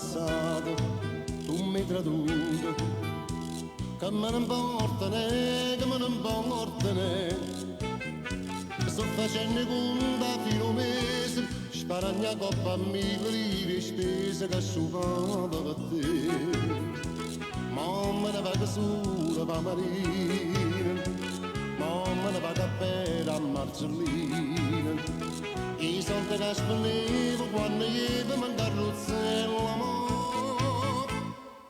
passato, tu mi traduto, che me ne importa ne, che me ne importa ne. Sto facendo conta fino a un mese, sparagna coppa a 1000 lire spese che asciugava per te. Mamma ne va che sola va marina, mamma ne va che per a Marcellina. I soldi che spendevo quando io mi carrozzello l'amore,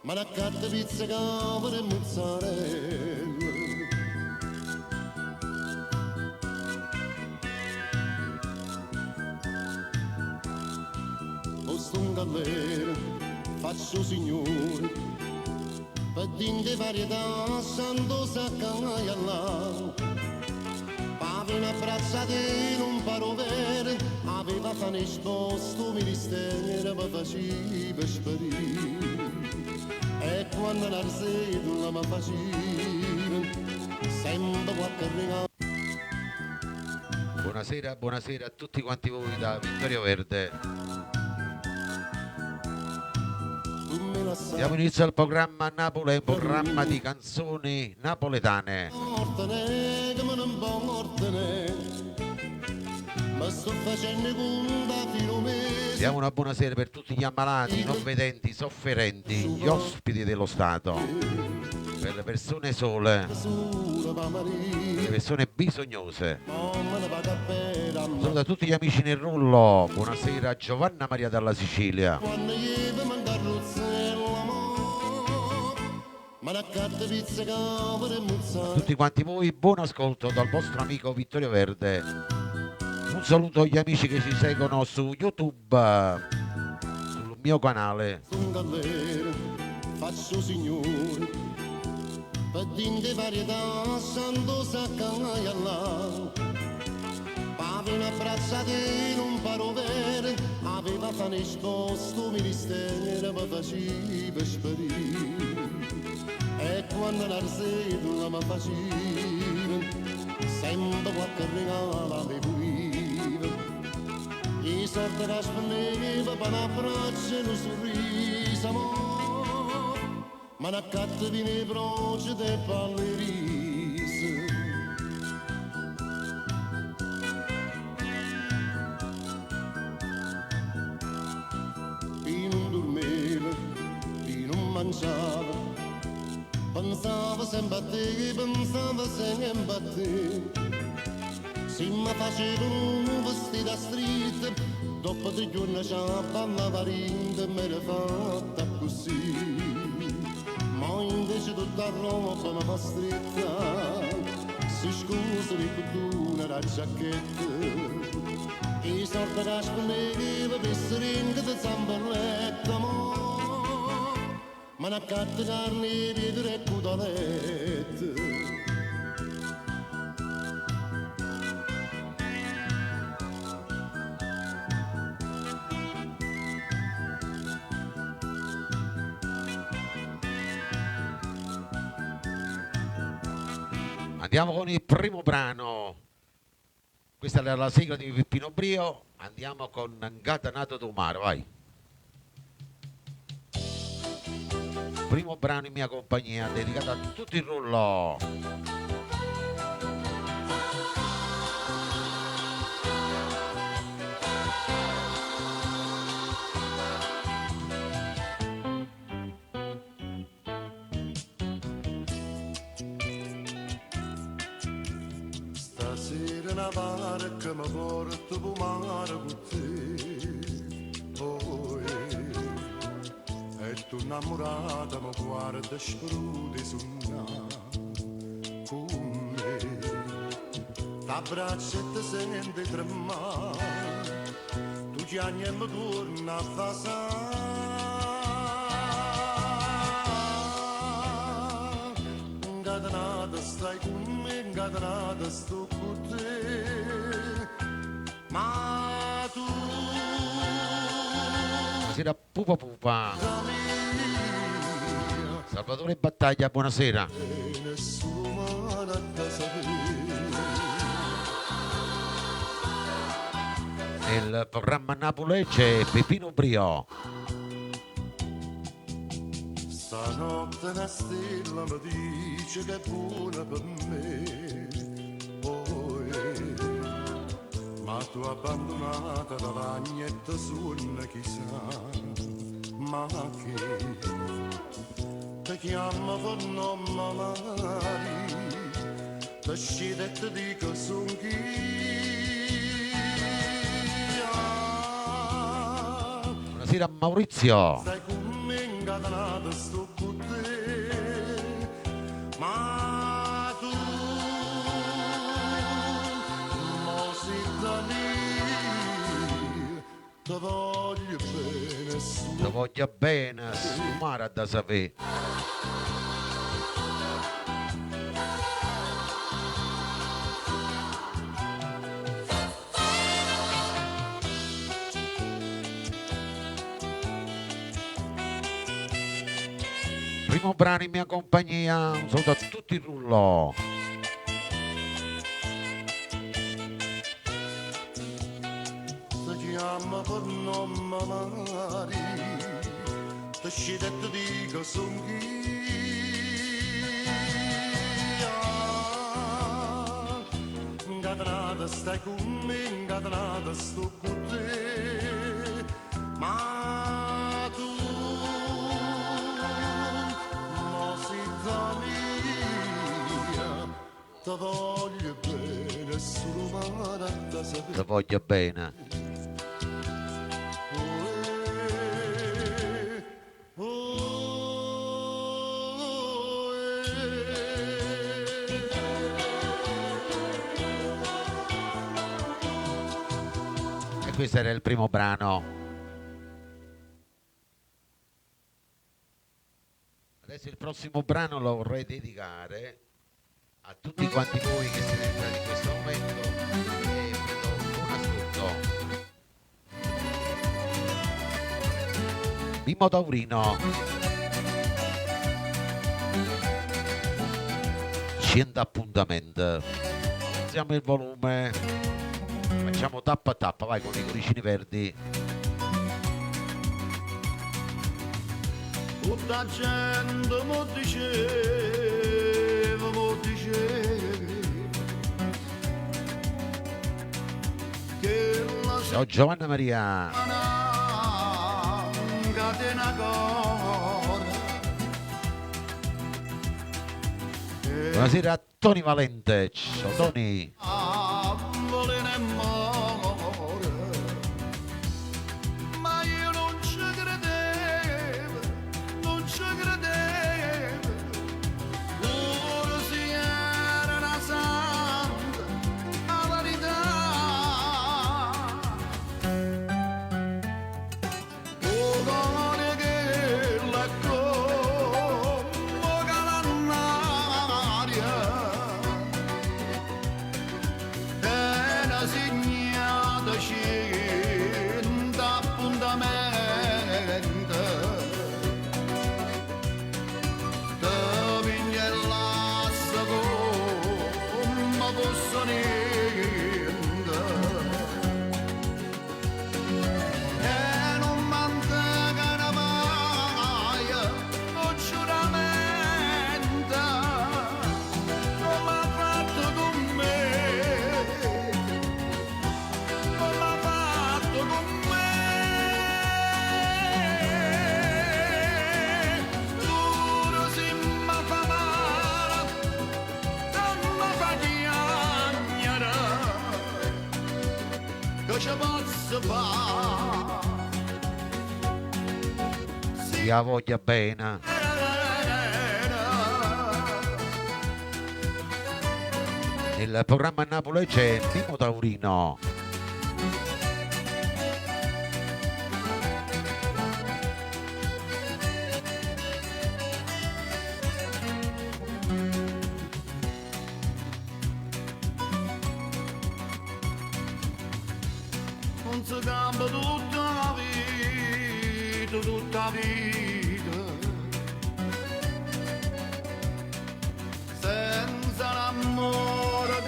ma ne accatta pizza, capre e mozzarella. Posto un galera, faccio signore, per dinte varietà, santo saccaia là. Pave una bracciatina, un parovere, aveva fatto esposto ministero, mi faceva sparire. E quando la sedola mi faceva, sempre qualche regalo. Buonasera, buonasera a tutti quanti voi da Vittorio Verde. Diamo inizio al programma Napoli, un programma di canzoni napoletane. Diamo una buonasera per tutti gli ammalati, non vedenti, sofferenti, gli ospiti dello Stato, per le persone sole, le persone bisognose. Saluto a tutti gli amici nel rullo. Buonasera Giovanna Maria dalla Sicilia. A tutti quanti voi buon ascolto dal vostro amico Vittorio Verde. Un saluto agli amici che ci seguono su YouTube, sul mio canale. Faccio signore, per dinte varietà, santo saccaia là. Pave una bracciatina, un parovere, aveva fatto esposto ministero, mi faceva sparire. E quando la sedola mi faceva, sempre qualche regalo avevo. I soldi che spendeva per un abbraccio e un sorriso, amore, ma ne accatta di nei broci dei ballerise. Chi non dormiva, chi non mangiava, pensava sempre a te, pensava sempre a te. Se mi facevano un vestito a street, dopo 2 giorni c'è balla varinda, me l'ha fatta così. Ma invece tutta roba mi fa stretta, si scusa di cotone la giacchetta. I soldi che spendeva per siringhe di zamberletta, ma ne carta carne, ridere e cudolette. Andiamo con il primo brano. Questa è la sigla di Peppino Brio. Andiamo con Gatanato do Mare, vai. Primo brano in mia compagnia, dedicato a tutto il rullo. Stasera una barca mi porta per mare con te, poi e tu innamorata mi guarda sprude sogna con me. T'abbraccio e ti senti tremare, tu chiami e mi torna a fasare. Incatenata stai con me, incatenata sto con te, ma tu Buonasera Pupa Pupa. Salvatore Battaglia, buonasera. e nessuno mi ha da sapere. Nel programma Napoli c'è Peppino Brio. Stanotte una stella mi dice che è buona per me, poi, ma tu abbandonata da bagnetta suona chissà, ma che ti chiama per nome Mari, ti scende e ti dico son chi. Buonasera Maurizio. Stai con me incatenata, sto con te, ma tu mo sei da lì, ti voglio bene su. Ti voglio bene, su mare da sapere. Primo brano in mia compagnia, un saluto a tutti il rullo. Ti chiama per nome Mari, ti scende e ti dico son chi. Incatenata stai con me, incatenata sto con te, ma tu mo sei da mia, ti voglio bene solo mare da sapere. Ti voglio bene. E questo era il primo brano. Adesso il prossimo brano lo vorrei dedicare a tutti quanti voi che siete entrati in questo momento e vi do buon ascolto. Mimmo Taurino. Scende appuntamento. Alziamo il volume. Facciamo tappa a tappa, vai con i cuoricini verdi. Tutta gente mo diceva, che la Ciao Giovanna Maria. settimana catena corda. Buonasera a Tony Valente. Ciao Tony. Volere amore, ma io non ci credevo, non ci credevo. Ora si era una santa, la verità. Oh, cuore che la come calannaria. Era segnata scenda appuntamento, te vignellasse come fosse niente, e non mantenga mai un giuramento, come ha fatto con me. Come ha fatto con me, duro si mi fa male, non mi fa chiagnare, che ci posso fare? Ti la voglia bene. Nel programma a Napoli c'è Mimmo Taurino. Non si cambia tutta la vita, tutta la vita, senza l'amore che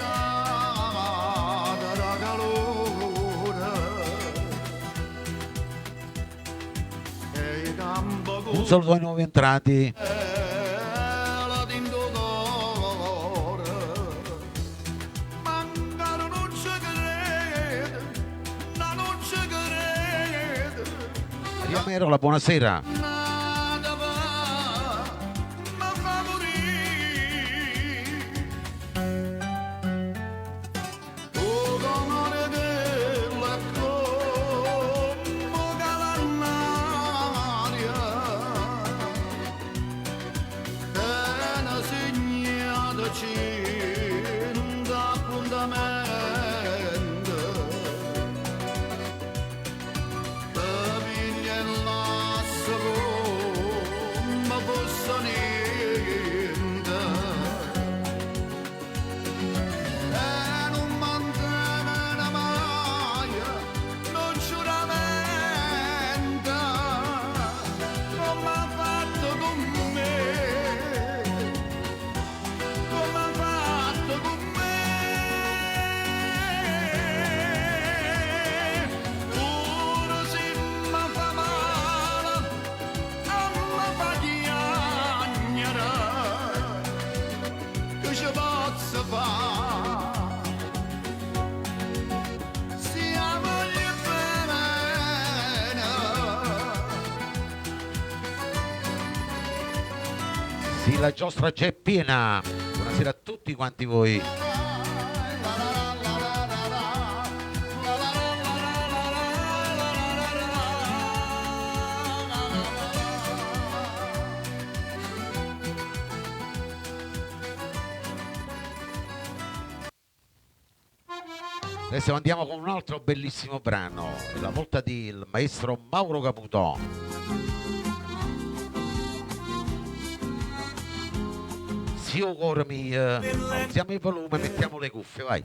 dà calore. E il campo Un saluto ai nuovi entrati. Maria Merola, buonasera. Sì, la giostra c'è piena. Buonasera a tutti quanti voi. Adesso andiamo con un altro bellissimo brano, è la volta del maestro Mauro Caputo. Sì, o cuore mio, alziamo il volume, mettiamo le cuffie, vai.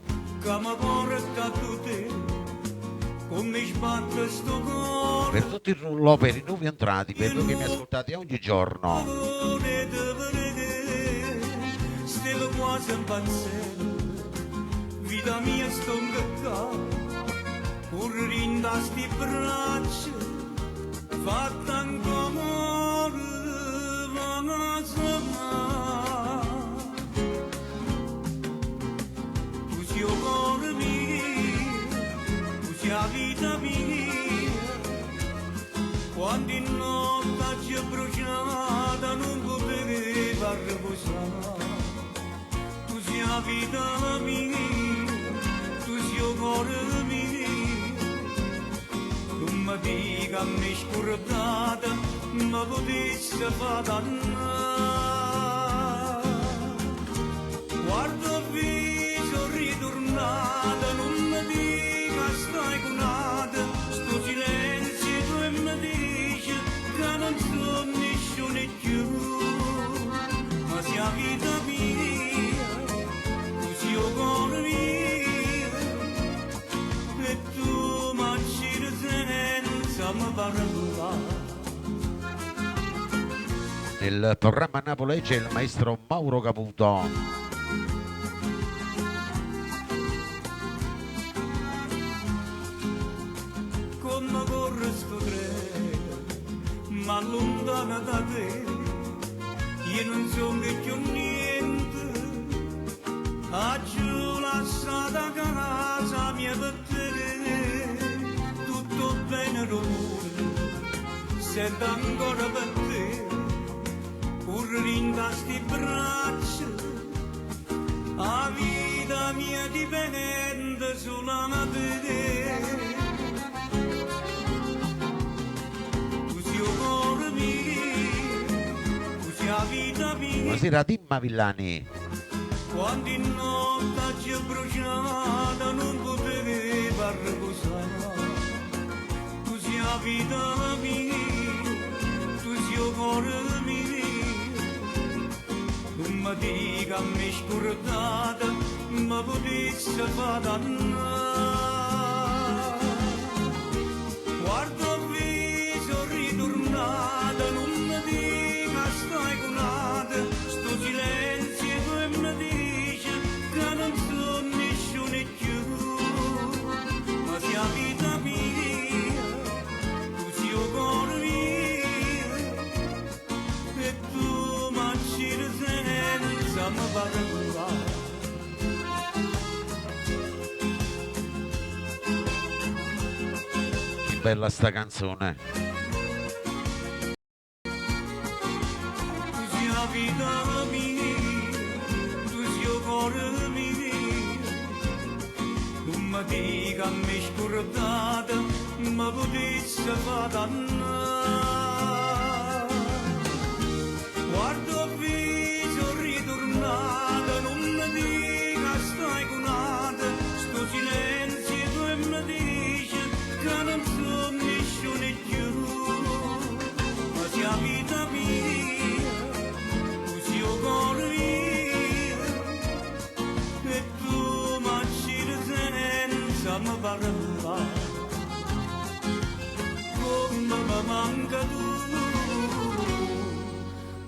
Per tutto il rullo, per i nuovi entrati, per voi che mi ascoltate ogni giorno. Vita mia sto ingattata, correndo a sti braccia, fatta ancora una settimana. Tu sei il cuore mio, tu sei la vita mia, quando in notte ci è bruciata non poteva riposare. Tu sei la vita mia, il cuore mio, tu mi dica mi scordata, ma potesse fare dannare. Guarda viso ritornata, non mi dica stai curata, sto silenzio tu mi dici che non so nessuno più, ma sia vita mia, tu sei il cuore mio. Nel programma Napoli c'è il maestro Mauro Caputo. Come corre sto treno, ma lontana da te, io non so che più niente, aggiù la strada casa mia per te, tutto bene rumore, sento ancora per te, correndo a sti braccia, la vita mia dipende sulla te. Tu sei il cuore mio, tu sei la vita mia. Buonasera Dimma Villani. Quando in notte ci è bruciata non poteva riposare. Tu sei la vita mia, tu sei il cuore mio. Tu mi dica mi scordata, ma potesse fare dannare. Guarda il viso ritornata, non mi dica stai curata, sto silenzio tu mi dici che non so nessuno più, ma sia la vita mia, tu sei il cuore mio, mi parla. Che bella sta canzone. Tu sei la vita mia, tu sei il cuore mio, non mi dica mi scordate, ma potessi fare dannare. Guardo viso ritornato, non mi dica stai conata, sto silenzio tu mi dici che non so nessuno più, ma sei la vita mia, tu sei il cuore mio, e tu mi accidi senza mi parlare, come mi manca tu.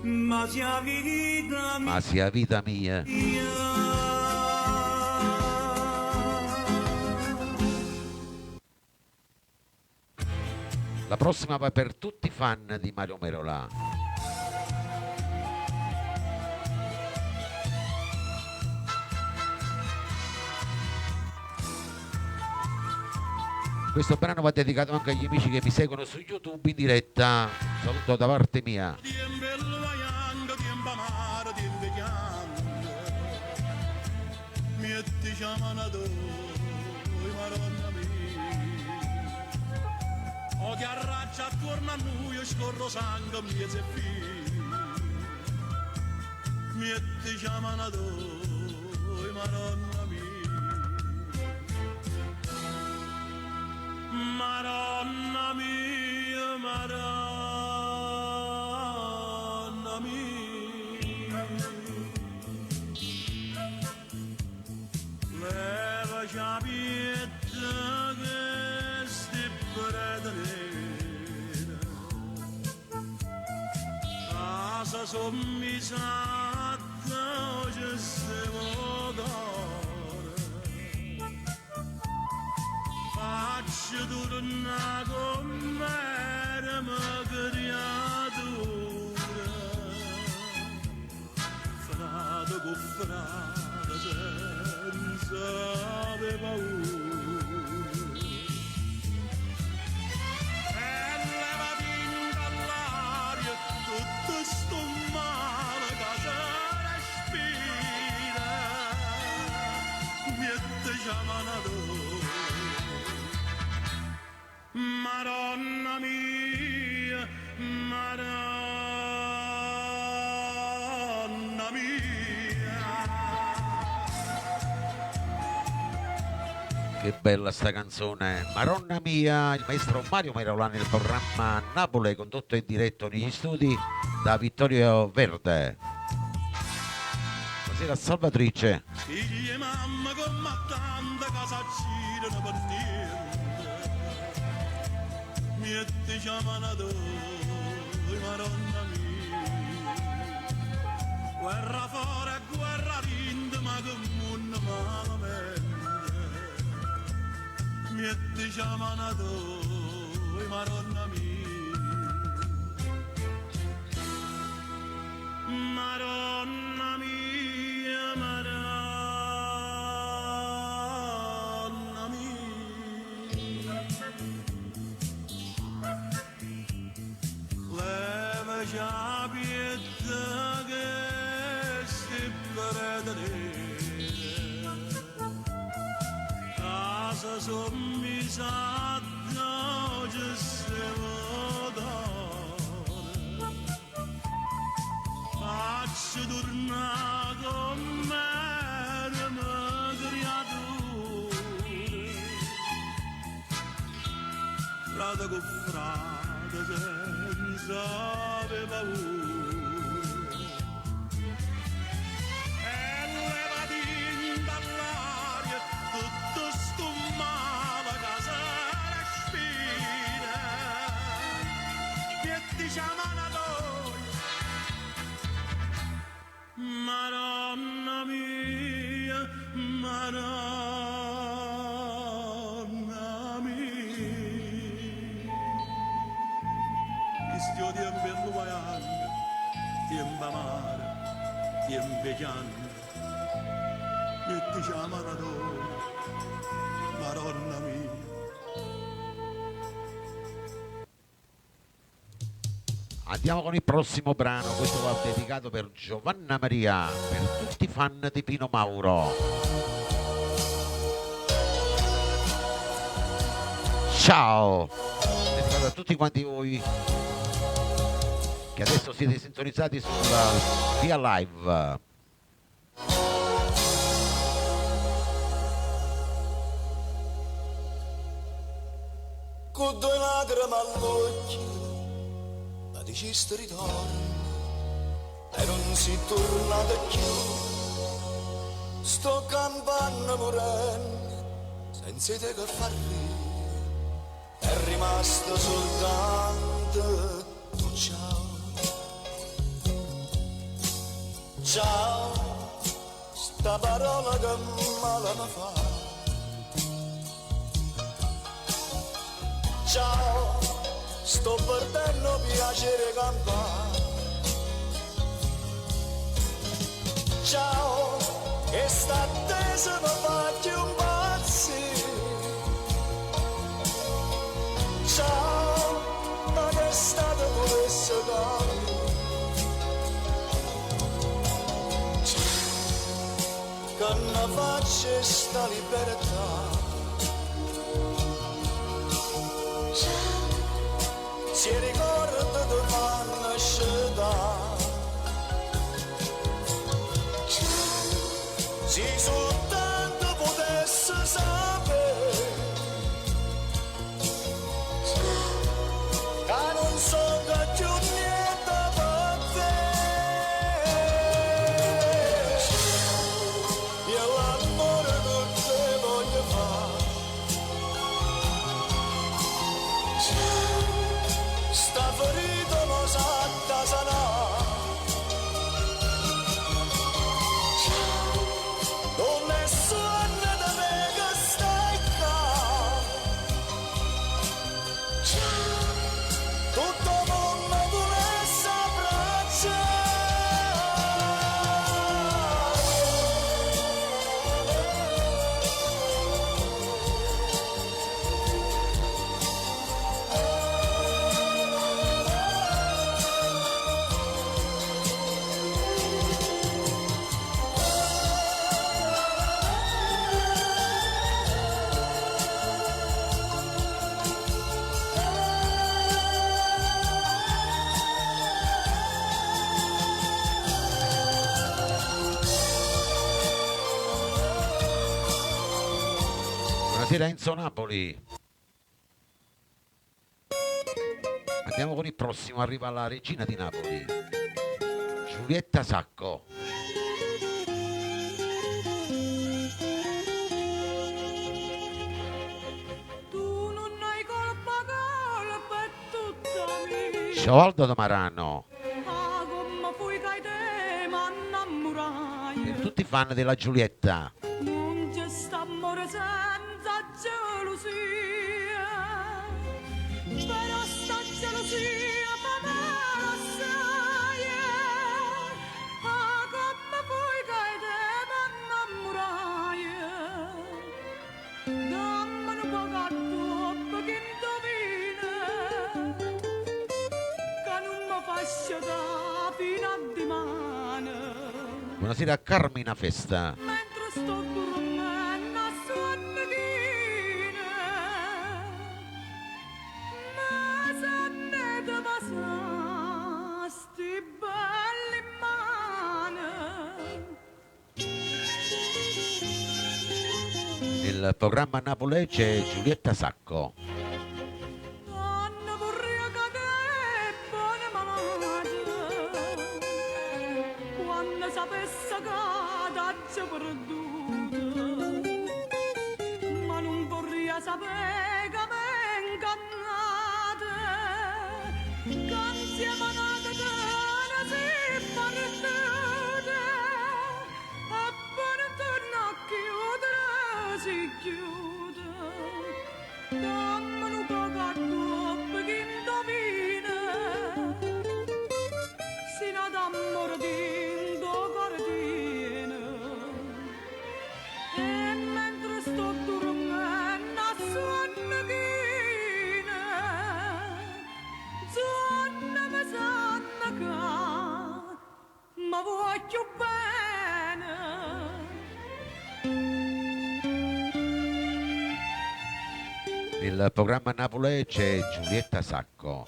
Ma sia vita Ma sia vita mia. mia. La prossima va per tutti i fan di Mario Merola. Questo brano va dedicato anche agli amici che mi seguono su YouTube in diretta. Un saluto da parte mia. Tiempo vaiando, tiempo amaro, tiempo chiamando. Metti chiamano tu, Madonna mia. O che arraccia attorno a noi, io scorro sangue, miezzo e figlio. Metti chiamano tu, Madonna mia. Madonna mia, Madonna mia, leva ciapietta che sti predere, casa sommisata oggi stiamo d'ora. Faccio tornare con me ma creatura, frate con frate senza avere paura. E levati dall'aria tutto sto male che si respira, niente chiamano tu. Madonna mia, Madonna mia. Che bella sta canzone. Madonna mia, il maestro Mario Merola nel programma Napoli, condotto in diretto negli studi da Vittorio Verde. Buonasera Salvatrice. Figli e mamma come tanta casa girano per niente. Metti chiamano tu, Madonna mia. Guerra fuori e guerra vinta, ma che mondo malamente. Metti chiamano tu, Madonna mia. Madonna mia, Madonna mia. Leva ciapietta che si predere, casa sommisata oggi stiamo d'ora. Faccio tornare con me ma creatura, frate con frate senza avere paura. E levati dall'aria tutto sto male che si respira, che ti chiamano noi. Madonna mia, Madonna mia. Istio tiempo in luayanga, tiempo amare, invecchiando, metti la maratona, Madonna mia. Andiamo con il prossimo brano, questo va dedicato per Giovanna Maria, per tutti i fan di Pino Mauro. Ciao! Dedicato a tutti quanti voi che adesso siete sintonizzati sulla Via Live. Con due lacrime all'occhio ma dicesti ritorno e non si tornato più. Sto campando morendo senza te che far ridere, è rimasto soltanto un ciao. Ciao, sta parola che male mi fa. Ciao, sto perdendo piacere campare. Ciao, e sta attesa mi fa più un pazzi. Ciao, ma che stato volesse darmi. Che ne faccia sta libertà. Si ricorda di quando scelta. Si soltanto potesse sapere che non so che più niente per te. Io l'amore che te voglio fare. Sta ferito non sa da sanare. Non è sonno da me che stai qua. Tutto il mondo volesse abbracciare. Buonasera Enzo Napoli. Andiamo con il prossimo, arriva la regina di Napoli, Giulietta Sacco. Tu non hai colpa è tutta mia. Ciao Aldo da Marano, Ah, come fui che te m'innamorai. per tutti i fan della Giulietta. Non c'è sta amore senza gelosia. Però sta gelosia fa male assai. Ah, come fui che te m'innamorai. Dammi un po' troppo che indovina. Che non mi faccio da fino a dimane. Buonasera Carmina Festa. Mentre sto dormendo a sonnechine, ma se ne te passa sti belli mani. Nel programma Napoli c'è Giulietta Sacco. Anna vorrei che buona mamma, quando sapesse che t'ho perduta, ma non vorrei sapere che m'è ingannata, che insieme a nata che ne si perduta, e per tornare a chiudere si chiude. Dammi un po' troppo che indovina, sino d'amore di ndo cuore Il programma Napoli c'è Giulietta Sacco.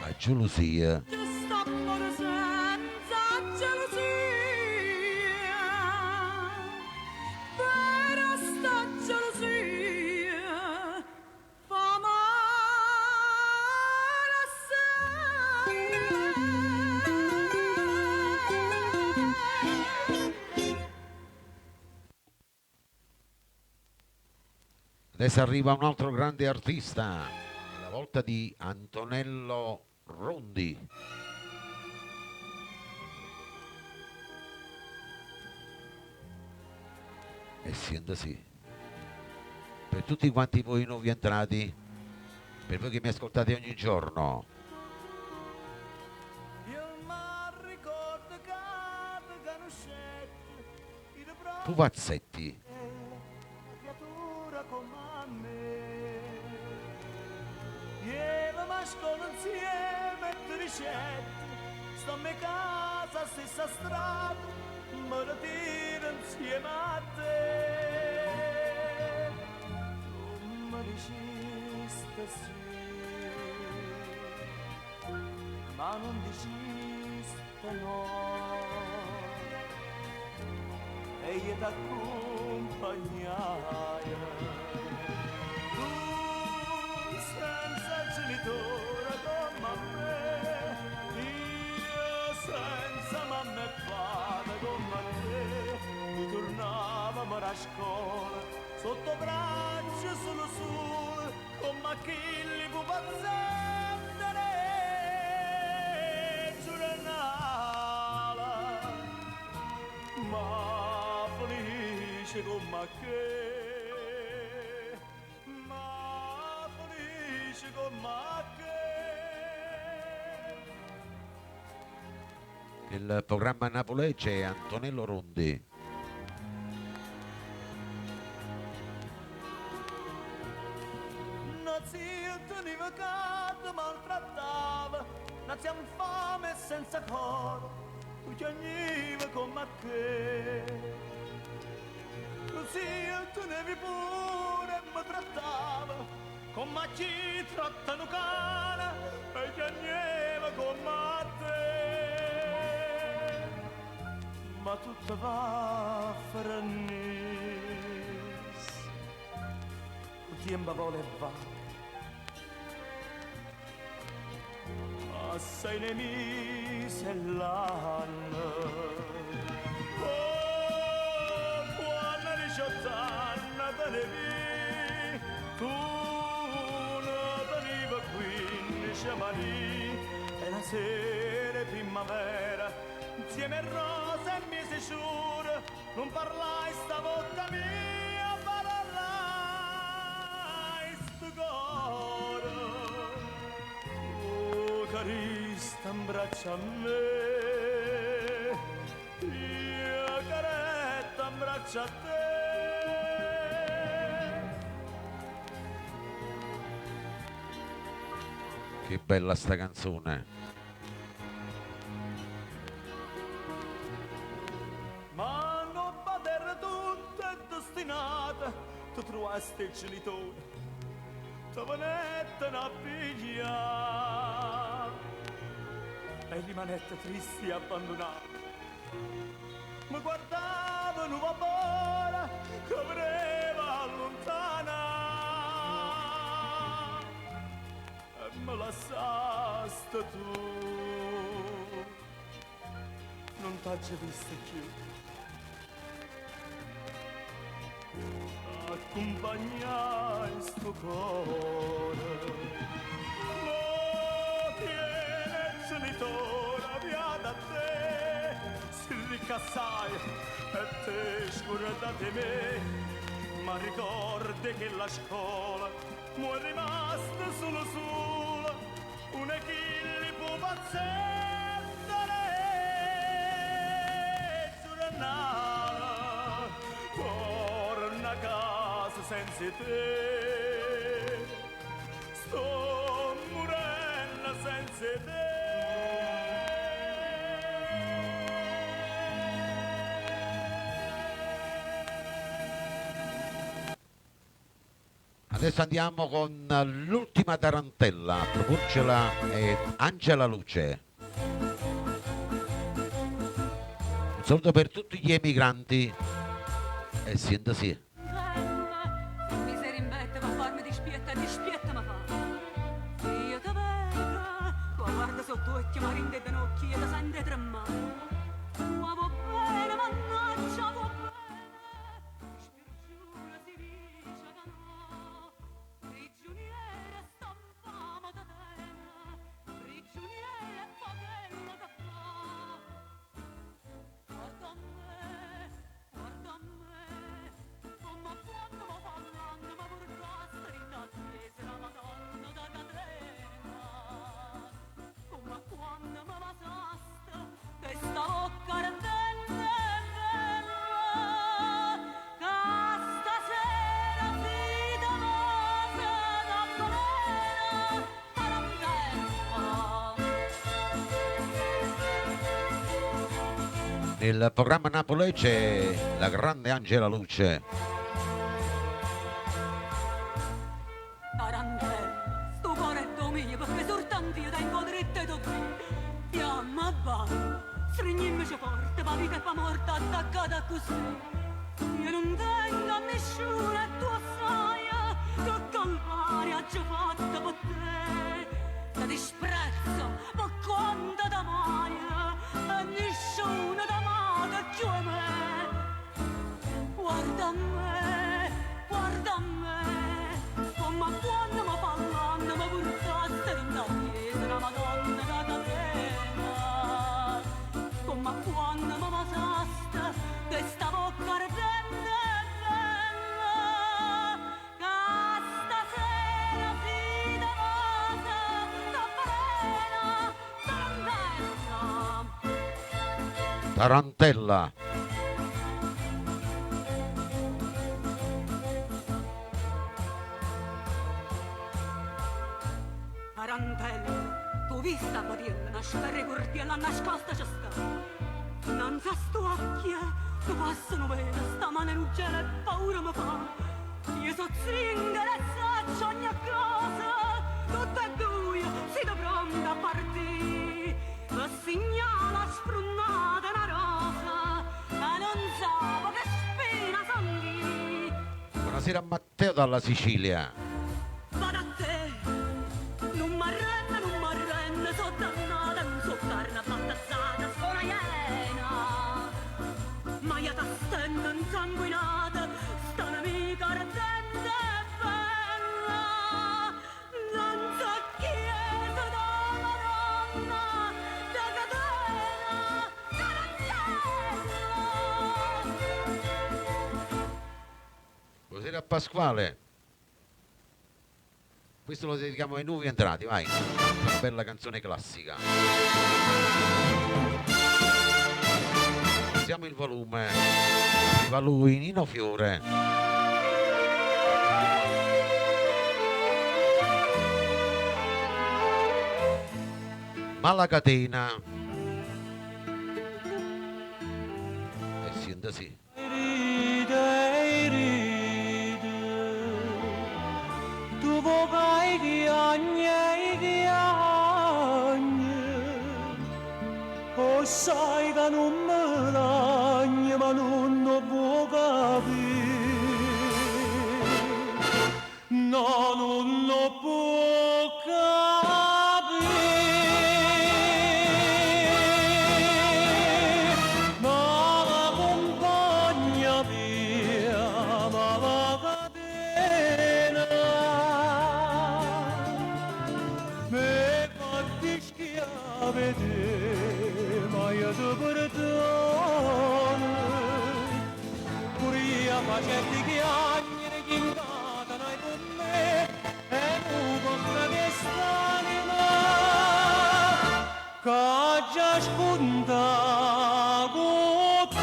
A gelosia. St'amore senza gelosia, però sta gelosia fa male assai. Adesso arriva un altro grande artista, la volta di Antonello Rondi. E senta sì, per tutti quanti voi nuovi entrati, per voi che mi ascoltate ogni giorno, pupazzetti, Nascono insieme e ti ricette, sto a me casa, stessa strada, mi ritiro insieme a te. Tu mi dicesti sì, ma non dicesti no, e io ti accompagnai. Senza genitore come a me, io senza mamma e padre come a te, tornavamo a scuola, sotto braccio solo sole, come a chi li può passare, giornale, ma felice come a che. il programma Napoli c'è Antonello Rondi. Non si teniva capo, maltrattava, non siamo fame e senza coro, tu piagneva come a che. Non si tenevi pure, mi trattava, come a chi trattano cane, e piagneva come a te. Ma tutto va a fernis, il tempo vuole e va, assai ne mise l'anno. Oh, quando 18 anni te ne vi, tu non veniva 15 anni, e la sera primavera, insieme a rose e mesi sciure, non parlai stavolta mia, parlai sto coro. Oh, carista, abbraccia a me, io caretta, abbraccia a te. Che bella sta canzone. Ma non padere tutto è destinata, tu trovasti il genitore, tu venette a pigliare e rimanette tristi e abbandonati. Mi guardava un vapore che voleva allontanare e me lasciaste tu, non t'hai visto più. Accompagnai sto cuore, lo tiene il genitore via da te, si ricassai e te scordate me, ma ricordi che la scuola mu è rimasta solo sola, una chi li può pazzare, giornale, torna a casa senza te, sto morendo senza te. Adesso andiamo con l'ultima tarantella, a proporcela è Angela Luce. Un saluto per tutti gli emigranti e sì. Mi si rimbette per farmi dispietta e dispietta mi fa. Io ti vedo, tu guarda sotto occhi, ma rinde i occhi e ti sente tremare. Ma va bene, mannaggia, va bene. Spirgiura si dice che no. Prigioniere sta fama da tena. Prigioniere fa quello che fa. Guarda a me, come quando mi parlando mi portaste in attesa la Madonna da catena. Come quando mi basaste questa bocca ardente e bella, che stasera vita mose da balena, tarantella. Nel programma Napoli c'è la grande Angela Luce. Tarantella, sto cuore è dominio perché soltanto io tengo dritto e dovere. Fiamma va, stringiamoci forte, ma vita e pa morte attaccata così. Io non tengo a nessuno e tu sai che calvaria ho già fatto per te. Ti disprezzo, ma quando t'amai e nessuno t'amata più a me. Guarda a me, come quando mi parlando mi portaste in attesa la Madonna da catena. Come quando mi basaste questa bocca ardente e bella, che stasera vita mose da balena, tarantella. Tarantella. Tarantella, tu vista patella, una sferra cordiella nascosta c'è sta. Non sa sto occhio, tu passano bene, sta mano in gelo e paura mi fa. Io so zingara e saccio ogni cosa, tutto è buio, siete pronta a partire. Lo segnala sprunnata una rosa, e non so che spina sangue. Buonasera a Matteo dalla Sicilia. Vado a te, non m'arrende, so dannata, non so carne battazzata, sono iena. Ma io t'astendo insanguinata, sta un'amica ardente e bella. Non so chiesa da Madonna, da catena, tarantella. Buonasera a Pasquale. Questo lo dedichiamo ai nuovi entrati, vai. Una bella canzone classica. Alziamo il volume. Arriva lui, Nino Fiore. Malacatena. E senta sì. Tu vuoi che o sai che non me l'agni ma non lo può capire. No, non lo può capire. Ma la compagna mia, ma la catena me fatti schiavete, ma io ti perdono. Pure io facetti chiacchiere che incatenai con me e un po' che st'anima che già spunta con te.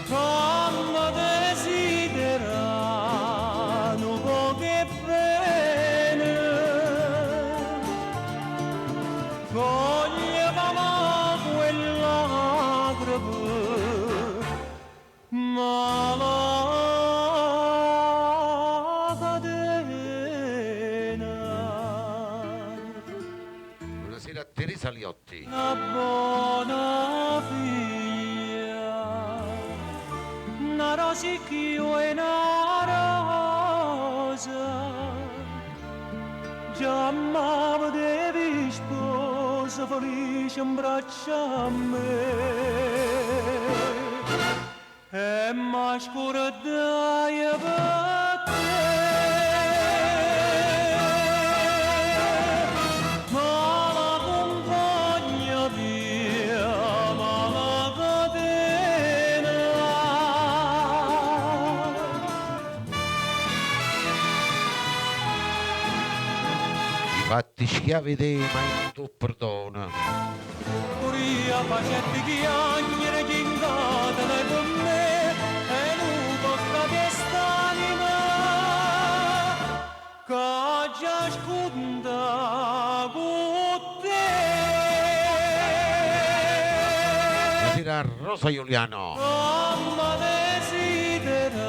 Come desidera un po' che bene coglieva quella lacrima Saliotti. una buona figlia, una rosicchio e una rosa, già mi vedevi sposa felice in braccia a me, e mi scordai per te. Fatti schiavi te, ma in tu perdono. Curia facetti chiagnere chingate con me e non tocca quest'anima che già sconda con te. Buonasera Rosa Giuliano. Mamma desidera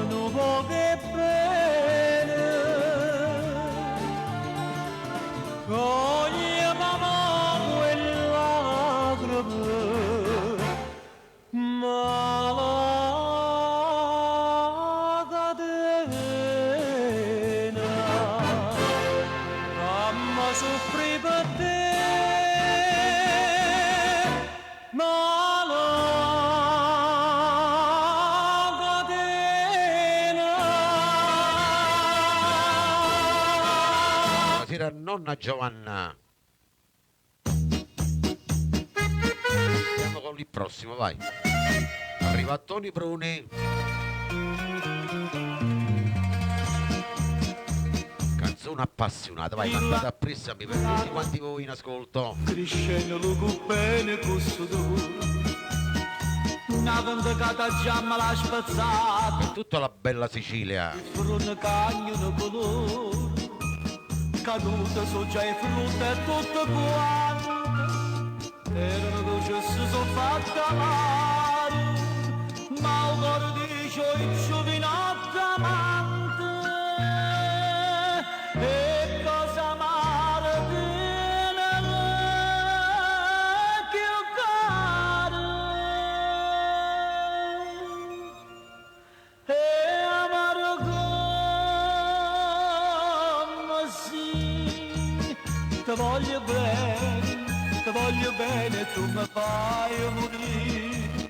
non può che bene, coglie mamma quella lacrime, ma la catena, mamma soffri per te. Buonasera nonna Giovanna. Andiamo con il prossimo, vai. Arriva Toni Bruni. Canzone appassionata, vai, mandate a pressa per tutti quanti voi in ascolto. Crescendo lo bene questo dolore, una vendicata giamma l'ha spazzata, Per tutta la bella Sicilia. frutta cagno colore, caduta so già e frutta e tutto quanto, erano dolci si sono fatta amare, ma il cuore dice il giovinotto amante, e cosa amare che caro, e amare come sì, ti voglio bene, tu mi fai morire.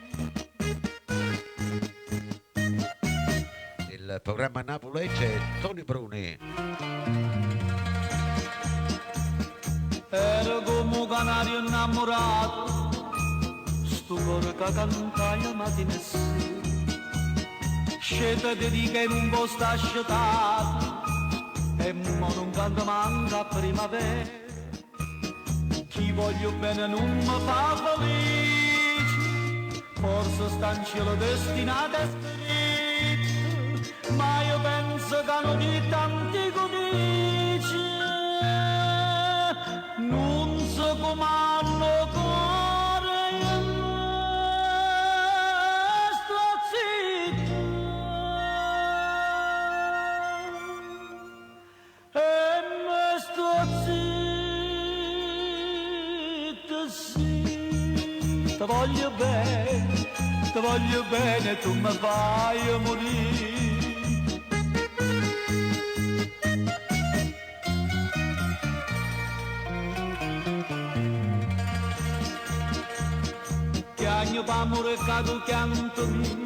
Il programma Napoli c'è Toni Bruni. Ero come un canario innamorato, sto cuore che cantaia mattina e sera, scelta di dire che in un posto asciutato, e mo non canta manca a primavera. Chi voglio bene non mi fa felice, forse sta in cielo destinata a spirito, ma io penso che hanno di tanti codici, non so come hanno cuore, io sto zitto, e me sto zitto, sì, ti voglio bene, tu mi fai morire. Chiagno p'amore cado chianto, in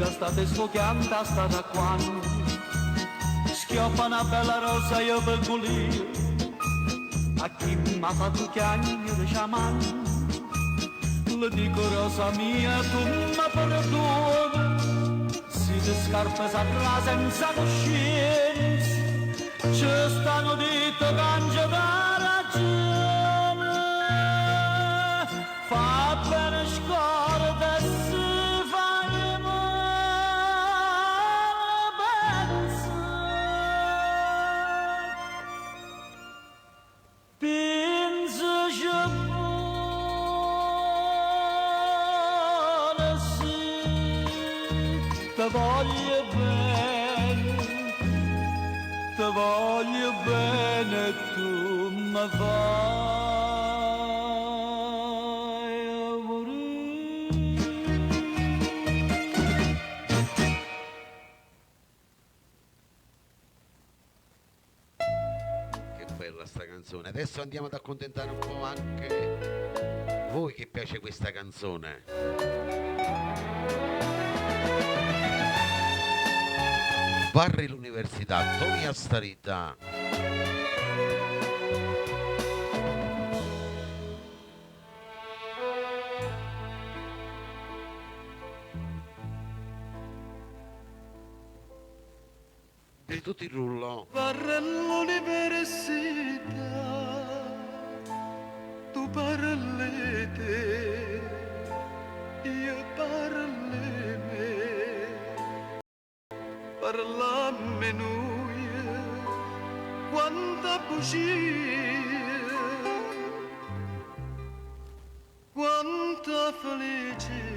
state sfochianta stata quando, schioppa una bella rosa io per pulire, a chi m'ha fatto chiagno di sciaman. Le dico rosa mia, tu mi perdoni, si le scarpe s'apra senza coscienza, ci stanno dito cangia da ragione, fa bene scorda se fai male pensa, pensa ti voglio bene, tu come vai a morire. Che bella sta canzone. Adesso andiamo ad accontentare un po' anche voi che piace questa canzone. Barri l'università, Tony Astarita. E tutto il rullo. Barra l'università, tu parli te, io parli me, parlamme noi, quanta bugia, quanta felicità.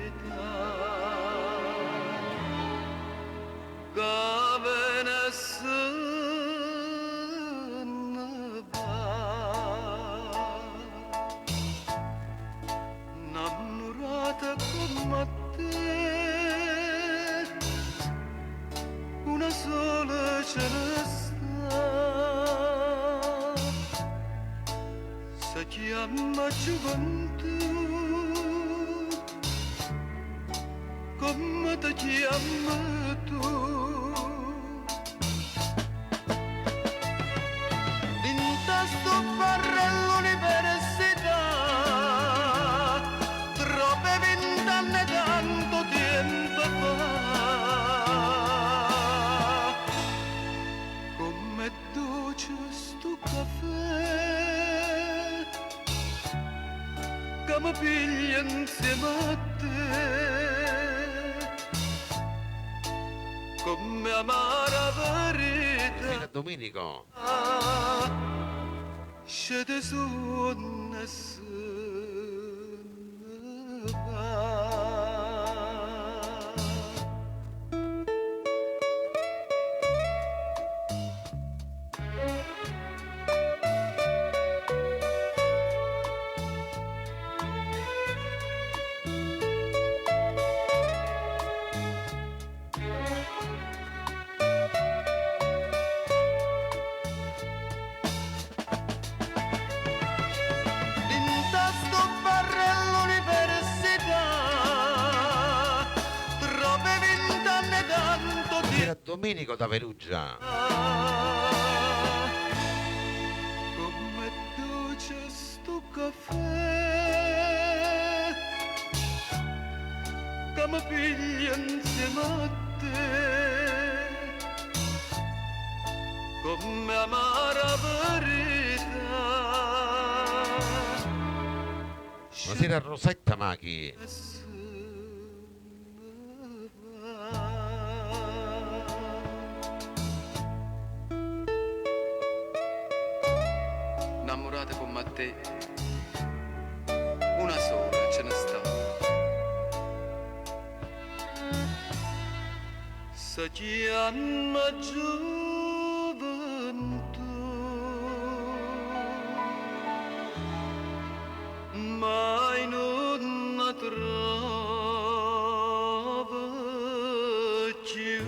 Innamorata come te, una sola ce ne sta, si chiama gioventù, come ti chiami tu. Sto barra all'università, troppe 20 anni tanto tempo fa, come dolce sto caffè, che mi piglia insieme a te, come amara verità. Fino a Domenico. Scede su nessuno Domenico da Perugia. Come dolce sto caffè, che mi piglia insieme a te, come amara verità. Buonasera Rosetta Maghi. Innamorate come te, una sola ce ne sta, si chiama gioventù, mai non la trova più.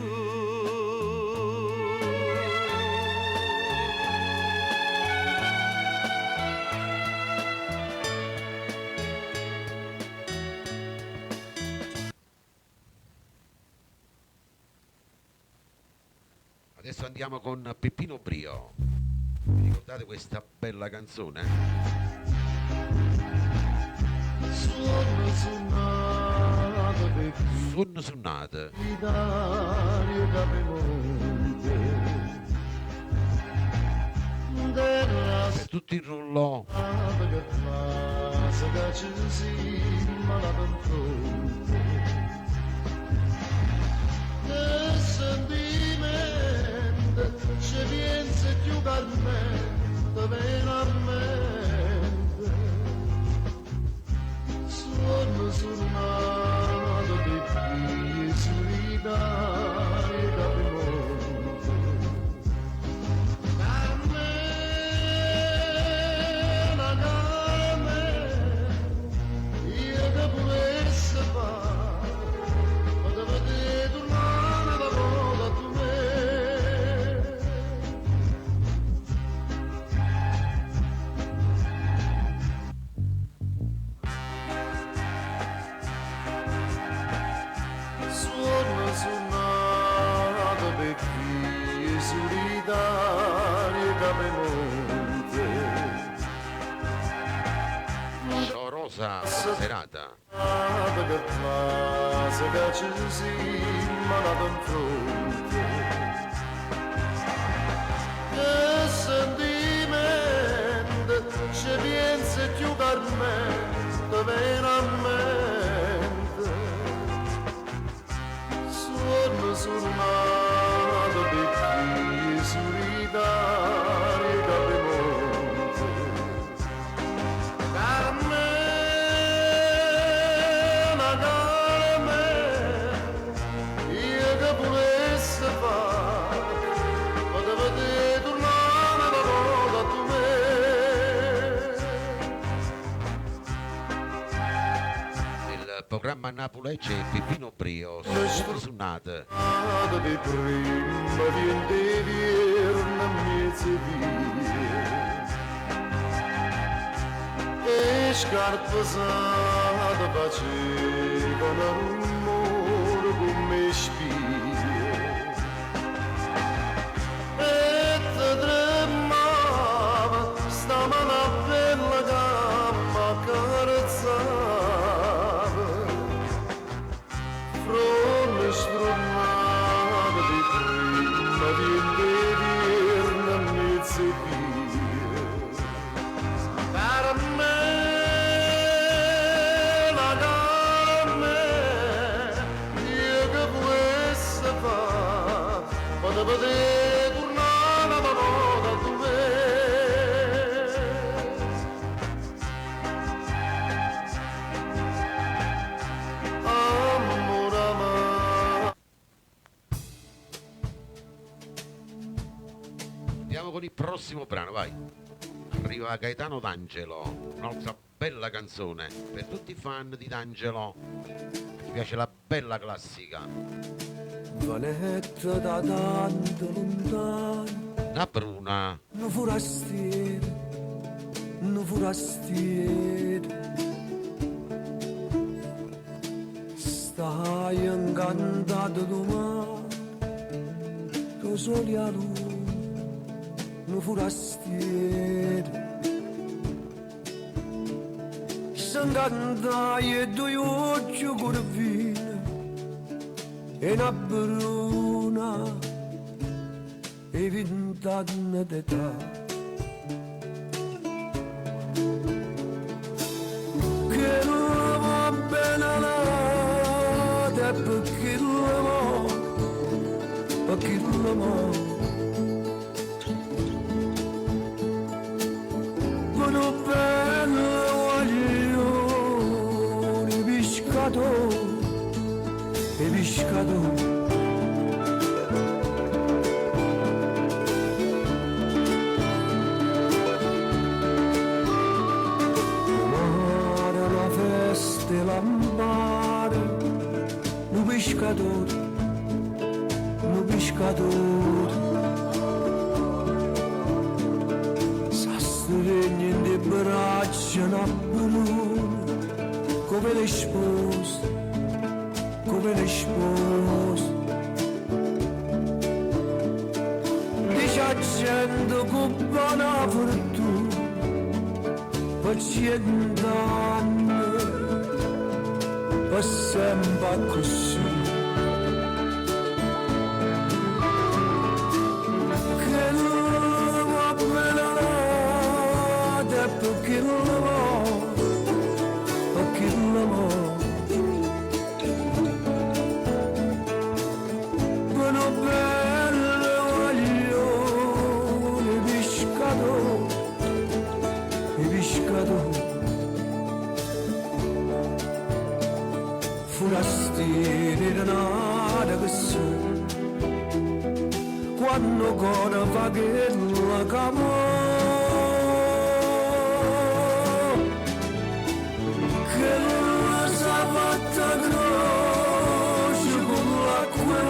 Adesso andiamo con Peppino Brio. Vi ricordate questa bella canzone? Suono suonato per Suono suonate. Italia Capemonte della Per tutto il rullo. strada che fa se che ci si malata in fronte e sentimento ci pensa più calmamente veramente suono suonato per figli solidari Capemonte a me Rosa, buona serata. che fase che ci siamo dato in fronte che sentimento ci pensi più carmente veramente suono suonato di qui solitari da Piemonte Carmela, Carmela, io che volessi fare, potevo te tornare da volta tu me. Il programma Napulegge e Pipino Brio sono suonate. Vado di prima, viene vierna mezzo via. E scarpe usate facevano rumore come spie e te tremava sta mano bella che m'accarezzava fronte strumata di prima viene vierna mezzo via Carmela, Carmela, io che volessi fare, potevo te tornare una volta tu me. Amore amato. Andiamo con il prossimo brano, vai. Arriva Gaetano D'Angelo, un'altra bella canzone per tutti i fan di D'Angelo. Mi piace la bella classica. Vanetta da tanto lontano, La Bruna, un forastiero, stai incantato domani, tu soli a lui, un forastiero. S'incantai e due occhi corvine, e una bruna, e 20 anni d'età. Che non va bene nata, perché l'amore, Buono bello guaglione, pescatore. Mare, la festa e l'ampare, un pescatore. S'astregna in le braccia una bruna, come le spose. Dice a gente con buona fortuna, per 100 anni, per sempre così. Che non va bene nata, perché l'amore, Buono bello guaglione, pescatore. Forastieri nata che sono, quando ancora fa che la camo, che la sa fatta croce con l'acqua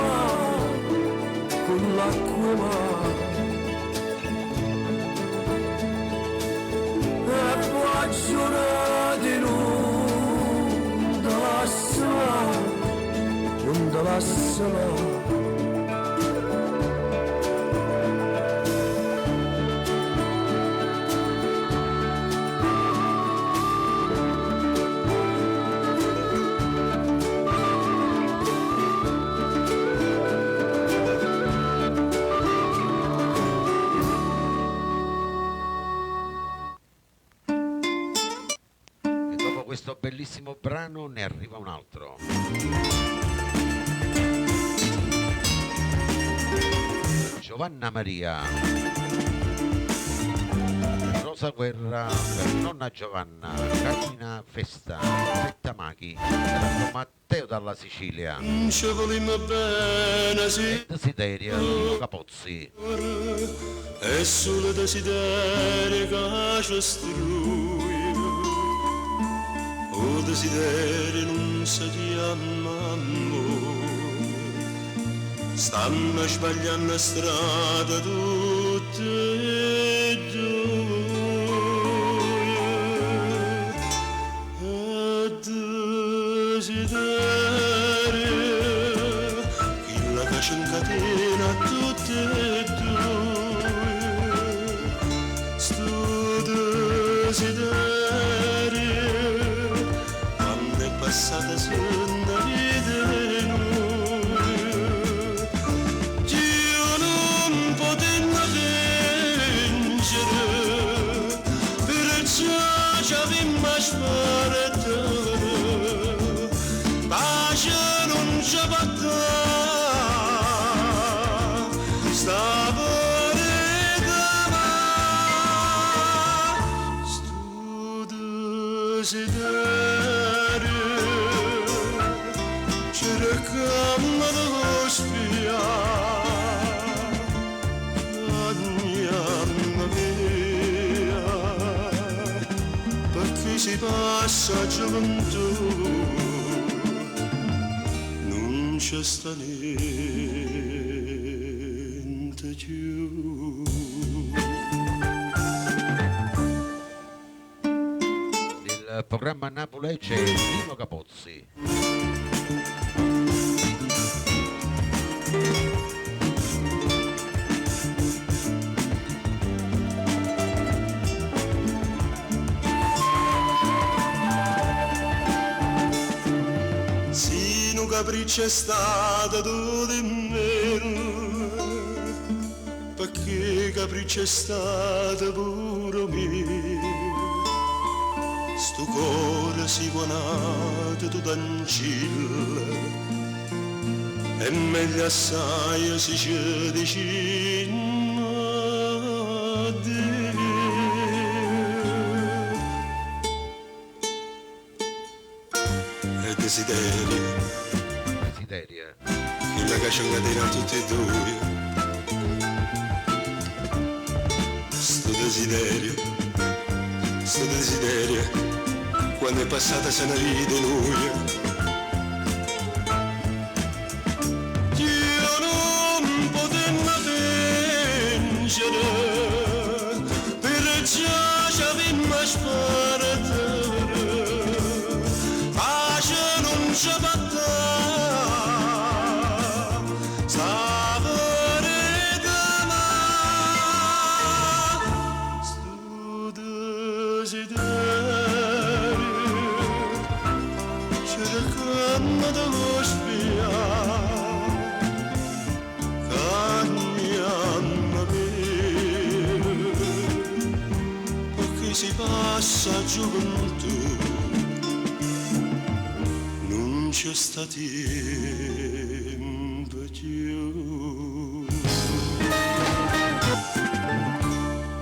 e poi giornate non te lasciano. bellissimo brano ne arriva un altro. Giovanna Maria, Rosa Guerra per nonna Giovanna, Carmina Festa, Fettamachi, Matteo dalla Sicilia, Non ci volimmo bene, sì, Desideria, Lino Capozzi, è solo desiderio che ci istrui. O desiderio non si chiama amore. Stanno sbagliando strada tutte e due. E desiderio chi la caccia in catena tutte e due. Sto desiderio quando è passata senda vita noi. Io non potevo vincere, perciò ci avevamo aspettato. Pace non ci batta, stavo desiderio cercando di spiare ogni anima mia, perché si passa gioventù non c'è sta niente più. Il programma Napoli c'è Lino Capozzi. Sì, un capriccio è stato tu di me, perché capriccio è stato pure mio. Sto cuore si guanato tu d'ancilla, e meglio assai si ci vicino a Dio. E desiderio Desideria, che la caccia in catena tutti e due. Sto desiderio quando è passata se ne ride lui. Io non potevo vincere, perciò ci avevamo aspettato. Pace non ci batta, stavo cercando di spiare ogni anima mia, perché si passa gioventù non c'è sta tempo più.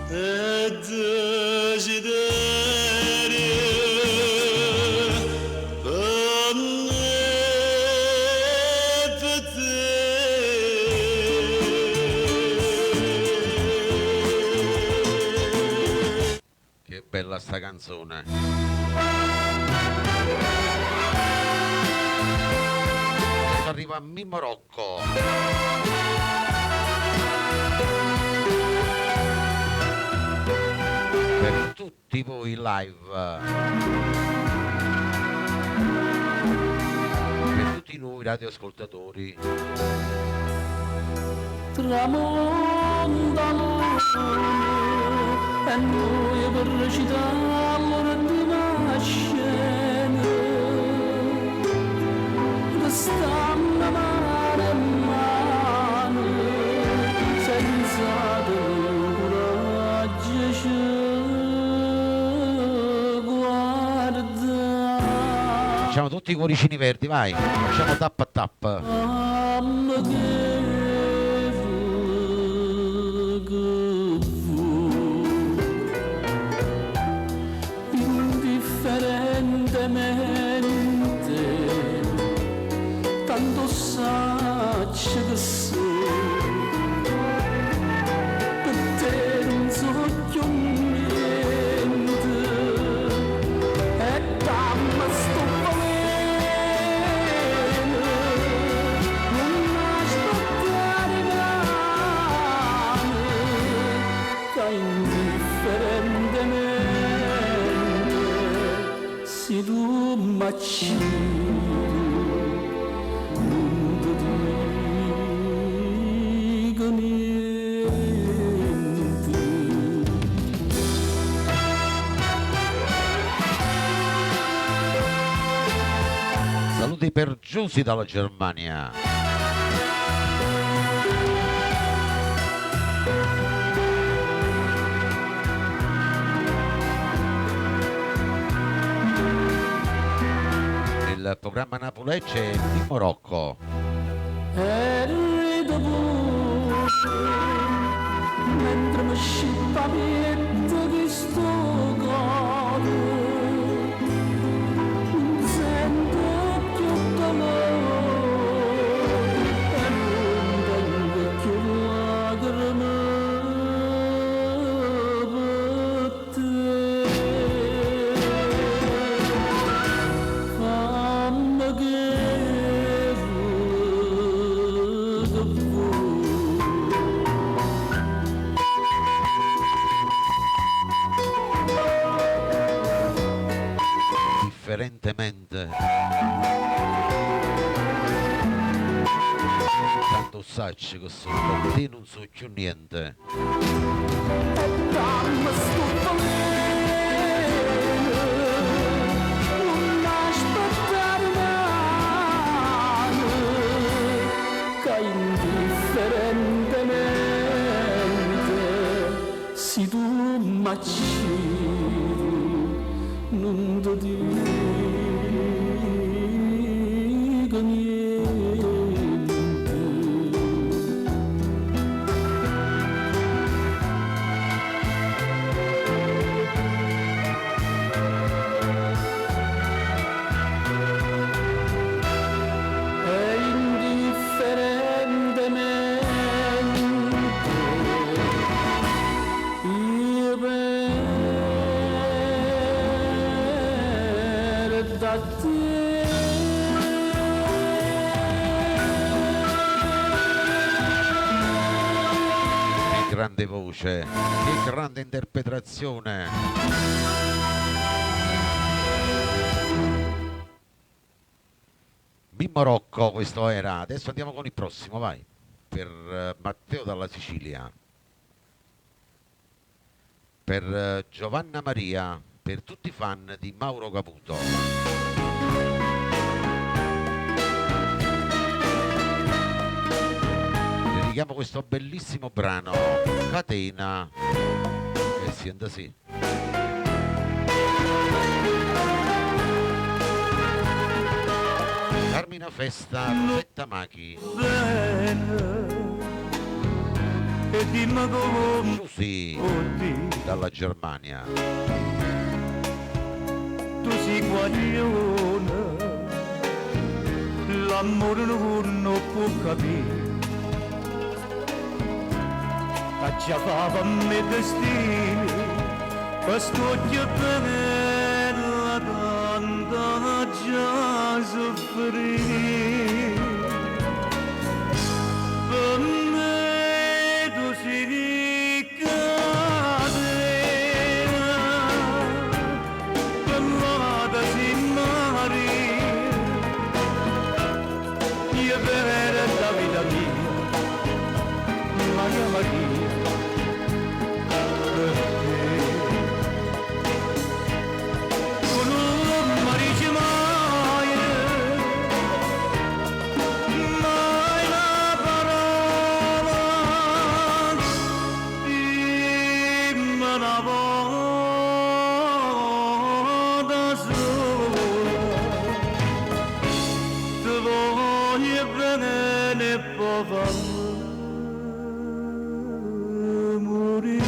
E desiderio per me, per te. che bella sta canzone. Adesso arriva Mimmo Rocco. Per tutti voi live, per tutti noi radioascoltatori. Tramonta e noi per recitarlo l'ultima scena che stanno mano a mano senza coraggio ci guardare. tutti i cuoricini verdi, vai, facciamo tap a tap. Indifferentemente tanto sacci che sei per te non so più niente e dammi sto bene non aspettare grande che indifferentemente si tu m'accidi non ti dico niente. Saluti per Giusy dalla Germania. Nel programma Napoli c'è Mimmo Rocco. E rido pure mentre mi scippa pietto che sto cuore non sento più dolore e non tengo più lacrime per te. Fammi che Differentemente tanto sacci che sono per te non so più niente. dammi sto bene non aspettare mai che indifferentemente si tu m'accidi non ti dico niente. E indifferentemente io per da te. Che grande voce, che grande interpretazione. Mimmo Rocco questo era, adesso andiamo con il prossimo, vai, per Matteo dalla Sicilia, per Giovanna Maria, per tutti i fan di Mauro Caputo. Dedichiamo questo bellissimo brano, Catena, e senta sì. Carmina Festa, Rosetta Machi, bene e dimmi come Giusy oddio dalla Germania. tu sei guaglione l'amore non può capire che già fa me destino questo che bella tanta già soffrire per me tu sei catena per l'amata si mari io per la vita mia Maria Maria per te tu non mi dici mai e poi fammi morire.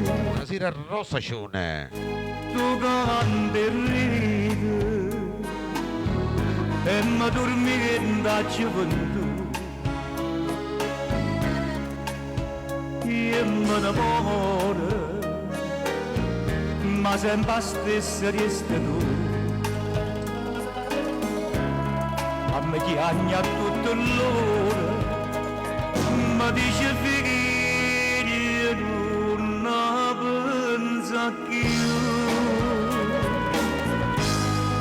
Buonasera Rosacione. Tu canti e ridi e mi dormi da gioventù. Io me ne muore, ma sempre stessa resta tu. A me chiagna tutto l'ora, mi dice figlio non pensa più.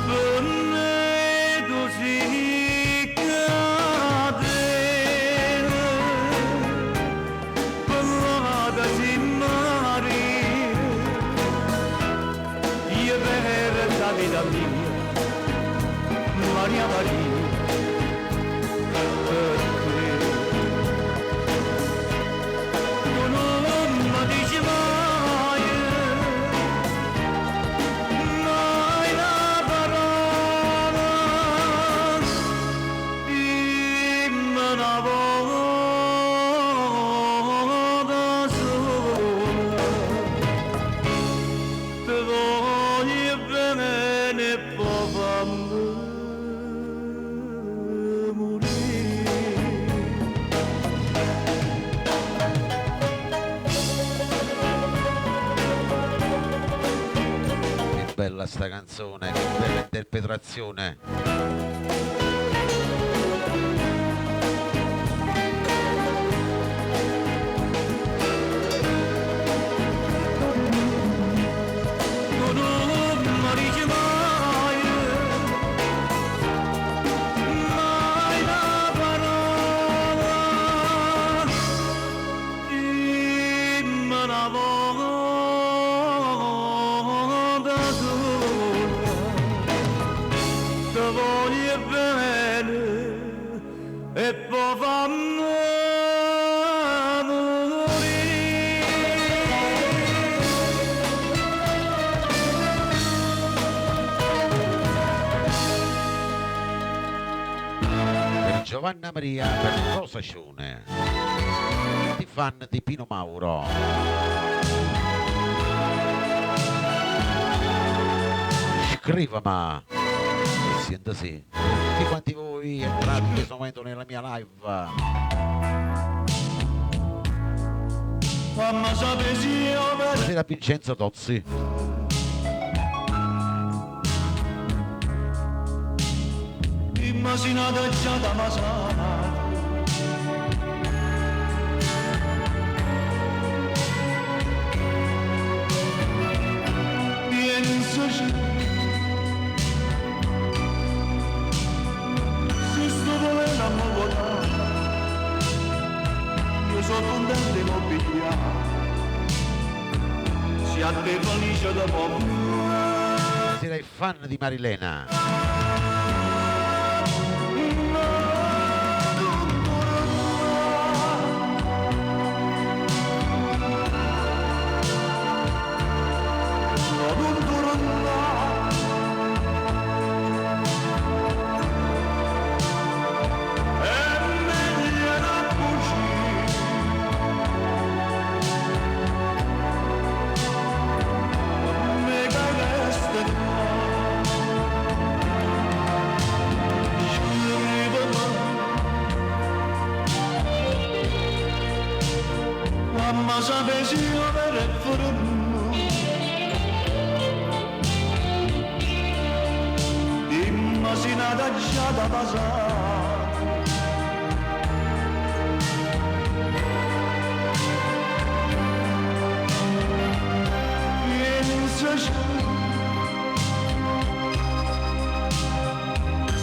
Per me tu sei cadere, parlata si mare, io per la vita mia, Maria Maria. Bella sta canzone, che bella interpretazione. E poi fammi Per Giovanna Maria, per Rosacione. Tutti fan di Pino Mauro. Scrivama. Senta sì. Tutti quanti voi entrate in questo momento nella mia live. fammi sapere se io Buonasera Vincenzo Tozzi. immaginata già da Masana. Pensaci, se sto volendo a me votare, io sono contento di mobiliare, se a te felice da poco. Buonasera ai fan di Marilena. Ma sapessi io per il forno, immaginata già da passare, pensaci,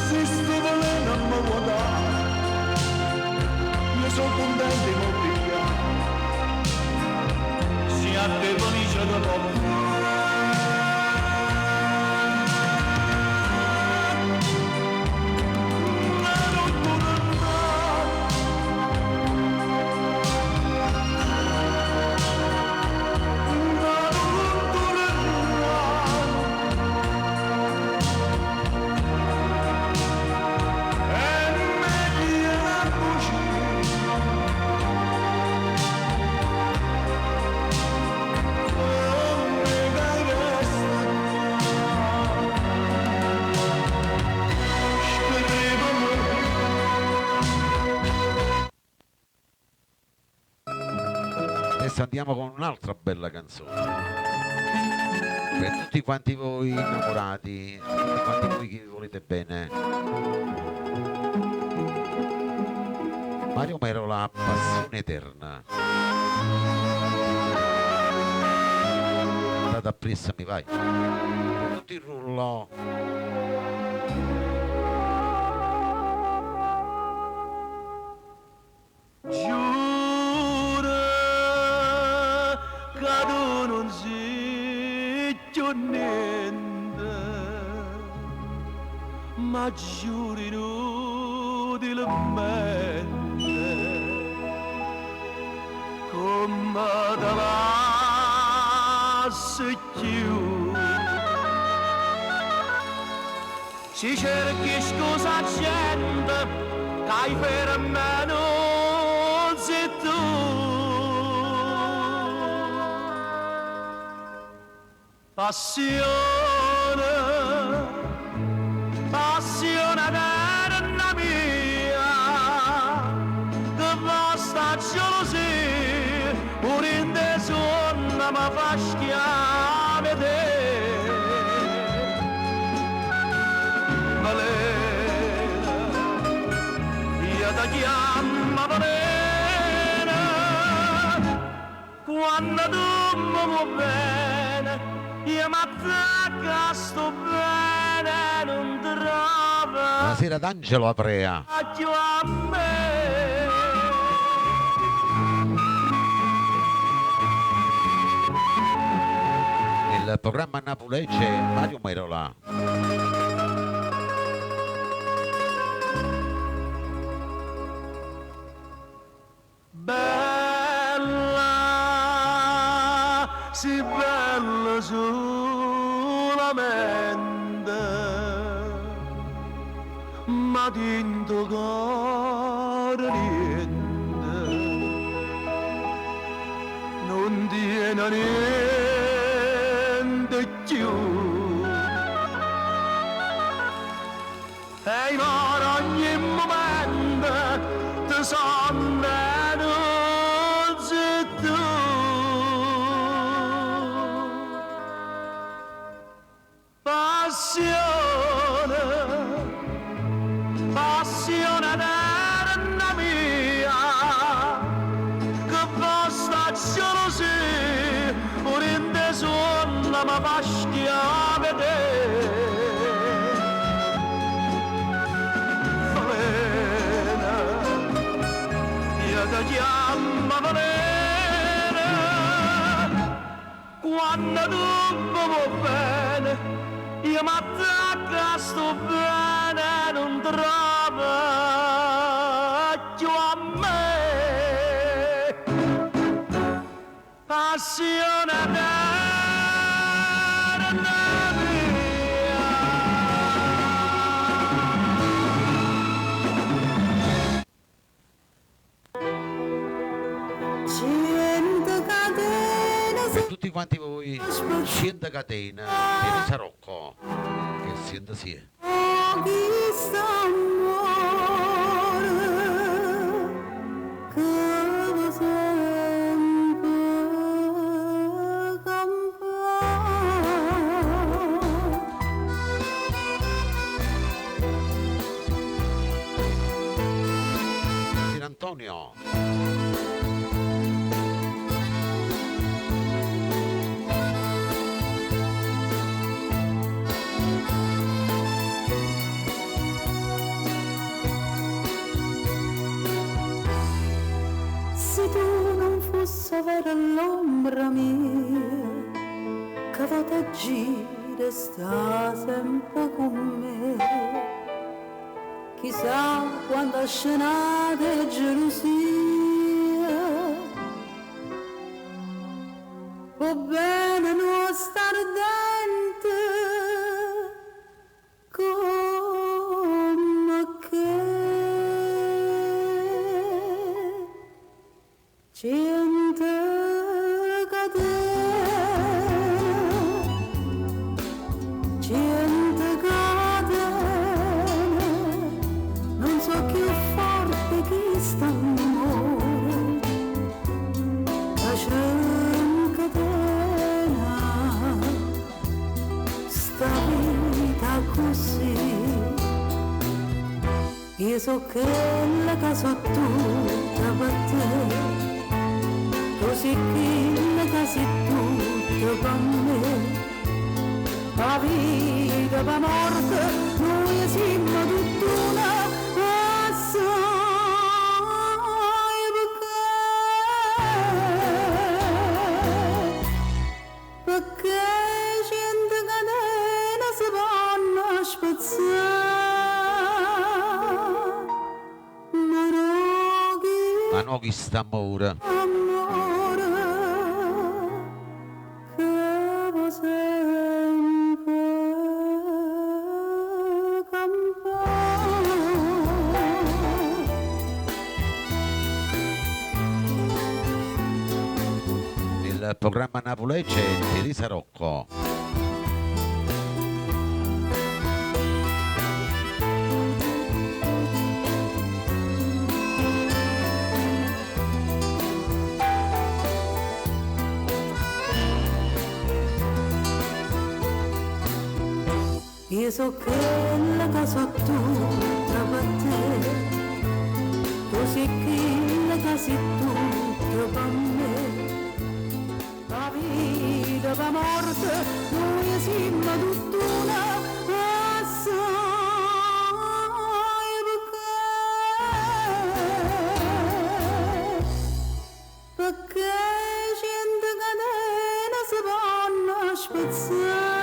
se sto volendo a me guardare, io sono contento di mobiliare. A te felice da poco. adesso andiamo con un'altra bella canzone. Per tutti quanti voi innamorati, tutti quanti voi che vi volete bene. Mario Merola, Passione Eterna. Andate a pressami, vai. Con tutto il rullo. Giura che tu non sei più niente, ma giuri inutilmente, come te lasci più. Si cerchi scusa gente, che hai per me non sei tu. Passione, passione eterna mia, che basta gelosia, pure in te sonno mi fa schiave te. Valena, io ti chiamo Valena, quando tu mi vuoi bene, io mi attacco, sto bene, non trovo Buonasera d'Angelo Aprea. più a me. Il programma Napulegge Mario Merola. Bella, sì bella solamente, ma dentro cuore niente, non tiene niente più. E in ogni momento ti sono tu. Passione, passione eterna mia, che basta gelosia, pure in te sonno mi fa schiave te. Valena, io ti chiamo Valena, quando tu mi vuoi bene, io mi attacco, sto bene, non trovo più a me. Passione eterna mia. Per tutti quanti voi, 100 catene di Rosa Rocco. Che senta si è. Sir Antonio. Se tu non fossi avere l'ombra mia, che va te gira e sta sempre con me, chissà quanta scenata e gelosia, può bene non stare dentro come che gente catena, non so più forte chi sta amore, così. Io so che la casa tutta per te, così che la casa è tutta per me. La vita, la morte, noi siamo tutt'una, assai perché gente catena si vanno a spezzare, Ma no chi sta amore. amore, che va sempre campare. Il programma Napoli c'è Teresa Rocco. Io so che la casa tutta per te, così che la casa è tutta per me. La vita, la morte, noi siamo tutt'una, assai perché gente catena si vanno a spezzare.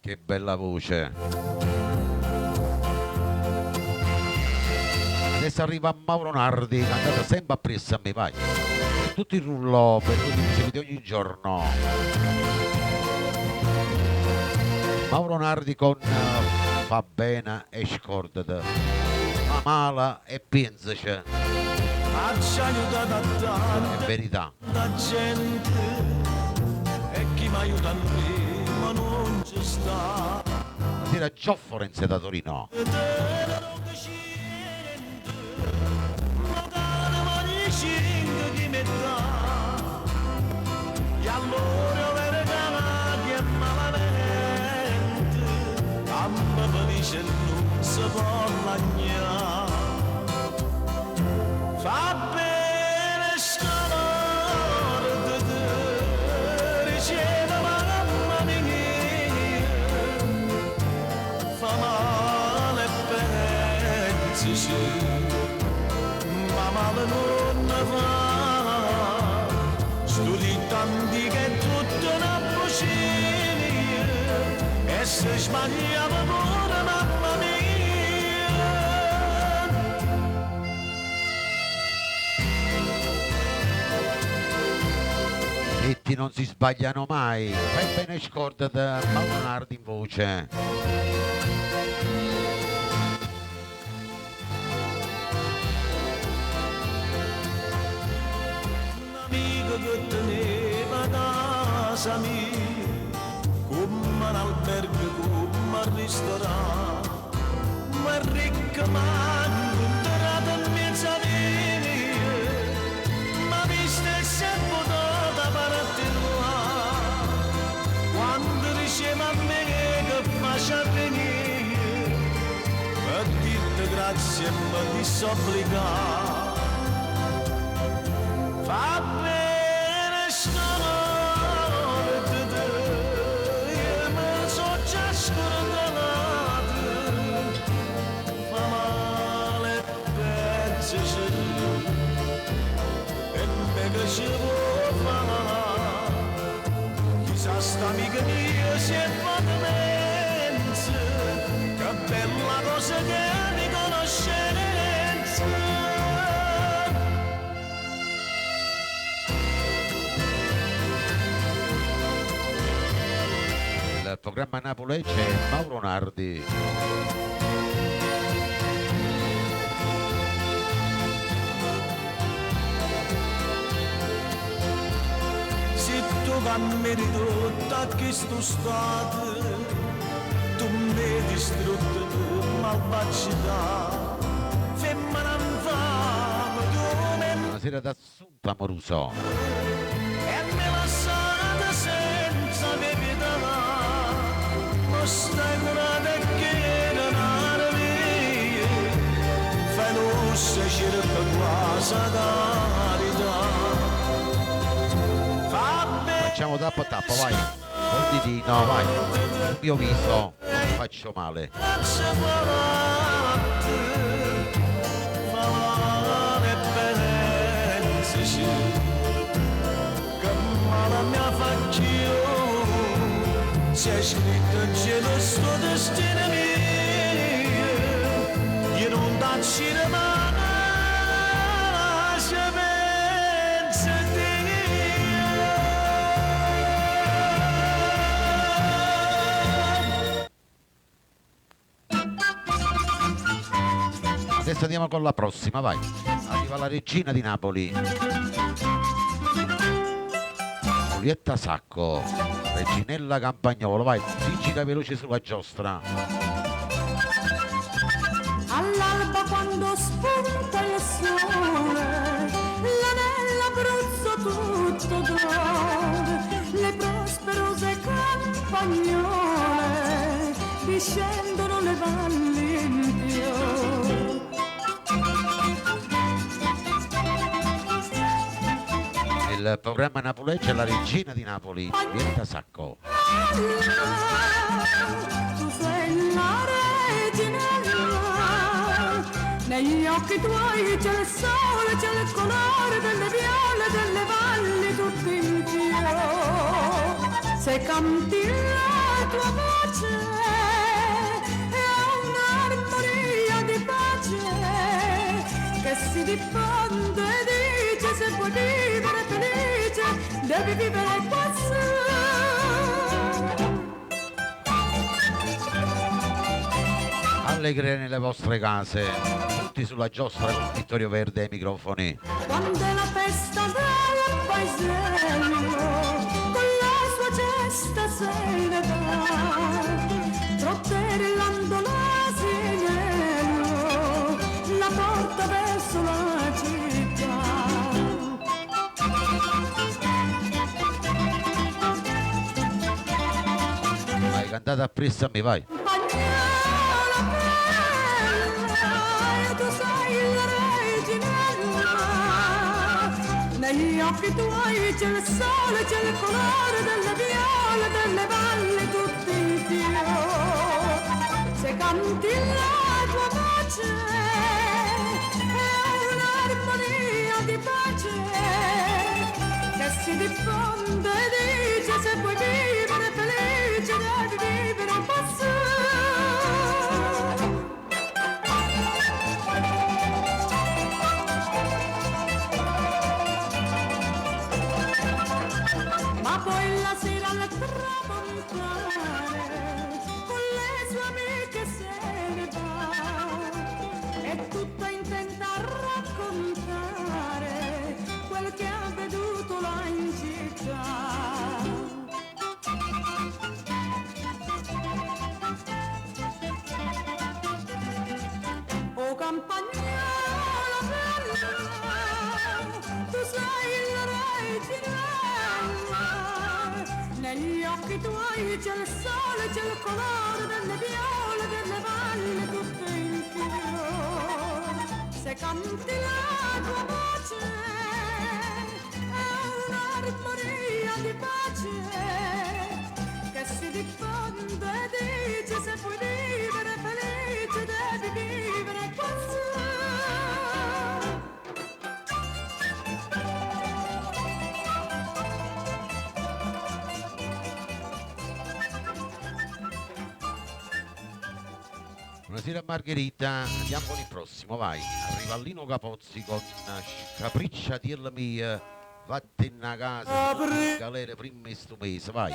Che bella voce. Adesso arriva Mauro Nardi, cantato sempre appresso a me, vai. E tutti i rullò per tutti i video ogni giorno. Mauro Nardi con Fa bene e scordate. Fa male e pensaci. È Ci ha aiutato a tanta verità. gente e chi mi aiuta a me ma non ci sta. Era Gio Forense da Torino. E allora verità che malamente a me felice non si può lagnare. Fa bene scordate, riceve mamma mia, fa male pensaci, ma male non ne fa. Studi tanti che tutto una bugia, e se sbagliava pure mamma mia. Detti non si sbagliano mai. Fai bene scordate Mauro Nardi in voce. Un amico che teneva casa mia, come un albergo, come un ristorante, ma è ricco manco, entrato in mezzo a via, ma mi stesse potuta parte là. Quando diceva a me che faccia venire, per dirti grazie mi disobbligato. Fa bene scordate, io me so già scordato, fa male pensaci, e me che ci può fare, chissà sta amica mia si è fatta mensa, che bella cosa che mi conoscenza. Il programma Napoli c'è Mauro Nardi. Si cammi ridotto a questo stato, tu mi hai distrutto tu malvagità, femmina infame, tu mi Buonasera da Assunta Amoruso. e mi lasciate senza bevita, non stai curata che non arrivi, fai l'ossa cerca quasi carità. Facciamo tappo tappo, vai. Col ditino, vai. Il mio viso, non faccio male. C'è scritto in cielo sto destino mio, io non dacci la mano, se pensa Adesso andiamo con la prossima, vai. Arriva la regina di Napoli. Giulietta Sacco, Reginella Campagnolo, vai, significa veloce sulla giostra. All'alba quando spunta il sole, nell'Abruzzo tutto d'oro, le prosperose campagnole discendono le valli in fiore. Il programma napoleggia la regina di Napoli, Giulietta Sacco. Tu sei la reginella, negli occhi tuoi c'è il sole, c'è il colore delle viole, delle valli tutti in fiore. Se canti la tua voce è un'armonia di pace che si diffonde e dice se vuoi vivere felice devi vivere quassù. Allegre nelle vostre case, tutti sulla giostra con Vittorio Verde ai microfoni. Quando è la festa del paesello, con la sua cesta se ne va, trotterellando l'asinello, la porta verso la città. Vai, cantate appresso a me, vai. Spagnola bella, tu sei la reginella, negli occhi tuoi c'è il sole, c'è il colore delle viole, delle valli tutti in fiore. Se canti la tua voce è un'armonia di pace che si diffonde e dice se vuoi vivere felice devi vivere quassù. Ma poi la sera al tramontare con le sue amiche se ne va, è tutta intenta a raccontare quel che ha veduto là in città. Oh campagnola bella, tu sei la reginella, negli occhi tuoi c'è il sole, c'è il colore delle viole, delle valli tutte in fiore. Se canti la tua voce è un'armonia di pace che si diffonde e dice se vuoi vivere felice devi vivere quassù. Buonasera Margherita, andiamo con il prossimo, vai. Arriva Lino Capozzi con Capriccia di mia, vattene a casa, galere prima in sto mese, vai.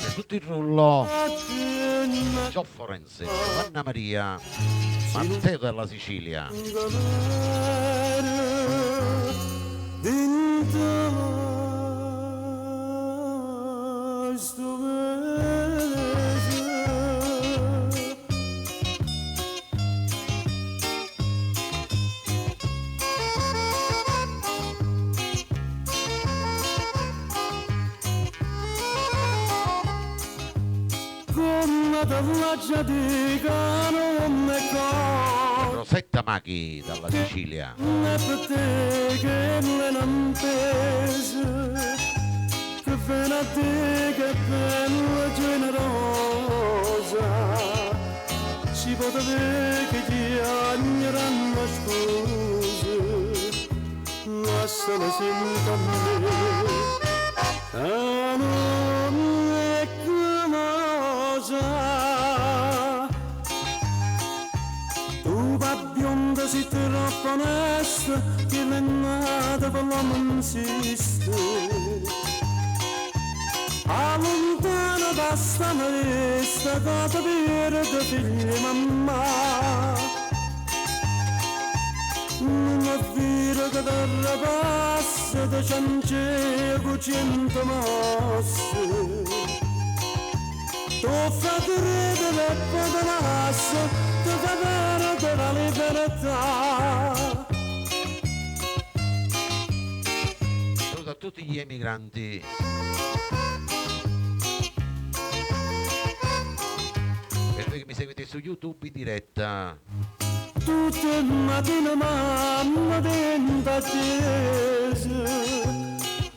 E tutto il rullo, Gio Forense, Anna Maria, Matteo della Sicilia. sto bene. Con la dall'aggia di non è Rosetta Maghi dalla Sicilia. ne per te che me non pesa, che fai a te che bella generosa, si può vedere che ti agneranno scuse, lasciala sempre a me, non è cosa. Tu va bionda si troppo onesta, che l'è nata per l'uomo insiste. A lontano da sta maestra, da capire da figli mamma. Non è vero che terra passa, da ciancego 100 mosse. Tu fai credere e poi te lascio, tu fai perdere la libertà. Saluto a tutti gli emigranti. Per voi che mi seguite su YouTube in diretta. Tutte le mattine mamma dentro attesa,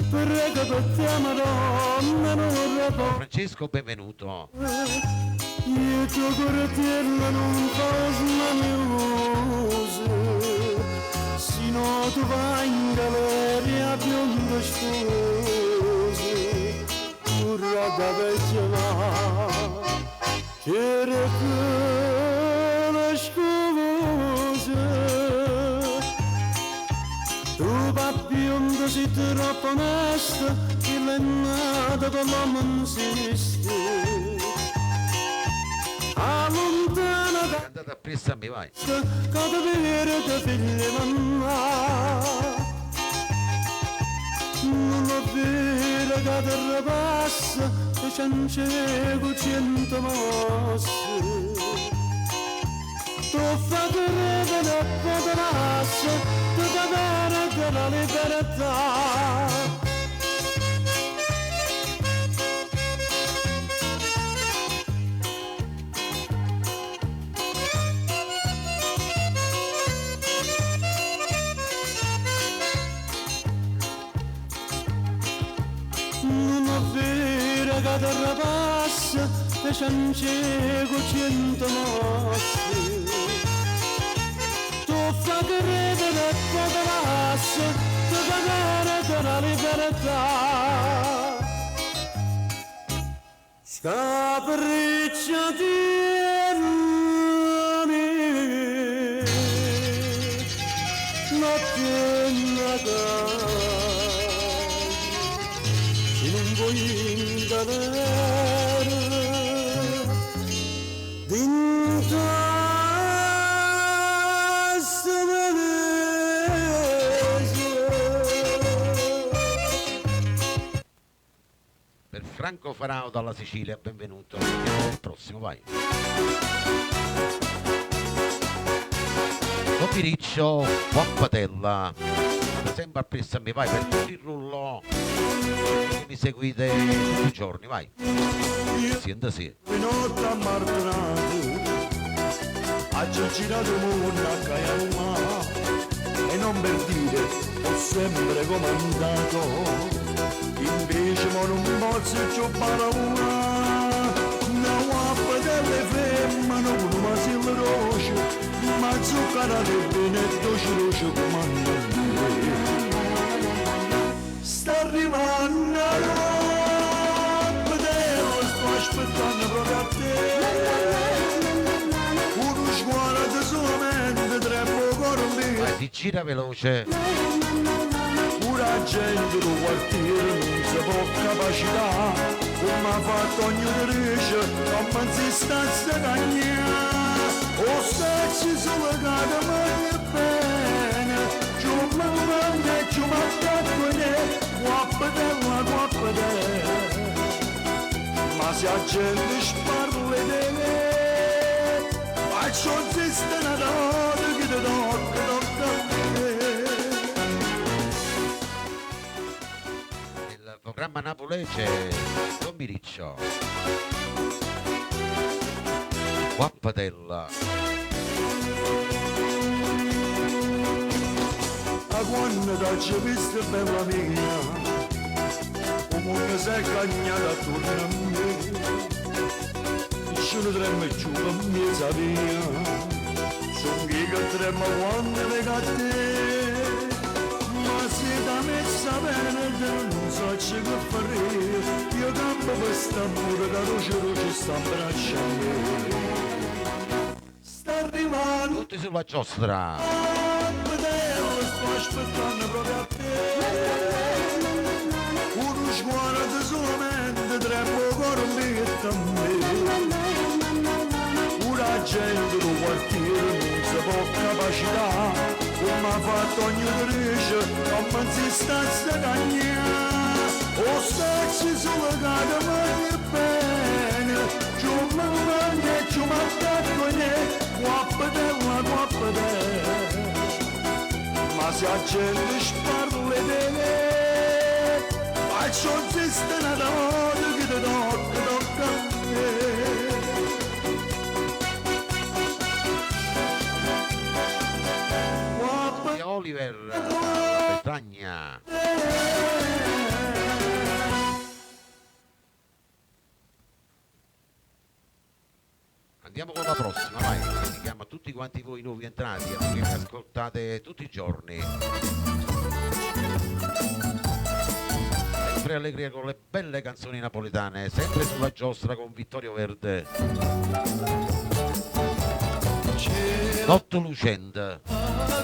prego per te Madonna non repo. Francesco, benvenuto. Io tuo cuore tierno non posso usa, sino tu vai in galleria bionda sposa, curra da vecchia là, che riconosco. Tu bionda si troppo onesta, che l'è nata per l'uomo insiste. A lontana da Andate appresso a me, vai. cada vere da figli mamma. Non è vero che terra passa, che ciancego 100 mosse. Tu fai credere e poi te lascio, tu fai perdere la libertà. Non è vero che terra passa, che ciancego 100 mosse. Tu fai credere e poi te lascio, tu fai perdere la libertà. Scapriccia di notte Natale, se non vuoi ingalare, dentro sta Per Franco Farao dalla Sicilia, benvenuto. Il prossimo, vai. Pomeriggio, buon patella. Sempre appresso a me, vai, per tutto il rullo. Che mi seguite tutti i giorni, vai. Senta sì. Notte a Martonato, ha già girato il mondo a Caialma, e non per dire, ho sempre comandato. Invece ma non posso più parlare, non ho delle femmine con una silla roce, ma zucchero del bene e dolce roce comando. Sta arrivando la notte, sto aspettando proprio a te. Uno sguardo solamente tre corpi. Vai, si gira veloce. Pura gente del quartiere non si può capacità, come ha fatto ognuno riesce, non si sta a stagnare. O se ci sono cade mai bene, giù Ciumangane, ciumangane, guappadella, guappadella. Ma se a gente sparle di me, faccio zista una donna che ti tocca a me. Il programma napolese Don Miriccio, Guappadella. A quando t'ho visto bella mia, un mondo si è cagnato attorno a me. Ce ne tremmo giù con mezza via, sono chi che tremmo quando vengo a te. Ma se da me sapere non so che fare, io campo per st'amore che roce sta abbraccia a me. Sta arrivando Tutti sulla giostra. Guappadella, sto aspettando proprio a te. Uno sguardo solamente tremmo con a me. Una gente del quartiere non si può capacità, come ha fatto ogni cresce, come si sta a stagnare. O starci sulla casa ma che bene, ciumangane, ciumangane, guappadella, guappadella. Ma se a gente sparle di me, faccio zista una donna che ti tocca a me. Di Oliver Petagna. Andiamo con la prossima, vai, che si chiama tutti quanti voi nuovi entrati che mi ascoltate tutti i giorni. Sempre allegria con le belle canzoni napoletane, sempre sulla giostra con Vittorio Verde. Notte lucente,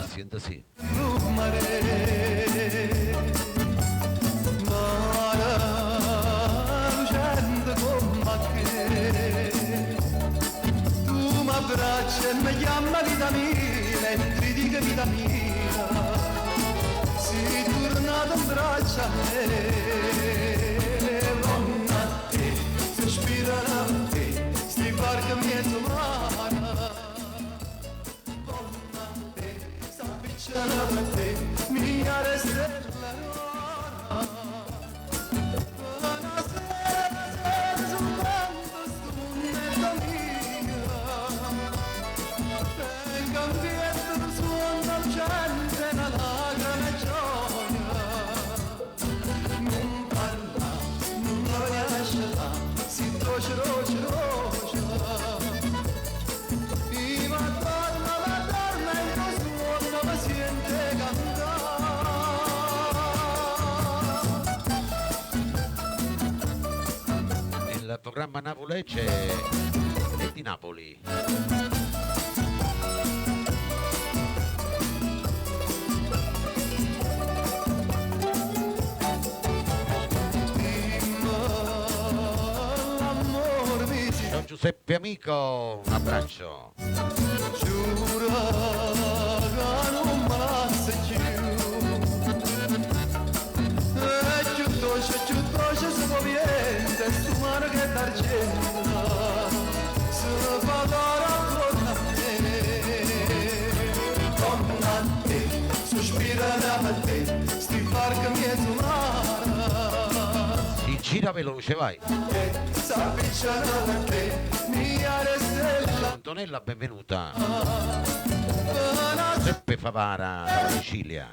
sente sì. Abbraccia e mi chiama vitamina e ti dico vitamina, sei tornato in braccia a me, donna a te, sospirano a te, sti barca mezzo mare, donna a te, sta piccina a te, mia restella rara, una sera soltanto sto mia. Cambiando suona gente una lacrima e gioia, non parla, non lo lascia, si roce, roce, roce. E ma torna e non suona, ma sente cantare. Il programma napolese è di Napoli. Ciao Giuseppe amico, un abbraccio. Giura che non me la sei più, e più dolce se moviente, stu mano che d'argento, se fa d'oro attorno a me, donna a te, sospira a te, sti barca mezzo mare, Si gira veloce, vai. s'avvicina a te, mia restella. Antonella, benvenuta. Giuseppe Favara, dalla Sicilia.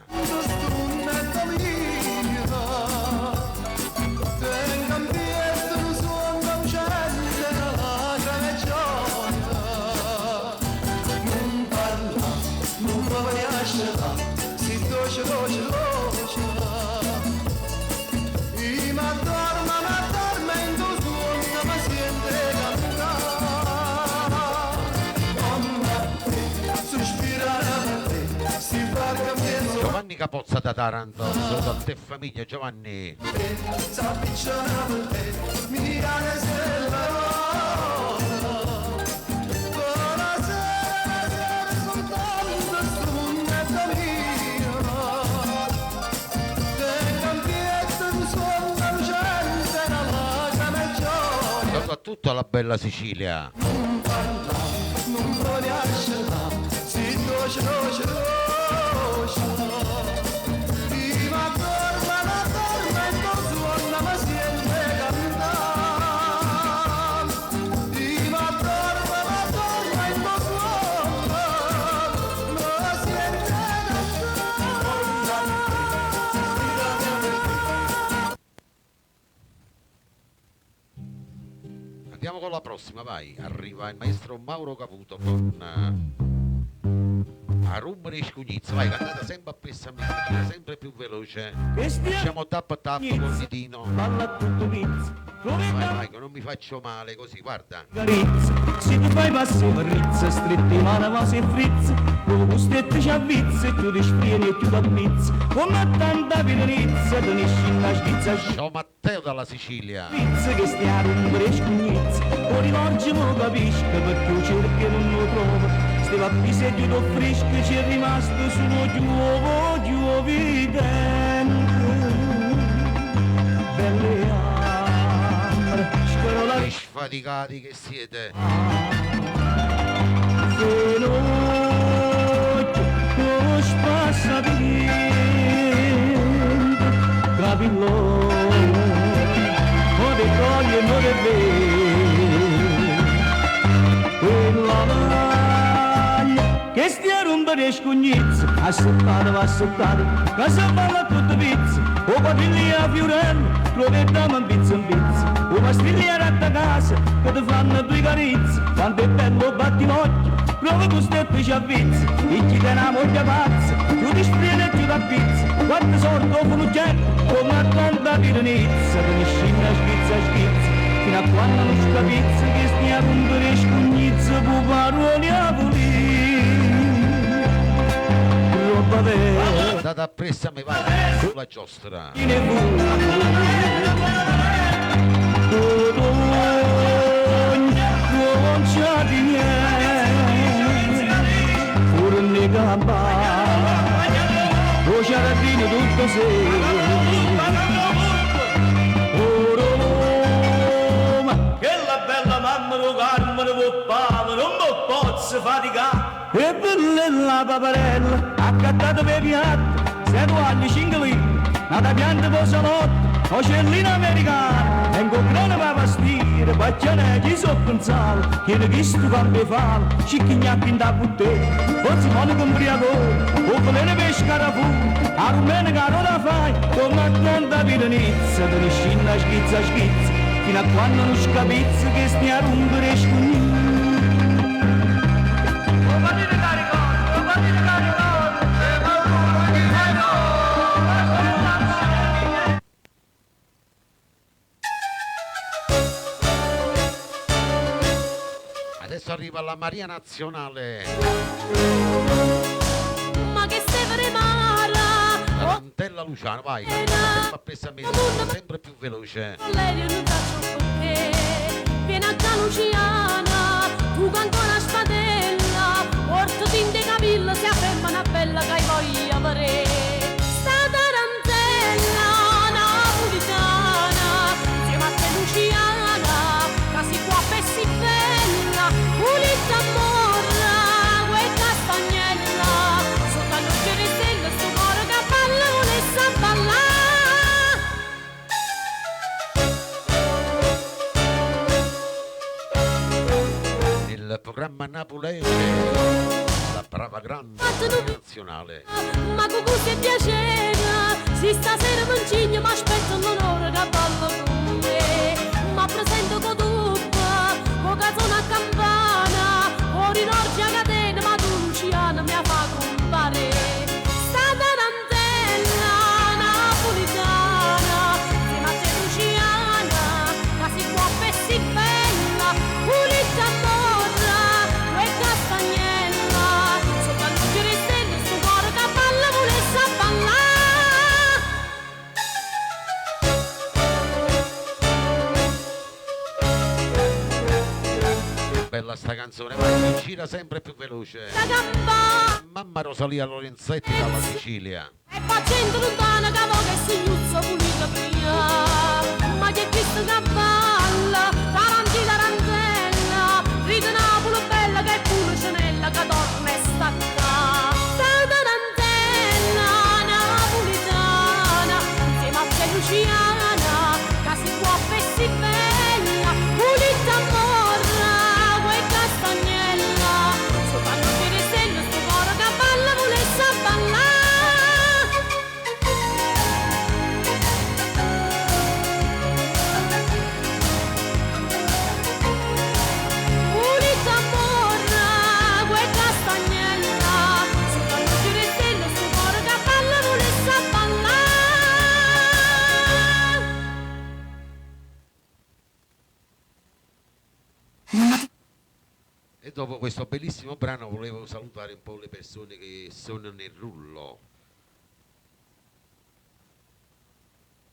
Giovanni Capozza da Taranto, saluto a te famiglia Giovanni. soprattutto alla bella Sicilia. Non vuole lasciarla, si doce, prima torna la torna e non suona ma siente cantare, prima torna la torna e non suona ma siente cantare. Andiamo con la prossima, vai. Arriva il maestro Mauro Caputo con a Rumore e Scugnizzo. Vai, cantate sempre a pessa musica, sempre più veloce. Facciamo tap tap col ditino. Balla tutto pizzo, Vai, che non mi faccio male così, guarda. se tu fai passi per rizza, stretti mano ma se frizza, tu costretti ci avvizzi, tu ti spieni e tu ti ammizzi, come tanta vilenizza, tu ne scina schizza, Ciao Matteo dalla Sicilia. schizza che stia a rompere scugnizza, o rivolgi mo capisco perché lo cerchi e non lo trovo, ste va piseggio lo fresco c'è rimasto solo giuvidente, belle amore, scarola Che sfaticati che siete. che notte non spassa vento, capillone, o de coglie non è vero, quella maglia che stia a rompere scugnizzi, assettata va assettata, che si balla tutto pizzo, o quadriglia fiorello, provettiamo in pizzo, o pastiglia ratta casa, che ti fanno due carizze, quanto è bello battimocchio, prova con steppi ci avvizzi, e chi te una moglie pazza, tu ti sprieni e tu ti appizzi, quante sorte o funuggetto, come a tanta piranizza, te ne scina schizza, fino a quando non scapizza, che stia a rompere scugnizza, pu parole a pulire, roba vera. Andate a pressa, mi vai sulla giostra. E bella paparella, accattato per piatto, 7 anni, 5 lire, nata pianta per salotto, ocellina americana, e un coccone per pastire, baccianetti sotto un sale, che ne visto quando fale, cicchignacchi in da buttetta, o simone con briacone, o velene per scarafù, a rumene caro da fai, come a tanta piranizza, te ne scina schizza, fino a quando non scapizza che stia a rompere scugnizza. Adesso arriva la Maria Nazionale. Ma che stai mara, La Mantella Luciano, vai. Sempre a pessa musica, sempre più veloce. lei non faccio perché, vieni a Luciana, tu che ancora spadella, porto tinte capilla, si afferma una bella che hai voglia avere. Sta tarantella napolitana, insieme a te Luciana, che si può pessi bella, pulita morra, quel castagnella, sotto la luce di stella, sto cuore che balla, volesse a ballare. Il programma Napolese, la brava grande nazionale. Ma con gusto piacere, se stasera non cigno mi aspetto l'onore che ballo con me. Ma presento con tuppa, con canzone a campana, ora in orgia catena, ma tu Luciana mi fa compare. Sta tarantella napolitana, insieme a te Luciana, che si può pessi bella, pulita morra, quel castagnella, sotto la luce di stelle, sto cuore che balla, volesse a ballare. Bella sta canzone, vai, gira sempre più veloce. La gamba Mamma Rosalia Lorenzetti dalla Sicilia. e poi gente lontana che va che si iuzza pulita via. Ma che questo che balla, tarantella E dopo questo bellissimo brano volevo salutare un po' le persone che sono nel rullo.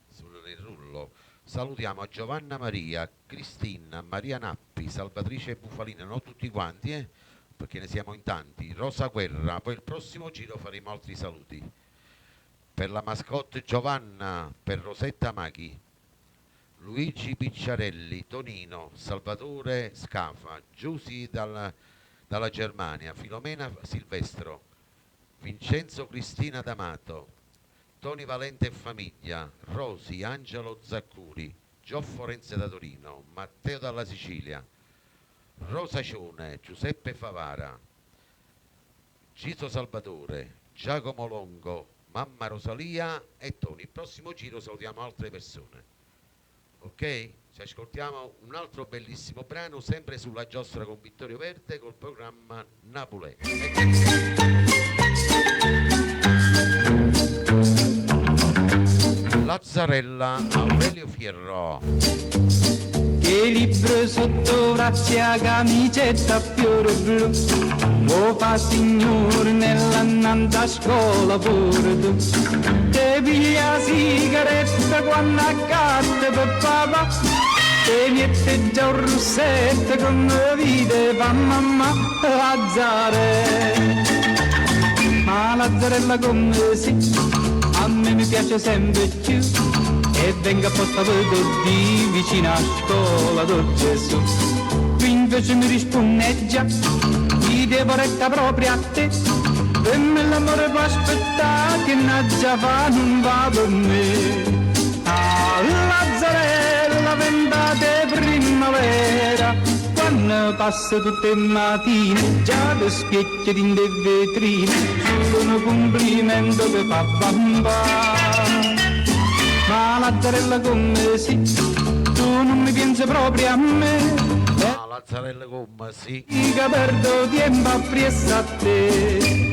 Sono nel rullo. Salutiamo a Giovanna Maria, Cristina, Maria Nappi, Salvatrice Bufalina, non tutti quanti, perché ne siamo in tanti. Rosa Guerra, poi il prossimo giro faremo altri saluti. Per la mascotte Giovanna, per Rosetta Maghi, Luigi Picciarelli, Tonino, Salvatore Scafa, Giusy dalla Germania, Filomena Silvestro, Vincenzo Cristina D'Amato, Toni Valente e famiglia, Rosi, Angelo Zaccuri, Gio Forense da Torino, Matteo dalla Sicilia, Rosa Cione, Giuseppe Favara, Gito Salvatore, Giacomo Longo, Mamma Rosalia e Toni. Il prossimo giro salutiamo altre persone. Ok? Ci ascoltiamo un altro bellissimo brano sempre sulla giostra con Vittorio Verde col programma Napoli. Lazzarella, Aurelio Fierro. Che libro sotto braccia, camicetta a fiore blu, lo fa signore nell'annata scuola pure tu. Te piglia sigaretta quando accarte per papà, te mette già un rossetto come vide pa mamma Lazzarella. Ma Lazzarella come si, a me mi piace sempre più, e venga apposta per tutti vicino a scuola do Gesù. Tu invece mi risponneggia, ti devo retta proprio a te, per me l'amore può aspettare che già fa non va per me. Ah, Lazzarella, ventate primavera, quando passa tutte le mattine, già le specchie in le vetrine, sono un complimento che fa bamba. Ma Lazzarella come sì, tu non mi pensi proprio a me. Ah, Lazzarella come sì. Che perdo tempo appresso a te.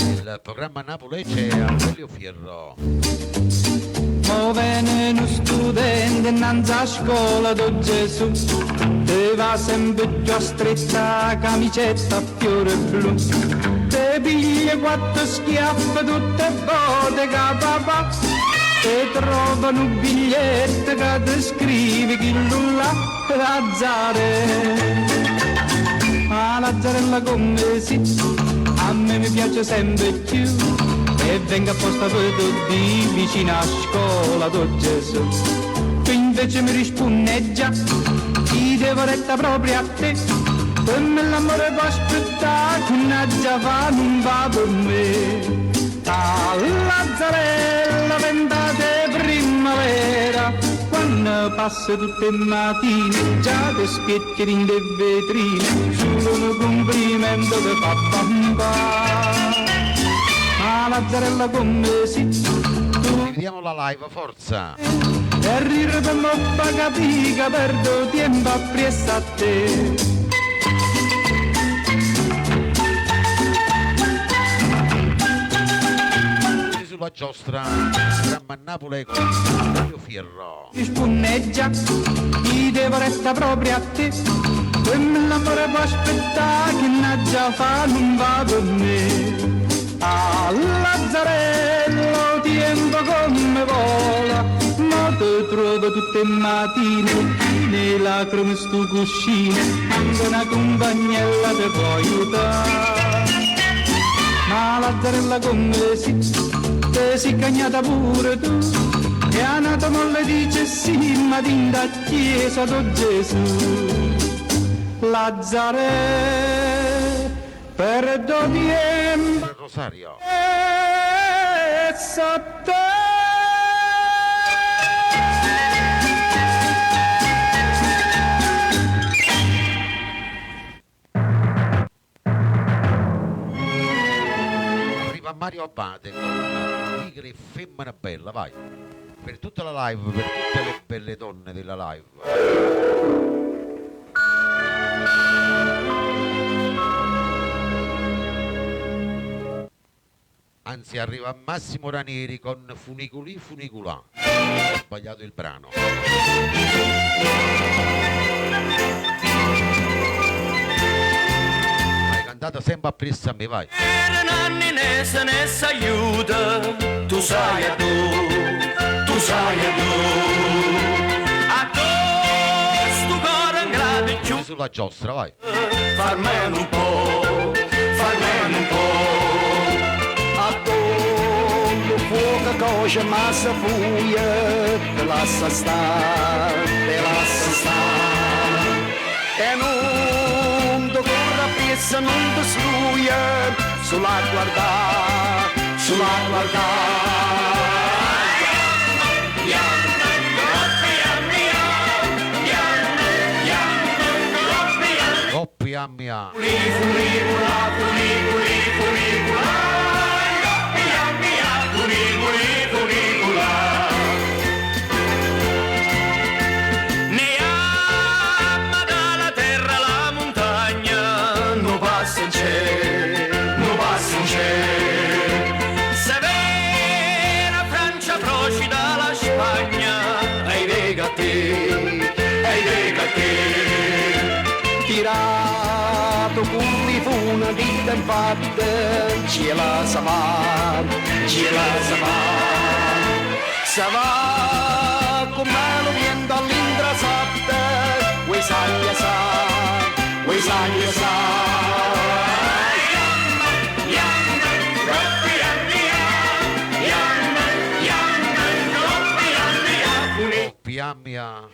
Il programma Napoli c'è Aurelio Fierro. Mo viene uno studente innanzi a scuola do Gesù, te va sempre più a stretta camicetta a fiore blu, te piglia quattro schiaffe tutte botte che papà, te trovano un biglietto che ti scrive chi là Lazzarella. Ma Lazzarella come si, a me mi piace sempre più, e venga apposta per tutti vicino a scuola do Gesù. Tu invece mi risponneggia, ti devo retta proprio a te, per me l'amore può aspettare che già fa non va per me. Ah, Lazzarella, ventate primavera, quando passa tutte le mattine, già ti specchie in le vetrine, solo un complimento che fa bamba. Ma Lazzarella come si, tu Vediamo la live, forza. e rirre per non capica, perdo tempo appresso a te. Sulla giostra, programma Napoli con Aurelio Fierro. Risponneggia, ti devo resta proprio a te, per me l'amore può aspettare che già fa non va per me. Ah, Lazzarello, tempo come vola, ma ti trovo tutte le mattine, nelle lacrime sto cuscino, anche una compagnella ti può aiutare. Ma Lazzarella come si, te si cagnata pure tu, e a nata non le dice sì, ma tinda chiesa do Gesù. Lazzarella, perdo tempo Rosario. e te. Arriva Mario Abate con Tigre e Femmina Bella, vai. Per tutta la live, per tutte le belle donne della live. Anzi, arriva Massimo Ranieri con Funiculi Funiculà. Ho sbagliato il brano. Hai cantato sempre a pressa a me, vai. Nanni ne aiuta, tu sai a tu sai a a sto cuore in grado giù, Sulla giostra, vai. farmene un po', farmene un po', A tu fuoco coce massa fuia, te lascia stare, te lascia stare. E non ti corra pressa, non ti sfruia, sulla guardare, sulla guardare. Coppia mia. ne ama dalla terra la montagna, non passa in cielo, non passa in cielo. Severa Francia froci dalla Spagna, e vega te, e vega te. Tirato con mi fu una vita in fatta, ce la sa va, ce la sa va come lo viento all'intrasatta, vuoi saglia sa, vuoi saglia sa. Coppia mia.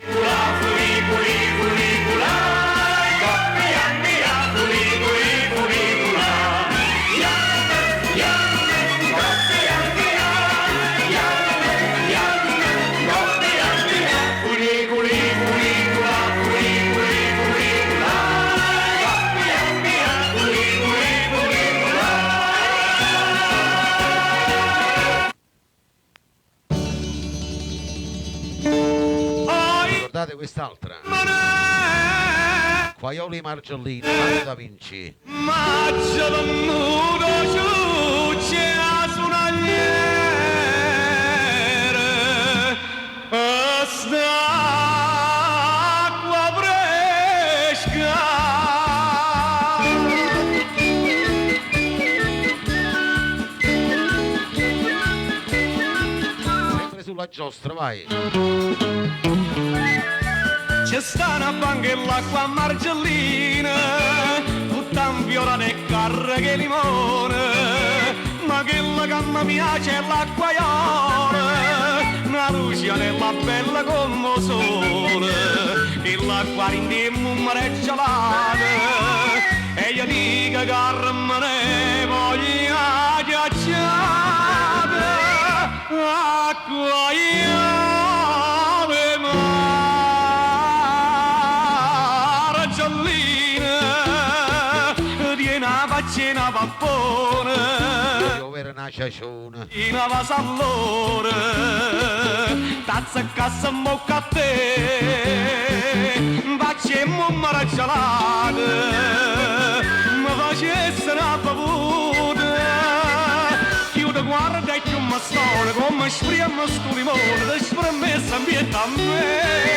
Ricordate quest'altra? Quaioli Margellini, Mario da Vinci. Maccia venuto giù, c'è la sonagliere, e st'acqua fresca. Sempre sulla giostra, vai. C'è sta una banchella qua a Margellina, tutta in viola e carra che limone, ma quella che mi piace è l'acquaiola, una luce nella bella come il sole, e l'acqua rinde un mare gelata, e io dico che me ne voglio ghiacciata, acquaiola. Cena vappone, Io era una ciaciona. in avasa allora, tazza a cassa mocca a te, facciamo un mare gelato, mi facesse una bevuta, chiudo guarda e più mi stone, come spriamo sto limone, da spremessa ambienta a me.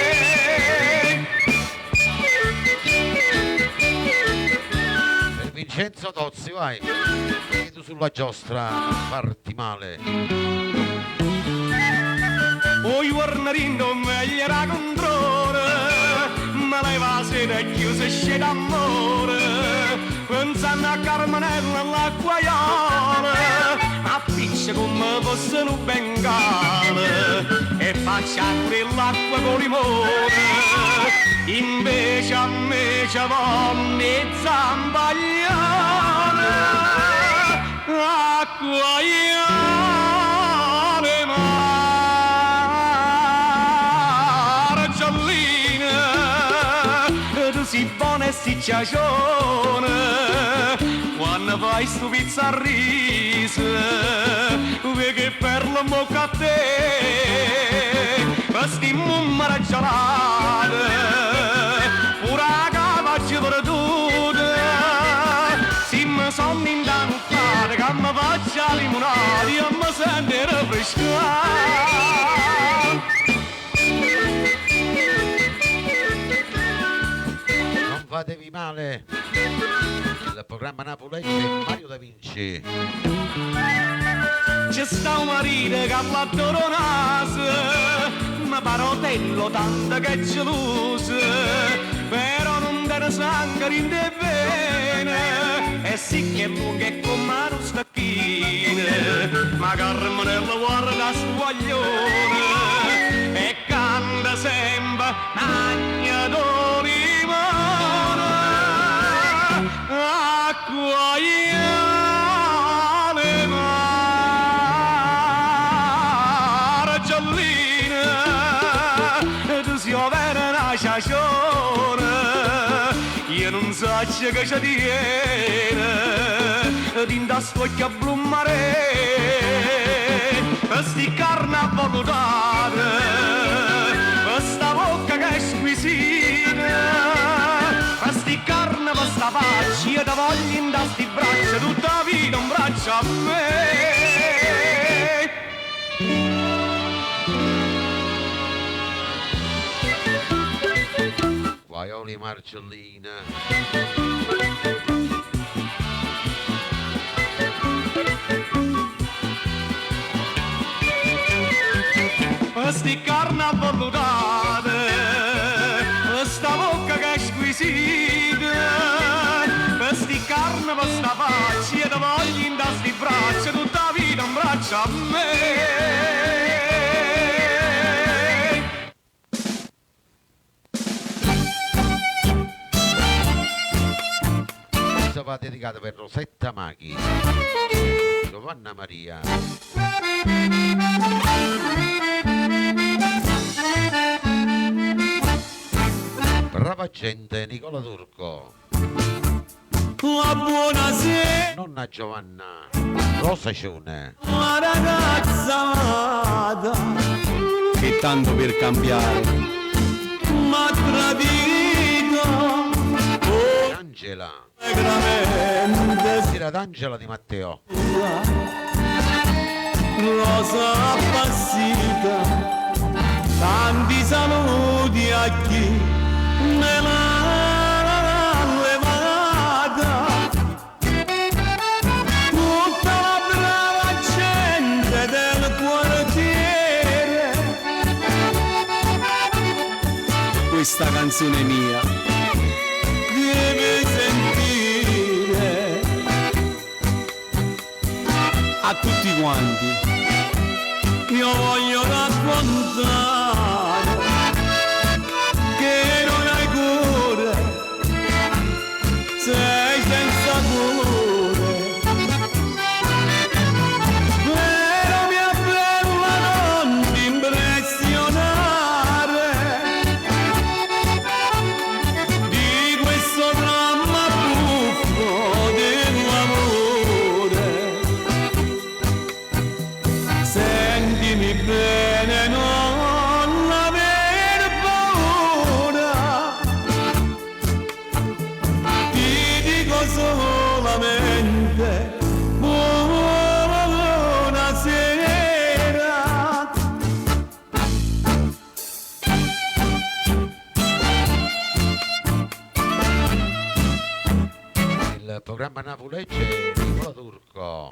Vincenzo Tozzi, vai. E tu sulla giostra, farti male. Oi guarnarindo meglio la controllo, ma lei va sera chiusa e c'è d'amore, pensando a Carmenella l'acquaiola, appiccia come fosse un bengale, e faccia pure l'acqua con limone, invece a me ci vonne zambaglione, acquaiola Margellina, tu si buona e si ciacione, quando fai stu pizza a riso, che per la bocca a te, stiamo un mare gelato, pure la cavaccia perduta, si mi sono indanuffata, che mi faccia limonata, Non fatevi male. Il programma Napolese Mario Da Vinci. C'è sta un marito che ha fatto naso, ma parotello tanto che è geloso, però non te ne sangue in te bene, e sì che è lunga e con mano stacchine, ma Carmenella guarda sguaglione, e canta sempre agna d'olimone, acqua io non so che c'è tiene dinda stocchia blu mare sti carna volutare questa bocca che è squisita sti carne questa faccia io da voglio in da sti braccia tutta la vita un braccio a me. Guaioli Marcellina. Sti carna vollutate, sta bocca che è squisita, sti carne, questa faccia, io ti voglio in da sti braccia, tutta la vita un braccio a me. Va dedicato per Rosetta Maghi, Giovanna Maria, brava gente, Nicola Turco, La buonasera, nonna Giovanna, Rosa Cione, la ragazza amata, che tanto per cambiare m'ha tradito, Angela, veramente Sera d'Angela Di Matteo, rosa appassita, tanti saluti a chi me l'ha levata, tutta la brava gente del quartiere, questa canzone mia deve sentire a tutti quanti. Io voglio raccontare che non hai cuore, sei senza cuore, però mia bella non ti impressionare di questo dramma buffo dell'amore. Sentimi bene, non aver paura, ti dico solamente buonasera. il programma Napolese Nicola Turco.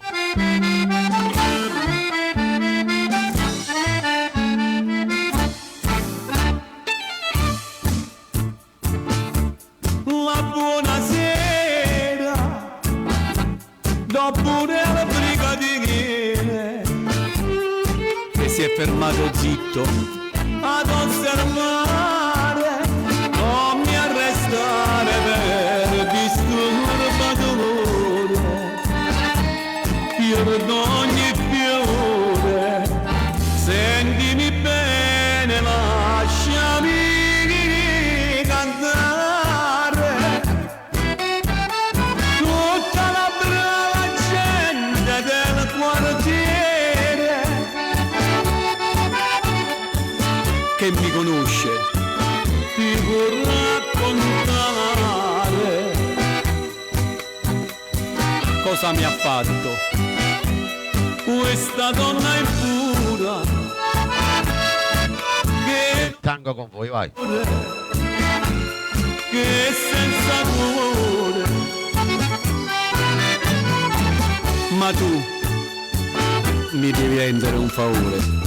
La buonasera, dopo le brigadine, che si è fermato zitto ad osservare, non mi arrestare per disturbatore, io per ogni fiore, sentimi bene, lasciami cantare, tutta la brava gente del quartiere che mi conosce ti può raccontare cosa mi ha fatto questa donna in furia. vado con voi, vai. Che senza cuore, ma tu mi devi rendere un favore.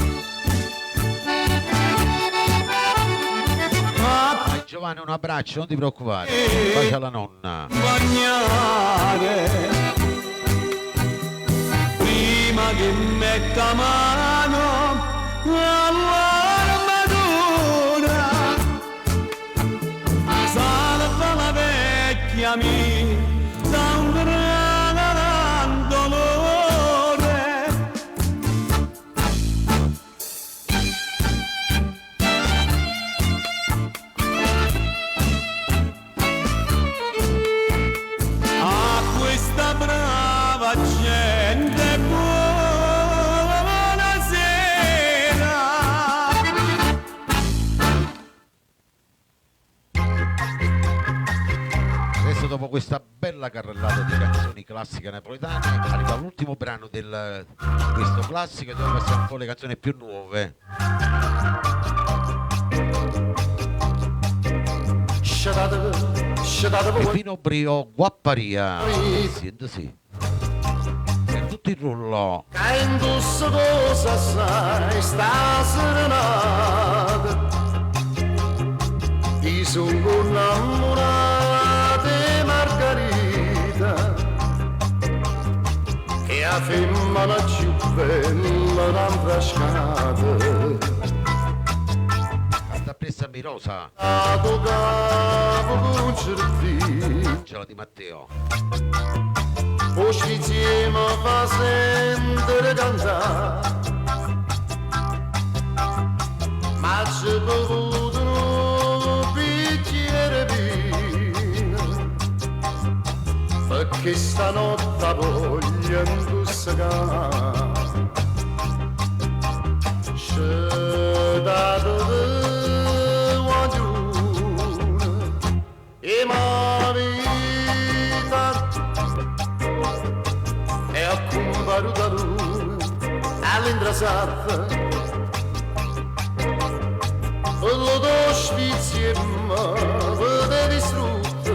Dai, Giovanni, un abbraccio, non ti preoccupare. Bacia alla nonna. Bagnare prima che metta mano all'armatura, salva la vecchia mia da un gran dolore. A questa brava gente buonasera. Adesso, dopo questa bella carrellata di canzoni classiche napoletane, arriva l'ultimo brano di questo classico, e dove passiamo un po' le canzoni più nuove. Pepino Brio, Guapparia. Senti, sì. Per tutto il rullo. Che indosso cosa sai sta serenata, ti sono innamorata di Margherita, che a femmina più bella un'altra scata. Sta presso a Mirosa, A toccavo con certino, Angela Di Matteo. voci insieme fa sentire cantare, ma c'è bevuto un bicchiere vino, perché stanotte voglio indossare. C'è dato di guaglione e ma vita e a combaruta lui all'indrasata quello do sfizi e ma vede distrutta,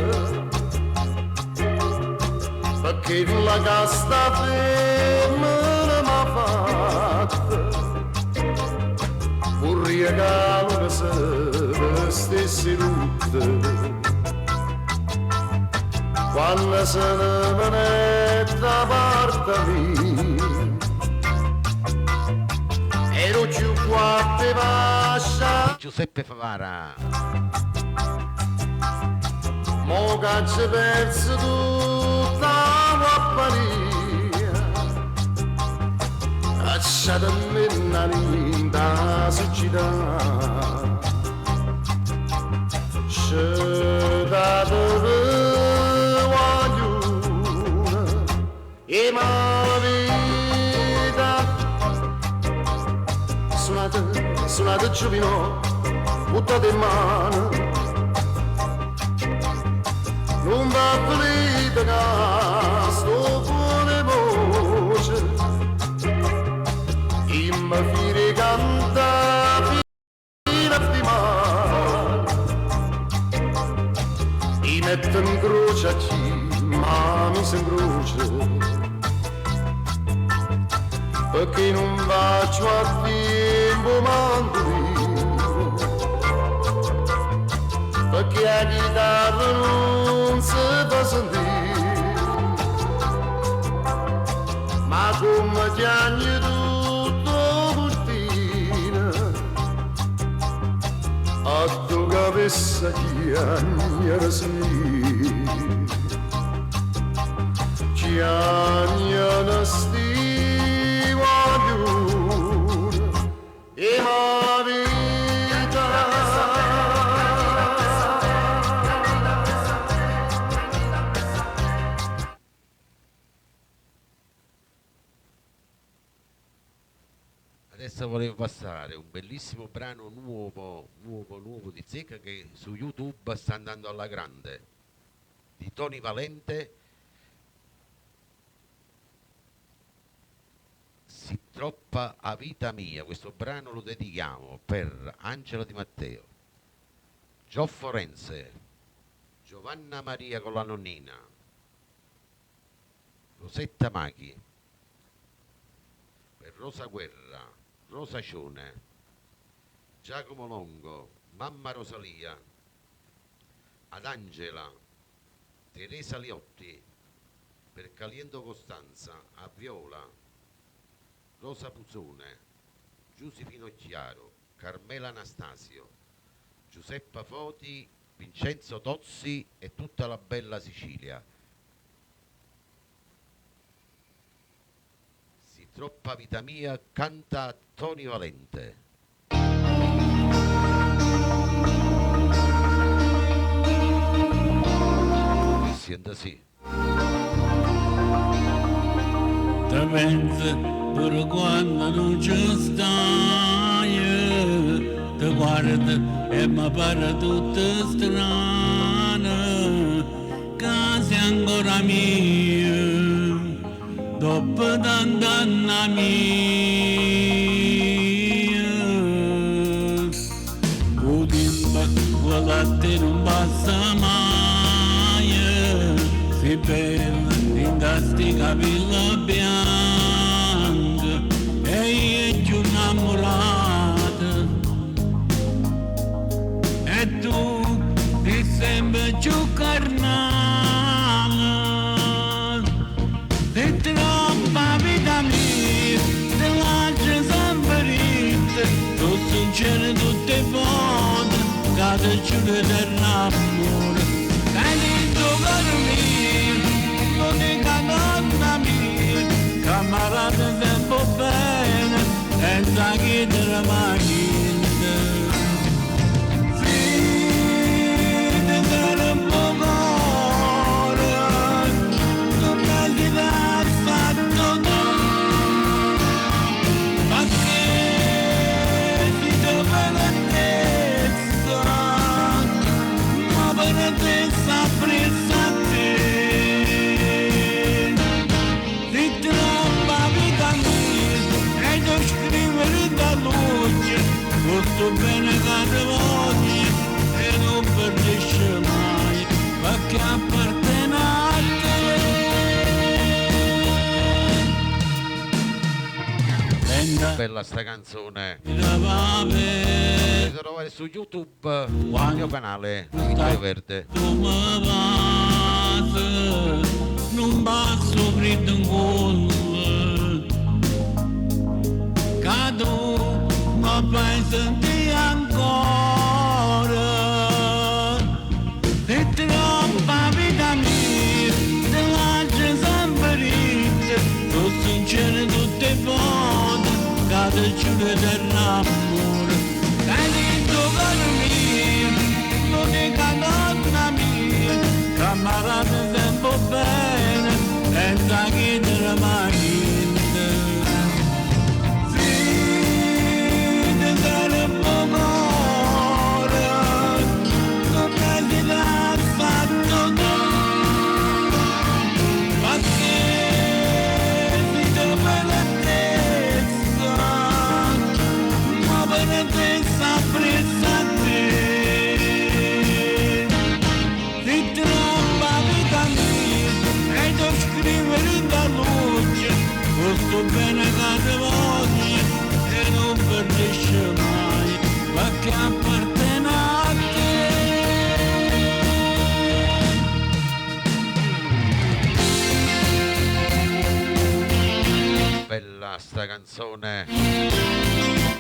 perché la casta femmina m'ha fatta un regalo che se vestesse tutte, quando se ne venne da parte mia, ero più quattro vascia, Giuseppe Favara. mo che ci perso tutta la Guapparia, lasciatemi da società. C'è dato di guaglione e ma vita, suonate giovino, buttate in mano, non va finita che sto fuori voce, e mi fire canta fino a mare, e metto in croce a chi ma mi si incrocia, perché non faccio a tempo mandolino, perché la chitarra non si fa sentire, ma come chiagni tutto cortina, a tu capessa chiagna sì, chiagna sti guaglione e ma vita. Adesso volevo passare un bellissimo brano nuovo di Zecca, che su YouTube sta andando alla grande, di Tony Valente. Si troppa a vita mia. Questo brano lo dedichiamo per Angela Di Matteo. Gio Forense, Giovanna Maria con la nonnina, Rosetta Maghi, per Rosa Guerra, Rosa Cione, Giacomo Longo, mamma Rosalia, ad Angela, Teresa Liotti, per Caliendo Costanza, a Viola, Rosa Puzzone, Giuseppino Chiaro, Carmela Anastasio, Giuseppa Foti, Vincenzo Tozzi e tutta la bella Sicilia. Si troppa vita mia, canta Tony Valente. Senta sì. Te pensi per quando non ci stai, te guarda e mi pare tutto strano, che sei ancora mia, dopo tant'anni mia. O tempo, quello te non passa mai, si bella in questi capelli bianchi, e io più innamorata, e tu ti sembri più carnale, ti troppa vita mia, te lascio sempre rite, tu sincero tutte le volte, che ti giuro dell'amore, dai dentro caro mio, l'unica donna mia, camarata tempo bene, senza chiedere mai niente. Sì, ti darò un po' cuore, non mi ti dà fatto no, perché ti do bellezza, ma bellezza presa a te. Ti troppa vita mia, e devo scrivere da luce, tutto bene che ti voglio, e non perderci mai, perché appartiene a te. Senta, Bella sta canzone. la vave, Potete trovare su YouTube il mio canale Italia Verde. tu mi vas, non basso freddo in cuore, che tu mi fai sentire ancora, e troppa vita mia, te lascio sempre rite, tu sincero tutte le volte, che ti giuro dell'amore, dai dentro caro mio, l'unica donna mia, camarata tempo bene, senza chiedere mai niente. Sì, ti darò un po' cuore, non mi ti dà fatto no, perché ti do bellezza, ma bellezza presa a te. Ti troppa vita mia, e devo scrivere da luce, tutto bene che ti voglio, e non perderci mai, perché appartiene a te. Bella sta canzone.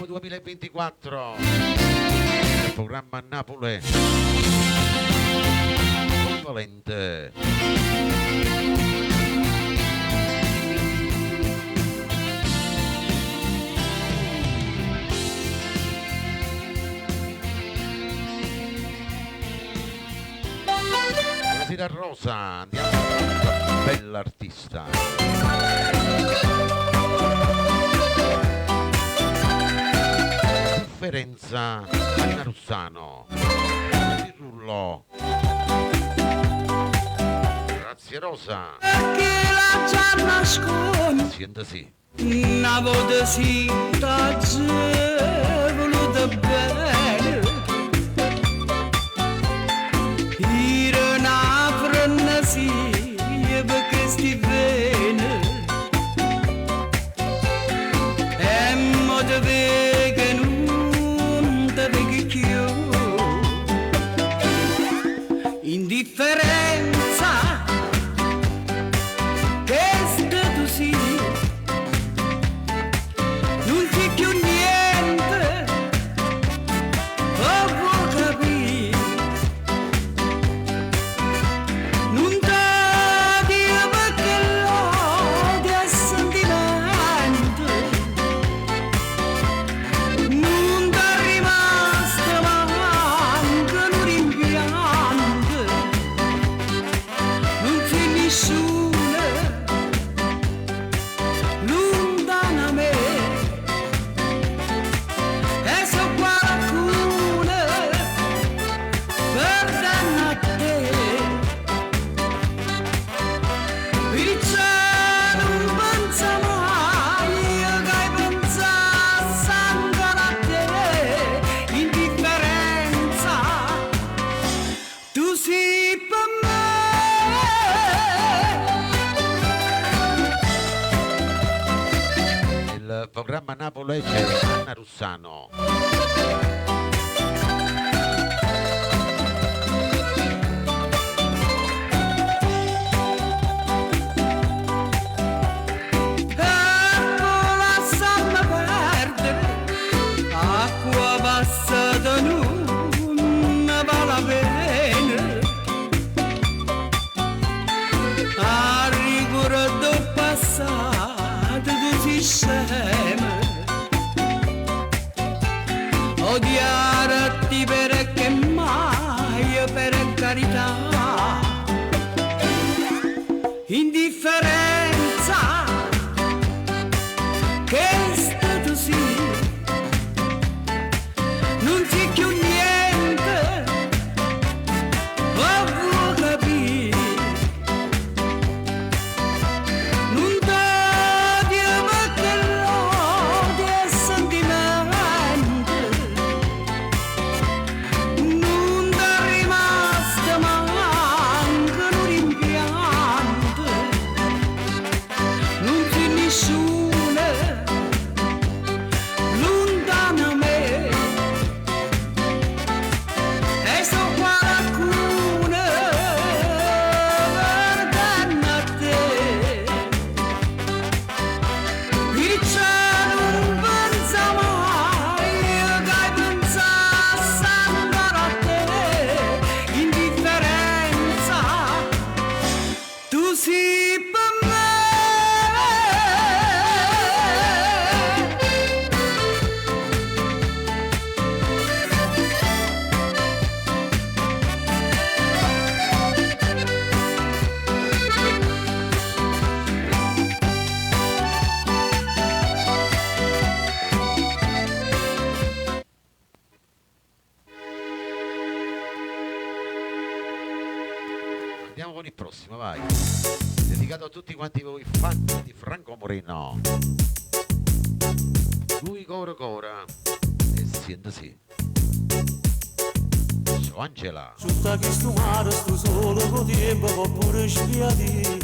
2024. Il programma a Napoli. Valente. Buonasera Rosa, andiamo a questa bella artista. Sofferenza, Marina Russano, il rullo. Grazie Rosa. Che la già nasconde, Senta sì. una volta si t'ha voluta bene, Anna Russano. Acqua passata non vale la pena, a ricordo passato tu si scema, odiarti perché mai per carità, indifferenza che è stato sì. Non ti più niente, ma vuoi capire? Non ti perché l'odio è sentimento, non ti è rimasto manco un rimpianto, non finisce lontano a me. E so qualcuno perdanno a te, il cielo non pensa mai che pensasse ancora a te, indifferenza, tu sei per me. Andiamo con il prossimo, vai. Dedicato a tutti quanti voi fan di Franco Moreno. Lui cora e siente sì. Ciao Angela. Giusta che sto mare, sto solo con tempo, può pure sviati.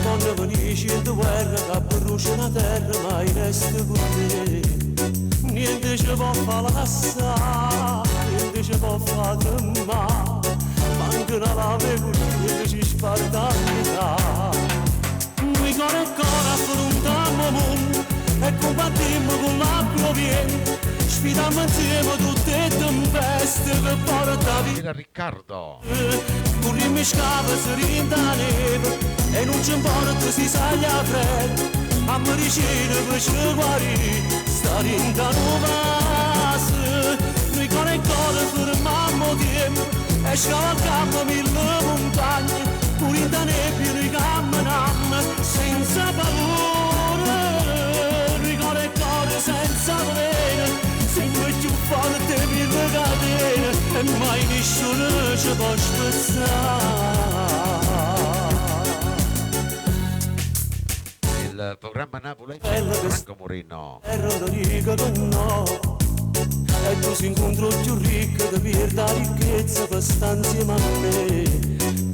Quando finisci in guerra, che brucia la terra, ma resta con te. Niente ci può fare lassare, niente ci può fare tremare. Manca una lame con te, ci sparta a metà. Noi con il cuore affrontiamo il mondo e combattiamo con l'acqua viene. Sfidiamo insieme tutte le tempeste che porta via. Era Riccardo. Corriamo scava, si rinda neve e non ci importa si saglia freddo. A medicina per ci guarire, sta rinda nuova. Noi con il cuore fermiamo tempo e scavalcammo mille montagne, pure in da nebbia noi camminiamo senza paura. Noi con il cuore senza veleno, sempre più forte mille catene e mai nessuno ci può spezzare. Il programma Napoli Franco Moreno. E Rodrigo con no. E tu si incontro più ricco che per la ricchezza per stare insieme a me.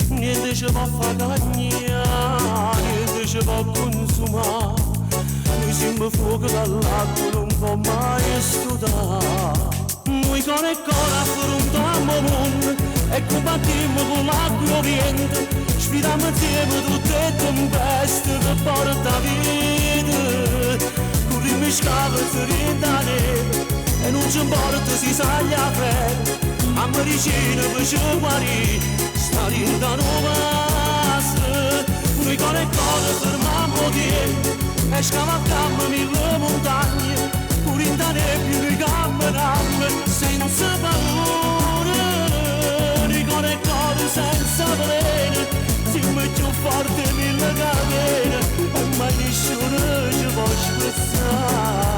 Niente ci può far cagnare, niente ci può consumare. Noi siamo fuoco dall'acqua, non può mai stutare. Noi con il cuore affrontiamo il mondo e combattiamo con l'acqua viente. Sfidiamo insieme tutte le tempeste che porta vita. Corriamo scava, si rinda neve e non ci importa si saglia freddo. A medicina per ci guarire, sta rinda nuova. Noi con il cuore fermiamo tempo e scavalcammo mille montagne, pure in da nebbia noi camminiamo senza paura. Noi con il cuore senza veleno, siamo più forti mille catene e mai nessuno ci può spezzare.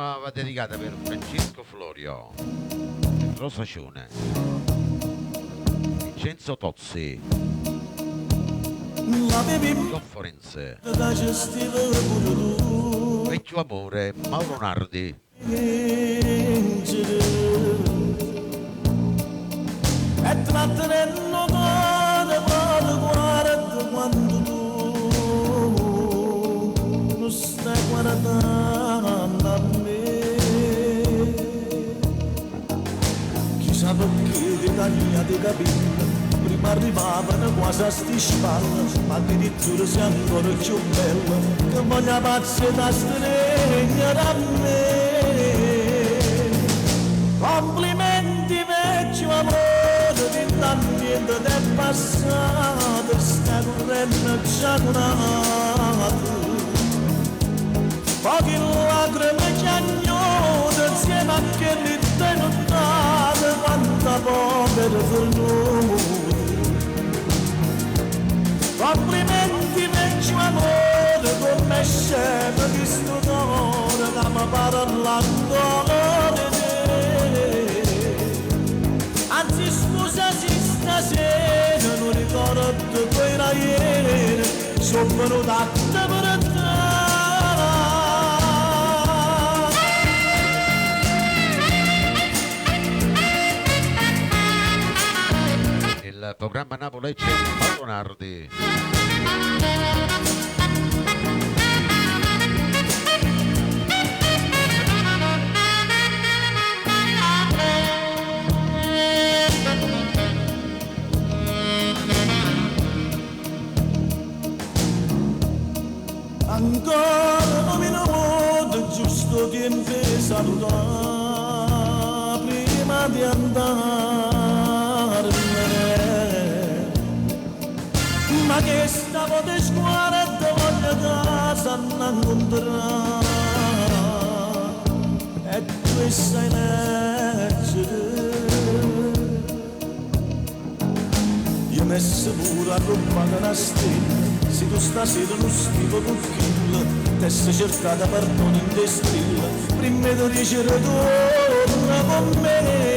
prossima va dedicata per Francesco Florio, Rosa Cione, Vincenzo Tozzi, Don Forense, Vecchio Amore, Mauro Nardi. E trattenendo male, male, guarda quando tu non stai guardando a me. Chissà perché ti tagliate i capelli, prima arrivavano quasi a sti spalle, ma addirittura sei ancora più bella, che voglio pazze da stregna da me. Complimenti vecchio amore, di niente del passato, stai correndo già curato. Pochi lacrime che agnodo, insieme a che li tenuttate, quanta povera venuta. Complimenti vecchio amore, come scemo di sto cuore, che mi parla ancora di te. Anzi scusa se stasera non ricordo poi era ieri, sono venuta a te per te. Il programma Napoli-Lecce, Mauro Nardi. Ancora non mi modo giusto tempo di salutare prima di andarmene. Ma che stavo di scuola e te voglio casa non incontrare, e tu sai leggere. Io messo pure a roba che una stella, se tu stasera non scrivo con kill, te sei cercata perdono in te stella, prima tu dici ritorna con me.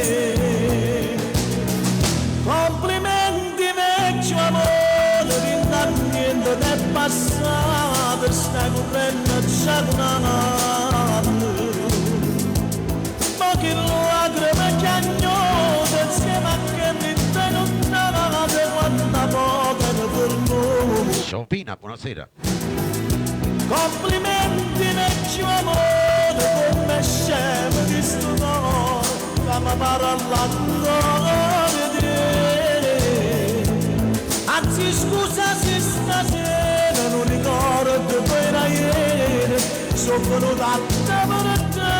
Complimenti vecchio amore, che da niente è passato, stai correndo già curato. Pochi lacrime che agnodo, insieme a che mi tenuttate, quanta povera per noi. Sciopina, buonasera. Complimenti vecchio amore, come scemo di sto cuore, che mi parla ancora di te. Anzi scusa se stasera non ricordo poi era ieri, sono venuta a te per te.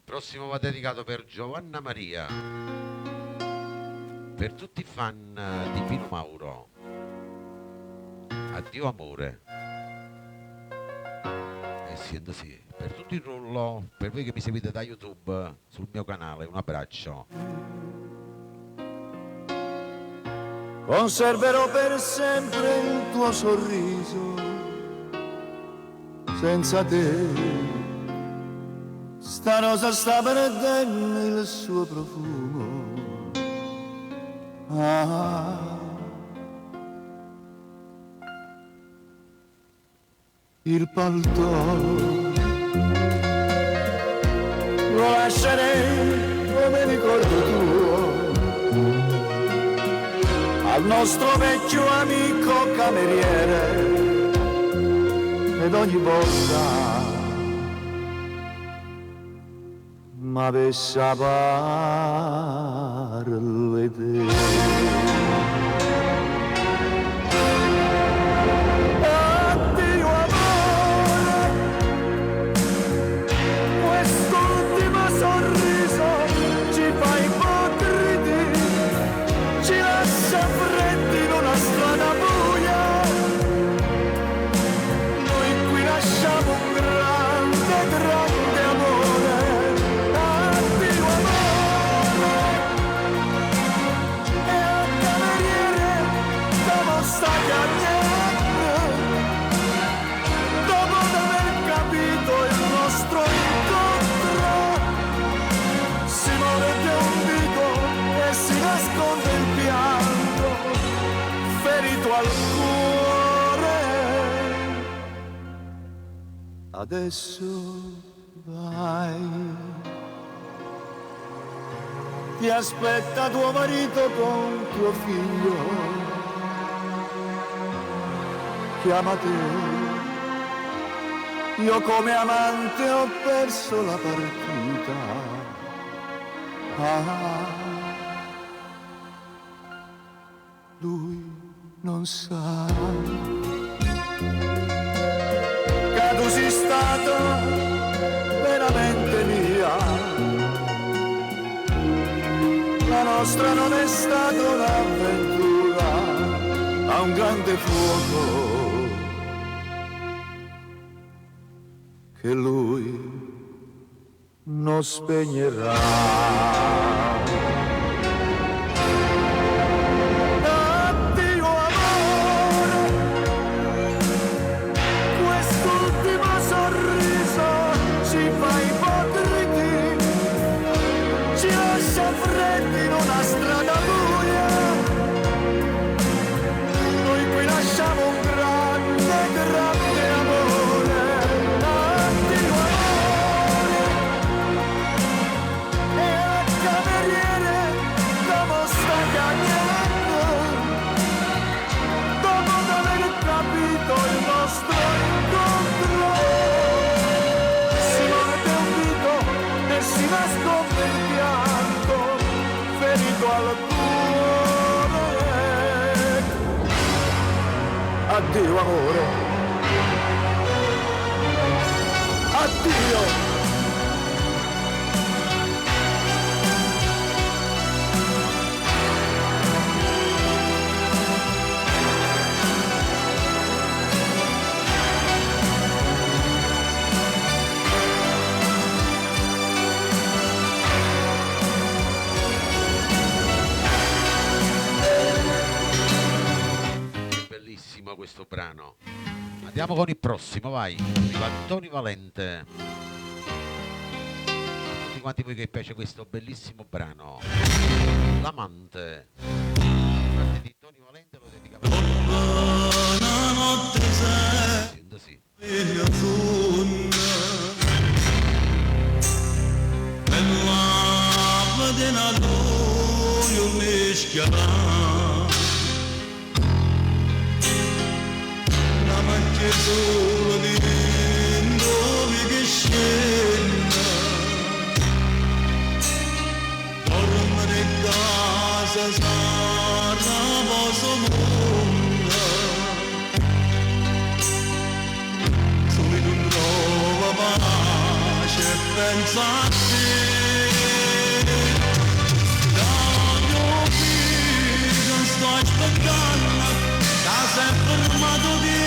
Prossimo va dedicato per Giovanna Maria, per tutti i fan di Pino Mauro. Addio amore. E sento sì, per tutto il rollo, per voi che mi seguite da YouTube, sul mio canale, un abbraccio. Conserverò per sempre il tuo sorriso, senza te sta rosa sta perdendo il suo profumo. Il palto lo lascerei come ricordo tuo al nostro vecchio amico cameriere, ed ogni volta m'avesse a parle te. Addio amore, adesso vai. Ti aspetta tuo marito con tuo figlio, chiama te. Io come amante ho perso la partita. Lui non sa che tu sei stato veramente mia. La nostra non è stata un'avventura a un grande fuoco che lui non spegnerà. Freddi in una strada buia, noi qui lasciamo un grande, grande amore, addio amore, e a cameriere come sta cagnando, dopo aver capito il nostro incontro, si morde un dito e si nasconde il pianto ferito al cuore. Addio amore, addio. Questo brano. Andiamo con il prossimo, vai. Arriva Tony Valente. A tutti quanti voi che piace questo bellissimo brano, L'amante. Parte di Tony Valente, lo dedica per sì. Che solo dove che scenda dormire in casa sarà posso mondo solo non trova pace e pensa a te da mio figlio sto aspettando da sempre fermato di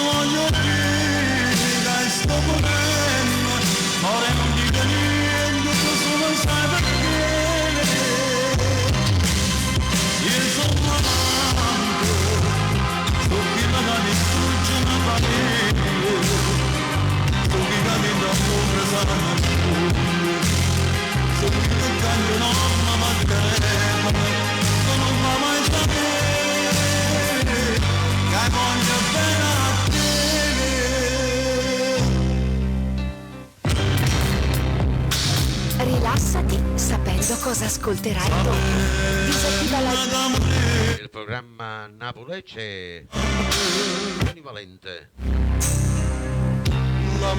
voglio dire, sto morendo, ora non dico niente, tu solo sai perché. Io sono amante, sto qui la distrugge una famiglia, sto qui cammino a muovere sana sto qui che cambio nonna Maddalena, non fa mai sapere, che voglio bene a rilassati sapendo cosa ascolterai dopo. Disattiva la... Il programma Napoli c'è Tony Valente. La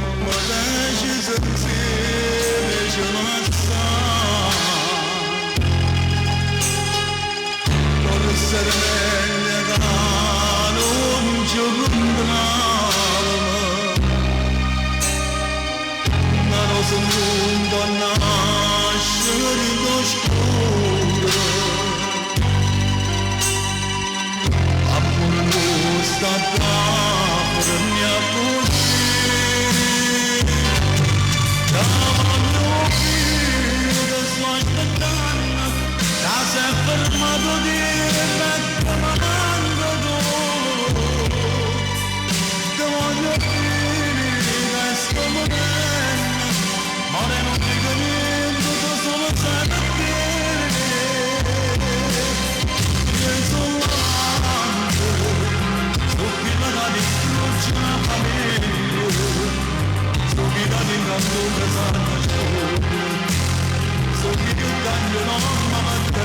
ci sentiere ce la sa non essere meglio da non ci non sono un po' nascere d'oscuro appunto sta per mia così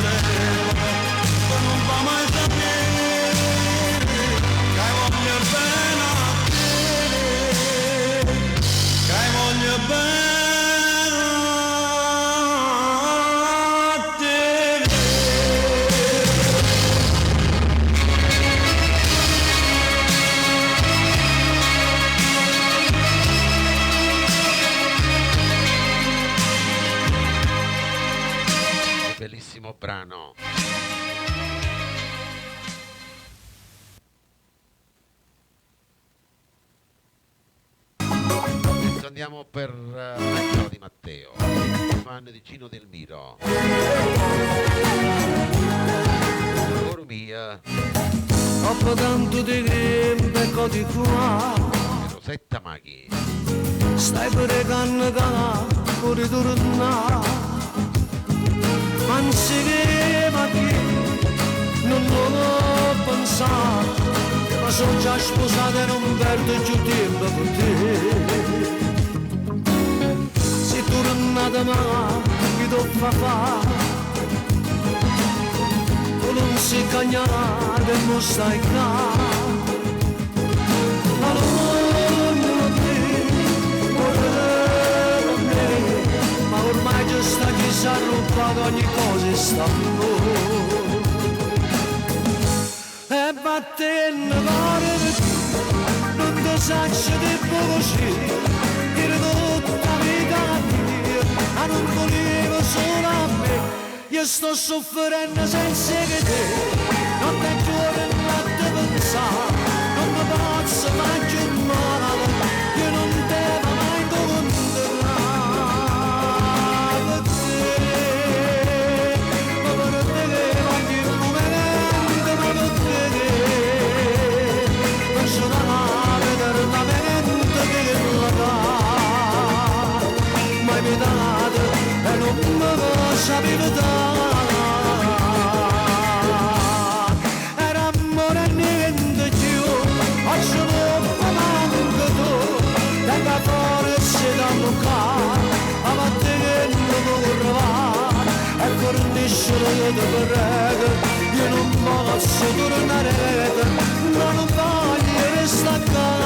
telefono, ma non fa mai sapere che voglio bene a te, che voglio bene a te. Bellissimo brano. Adesso andiamo per Angelo Di Matteo, fan di Gino Del Miro. Mia. Dopo tanto di tempo ecco di qua, Rosetta Maghi. stai pregando che pure tornare. Ma non si chiama che non l'ho pensato, ma sono già sposato e non perdo più tempo con te. Se tornate ma mi do fa, tu non si cagnare e non stai qua. Ma ormai già sta chi si è rubato ogni cosa e sta e battendo pare non ti saccio di così dire tutta vita mia ma non volevo solo a me io sto soffrendo senza che te non è giorno e notte pensare non mi posso mai più male io non devo mai incontrare te ma per te che voglio un momento ma per te che penso da vedere la mente che la dà mai mi date e non me lo sapevo dare era amore e niente più oggi non mi manco tu tenga fuori se da toccare a parte che non vorrei fare e forniscere io ti prego io non posso tornare non voglio restare qua.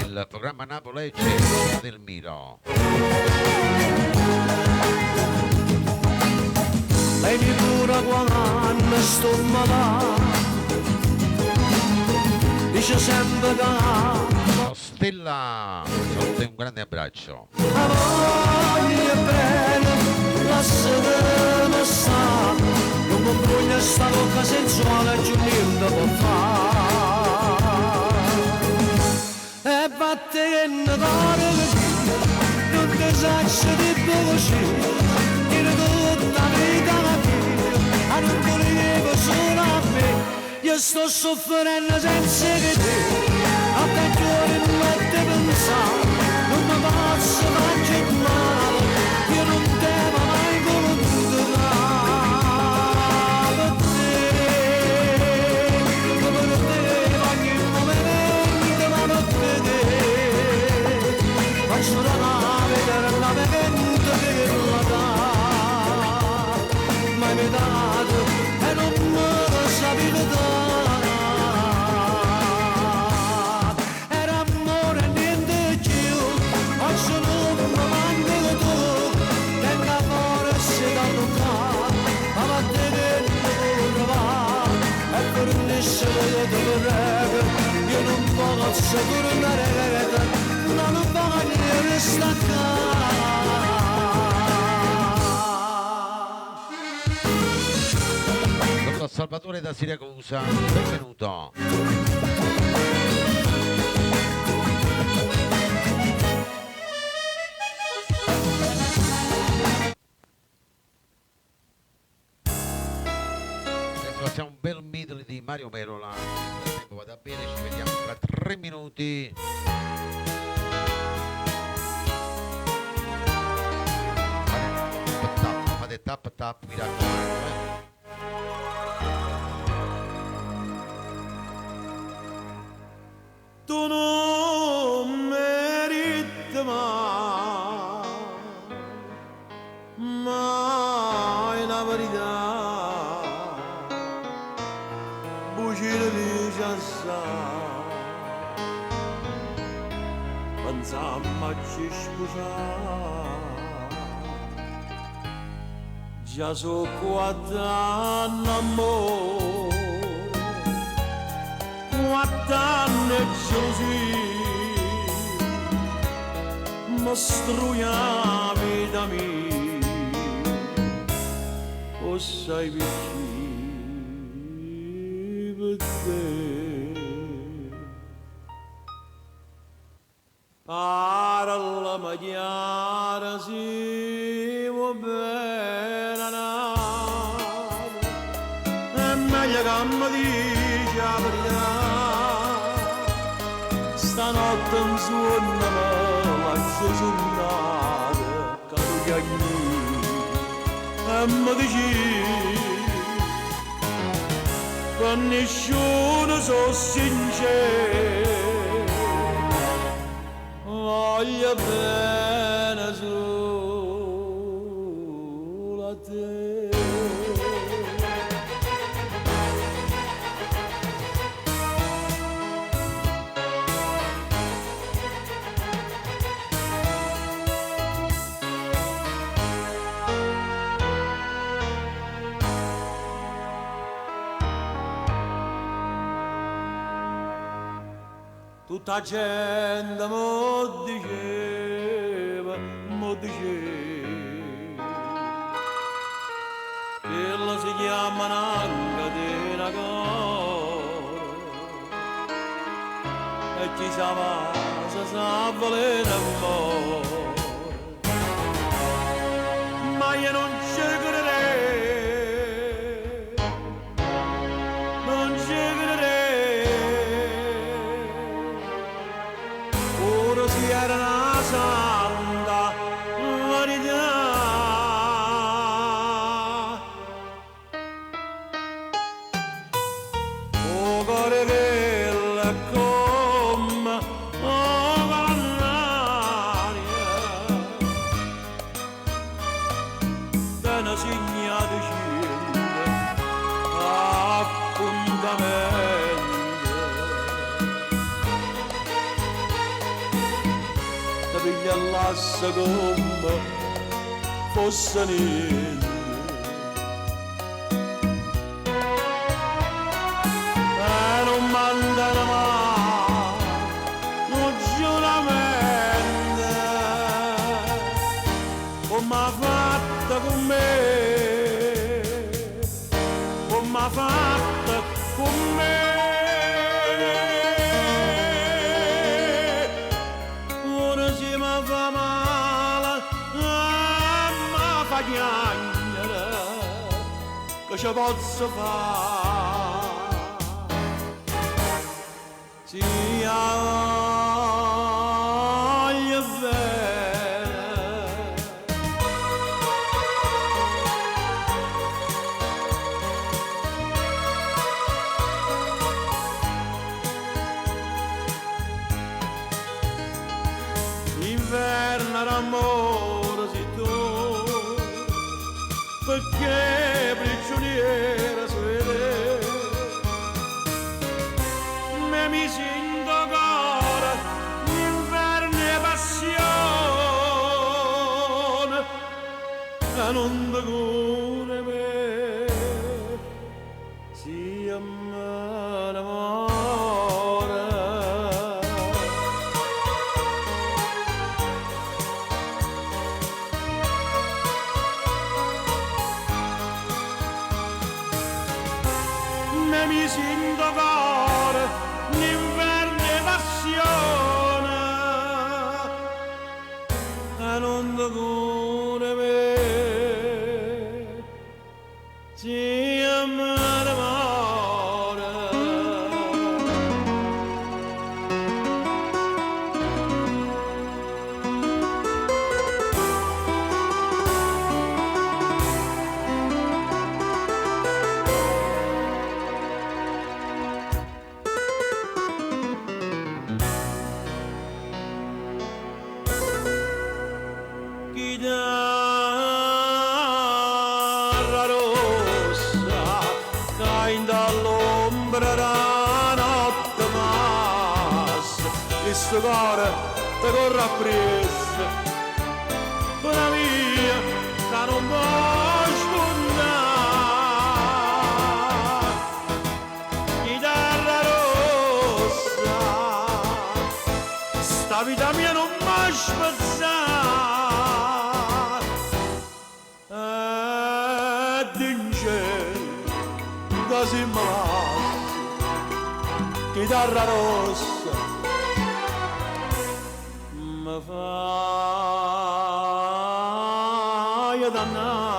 Il programma Napoli del Miro. Lei mi cura quando sto malà dice sempre che Stella, sotto un grande abbraccio. la voglio bene lasciatemi stare non mi voglio sta bocca sensuale più niente può fare e battendo d'oro non ti saccio di così dire tutta vita la mia ma non volevo solo a me io sto soffrendo senza che te a te giorno e notte pensare non mi posso mai più male io non devo mai incontrare te ma per te voglio un momento ma per te faccio da vedere la mente che la dà mai mi dato e non me lo sapevo dare era amore e niente più oggi non mi manco tu tenga fuori se da toccare ma va te che non trovare e forniscere io ti prego io non posso tornare non voglio restare qua. Dottor Salvatore da Siracusa, benvenuto. Adesso facciamo un bel medley di Mario Merola. Il tempo vada bene, ci vediamo tra 3 minuti. Fate tap tap, mi raccomando. Tu non meriti mai pensammo a ci sposare. Già so 4 anni amore, 4 anni gelosia, mi struia la vita mia, o sai vicino per te. Ara la magliara si va bene nata, è meglio che mi dice la verità. Stanotte in suona la giornata, che tu chiami e mi dici che nessuno so sincero. Voglio bene solo a te. Tutta gente mo diceva, che la si chiama una catena cora e chi sa va, sa volere amore. Ma io non ci crederei, non ci crederei. Era una santa verità. O cuore che è come l'aria, da una signa di scende appuntamento. Piglia l'assa come fosse niente. E non mandano mai un giuramento come ha fatto con me, come ha fatto con me. Fa male, ma fa chiagnere, che ci posso fare? Sì, voglio bene. Inverno d'amore si tu, perché prigioniera svede, me mi sento ancora l'inverno e passione, e non ti cura me, si amore. Mi sento ancora l'inverno e passione, e non ti cura me, si amore. Chitarra rossa, cai dall'ombra da notte massa, e sto cuore te corro appresso, una via che non può spuntare, chitarra rossa, sta vita mia non mi spezzare, dinge, così mi chitarra rossa mi fai dannare.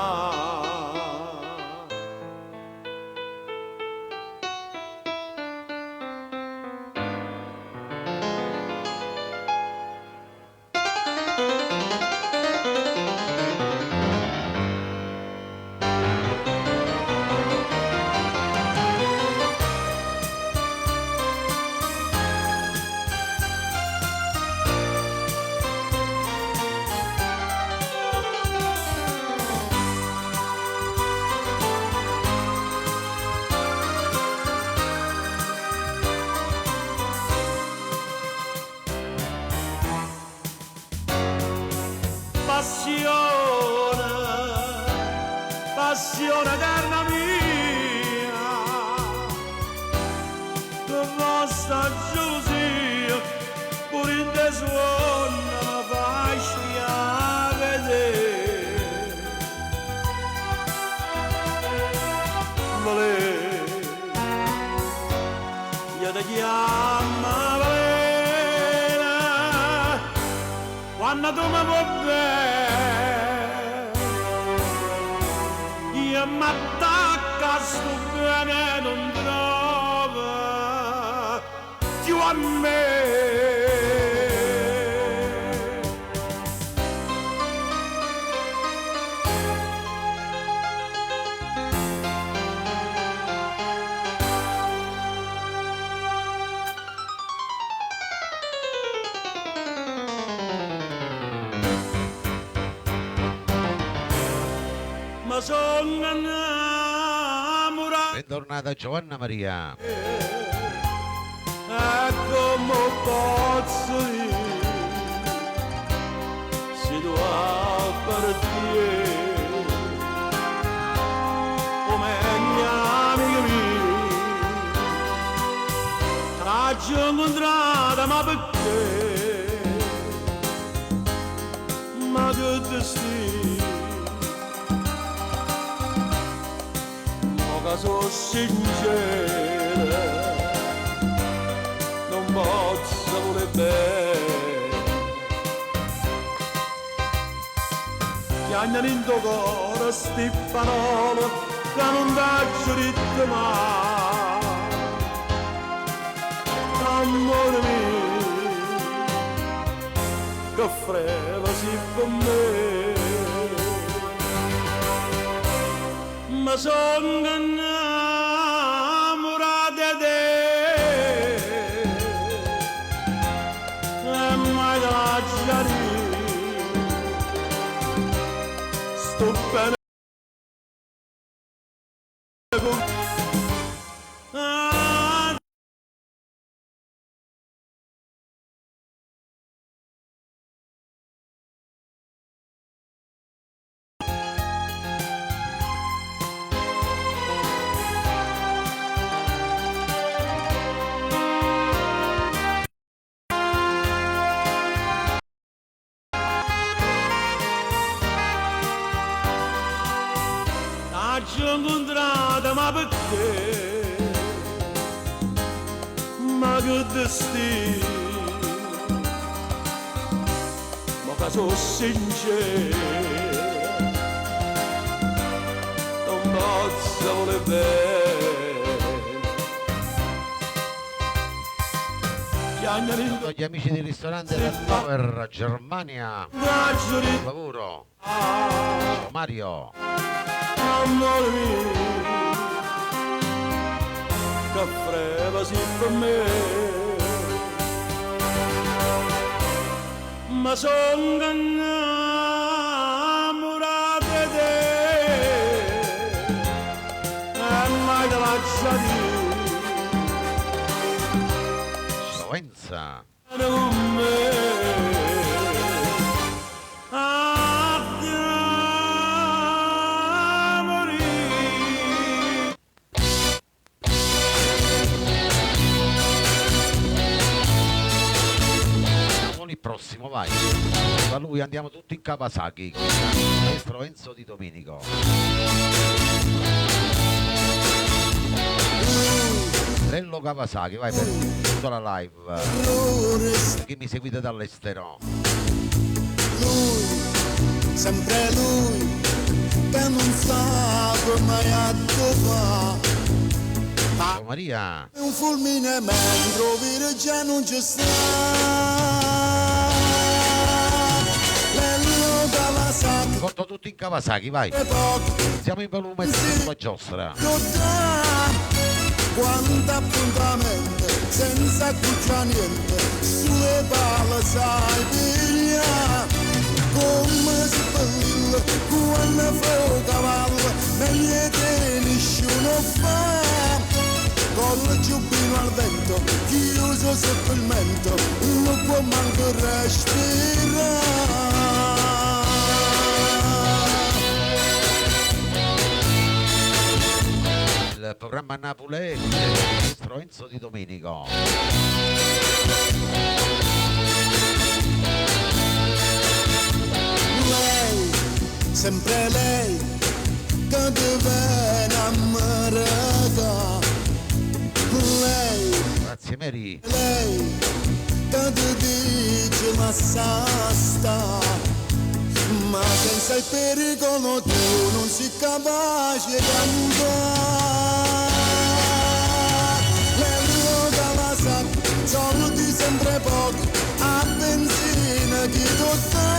Passione carna mia, che vostra gelosia, pure in te suona, mi fai vedere. Valere, io ti chiamo Valera, quando tu mi vuoi bene, io mi attacca sto bene non trova più a me. Ma sono innamorato, Bentornata Giovanna Maria. come posso dire se tu appartieni come gli amici miei, ci ho incontrata ma perché, ma che destino. Ma sono sincera, non posso voler bene, chiagnano in tuo cuore sti parole che non t'ho detto mai. Amore mio, che freva si per me, ma sono innamorato di te e mai te lasciare, sto bene con ci ho incontrata ma perché, ma che destino, ma che sono sincero, non posso voler bene, chiagnano in Sono gli amici del ristorante del Tower Germania. braccio di Lavoro. Ciao Mario. amore mio, che freva si per me, ma sono innamorato di te e mai te lascia Ciao Enza. dire con me. il prossimo, vai. Da lui andiamo tutti in Kawasaki con il maestro Enzo Di Domenico. Lello Kawasaki, vai per tutta la live. Che mi seguite dall'estero. Lui, sempre lui, che non sa come attuare. Ciao Maria. Un fulmine mentre vire già non ci sta. Lello Kawasaki. Porto tutti in Kawasaki, vai. Siamo in volume sulla giostra. Quanto appuntamento, senza cuccia niente, sulle palle sai piglia. Come si bella, quando fa un cavallo, meglio che nessuno fa. Con il giubbino al vento, chiuso sotto il mento, non può manco respirare. Il programma Napoli con il maestro Enzo Di Domenico. Lei, sempre lei, che deve innamorata. Lei, Grazie Mary. lei, che ti dice ma sta. Ma senza il pericolo tu non sei capace di andare. Lello Kawasaki, soldi sempre pochi, a benzina chi tocca.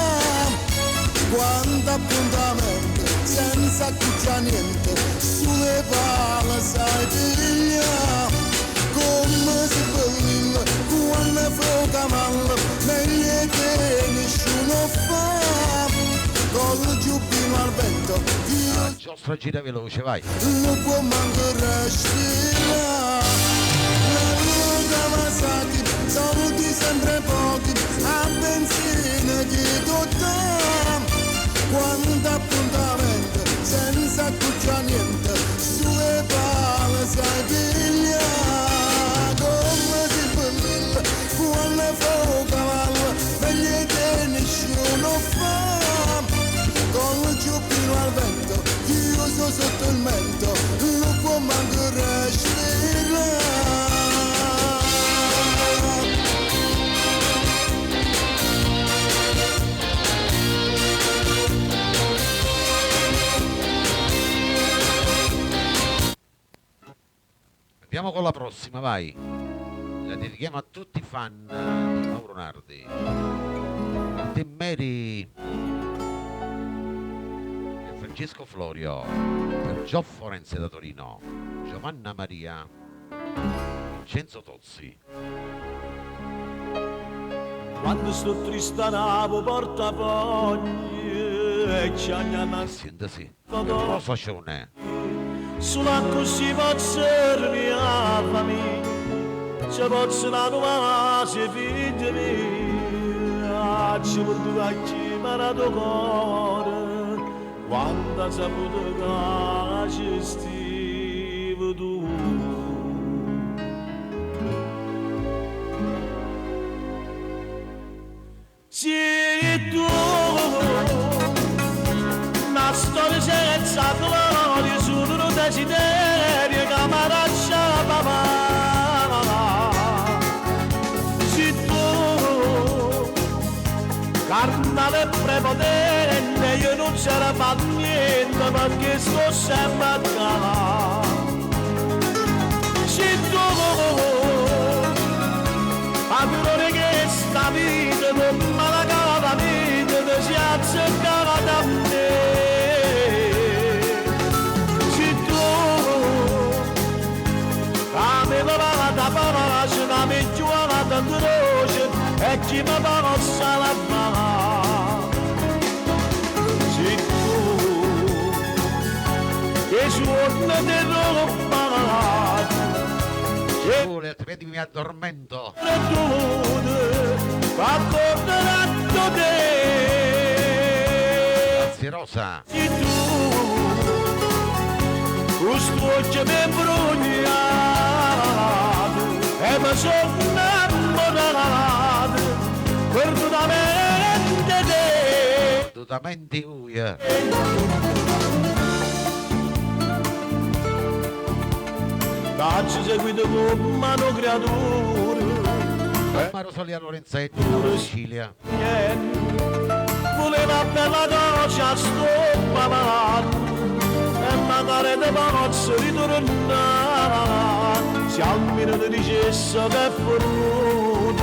Quanto appuntamento, senza cuccia niente, sulle palle sai piglia. Come si bella, quando fa un cavallo, meglio che nessuno fa. Con il giubbino al vento, La giostra gira veloce, vai. non può manco respirare. Lello Kawasaki, soldi sempre pochi, a benzina chi tocca. Quanto appuntamento, senza cuccia niente, sulle palle sai piglia. Come si bella, quando fa un cavallo, meglio che nessuno fa. Con il giubbino al vento, chiuso sotto il mento, non può manco respirare. Andiamo con la prossima, vai. La dedichiamo a tutti i fan di Mauro Nardi. A te Mary e Francesco Florio, per Gio Forense da Torino, Giovanna Maria, Vincenzo Tozzi. Quando sto triste navo portafogli e ci hanno Sintesi, cosa scione? sulla così pozzermi a famiglia, ci possono trovare se figli miei, ci porto a chi mi ha dato cuore, quando ha saputo che ci stivi tu. Sì, tu, una storia senza gloria, solo un desiderio che mi lascia papà. Sì, tu, carnale prepotente, io non ce la faccio niente perché sto sempre a casa. Sì, tu, padrone che sta vita non me la cava vita che si azzeccava da me. Se tu a me la va da pace, la me giuana da croce e chi mi va la mano. Se tu che suona di roba Vuole, altrimenti mi addormento. Grazie Rosa. E tu, questo mi è brugnato e mi sono innamorato, per assolutamente uia. Cacci seguito con mano creatura. Mamma Rosalia Lorenzetto dalla Sicilia. Voleva bella doccia sto malato e magari te posso ritornare se almeno ti dicesse che è fortuna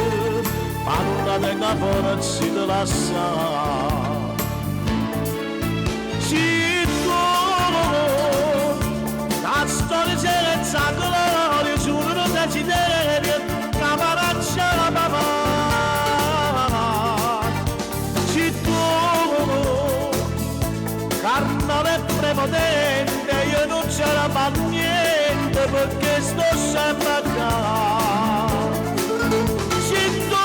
ma non la tenga forza di lasciare. Se tu la storia senza gloria giuro non desideri camaraccia la papà. Carnale prepotente, io non c'era fa niente perché sto sempre a casa. Se tu,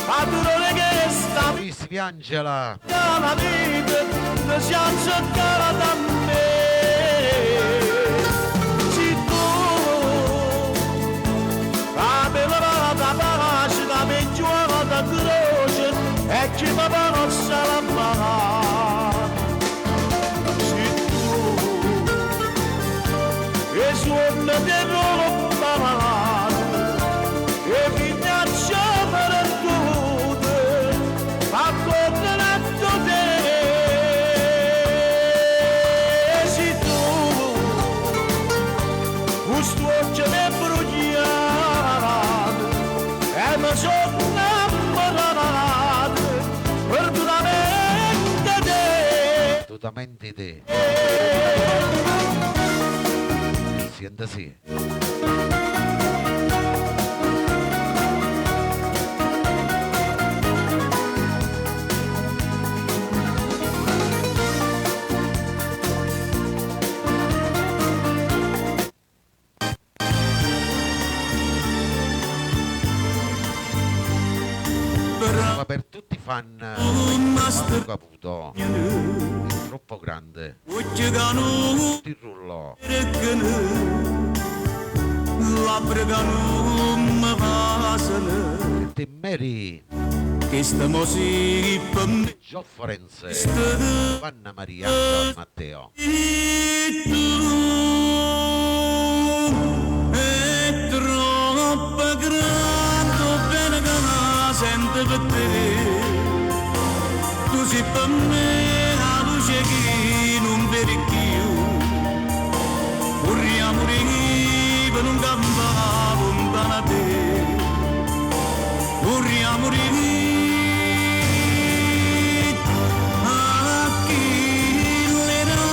padrone che sta Miss Piangela. la vita, non si azzeccata da me. Se tu, la bella da pace, da me giornata croce, e chi mi conosce la mano. Se tu, e suono di roba malata, e minaccia per tutte, ma condannato te. Se tu, questo oggi mi bruciato, e mi sono innamorato, perdonamente te. Assolutamente te. Siente sì. Ma per tutti i fan di Caputo è troppo grande. Ti rullo. La pregano mi passano Te Mary, che stiamo sì per me. Gio Forense, Giovanna Maria, Gian Matteo. E tu è troppo grande bene che la sento per te. Tu sei per me la luce che non vedi più. Vorremmo per un campo lontano da te. Vorremmo a chi l'era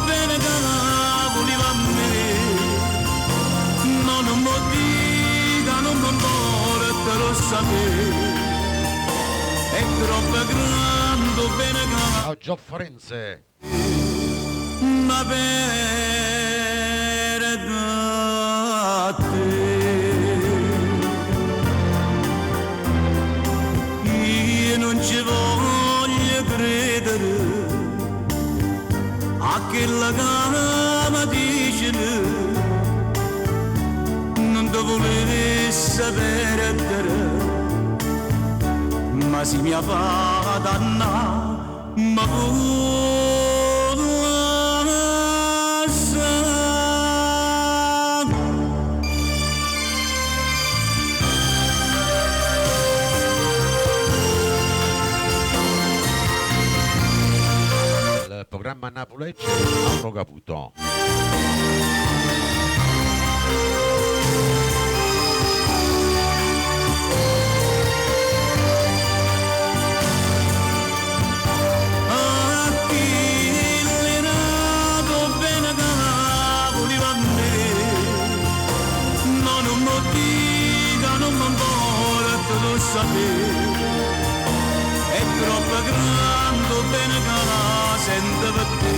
bene che la voleva a me. Ma non mi dica, non mi importa lo sapere. È troppo grande bene che la Ciao Gio Forense. ma per da te. Io non ci voglio credere a quella che mi dice non ti volevi sapere ma si mi fa danna ma Il programma Napoleggi Mauro Caputo. è troppo grande bene che la sento per te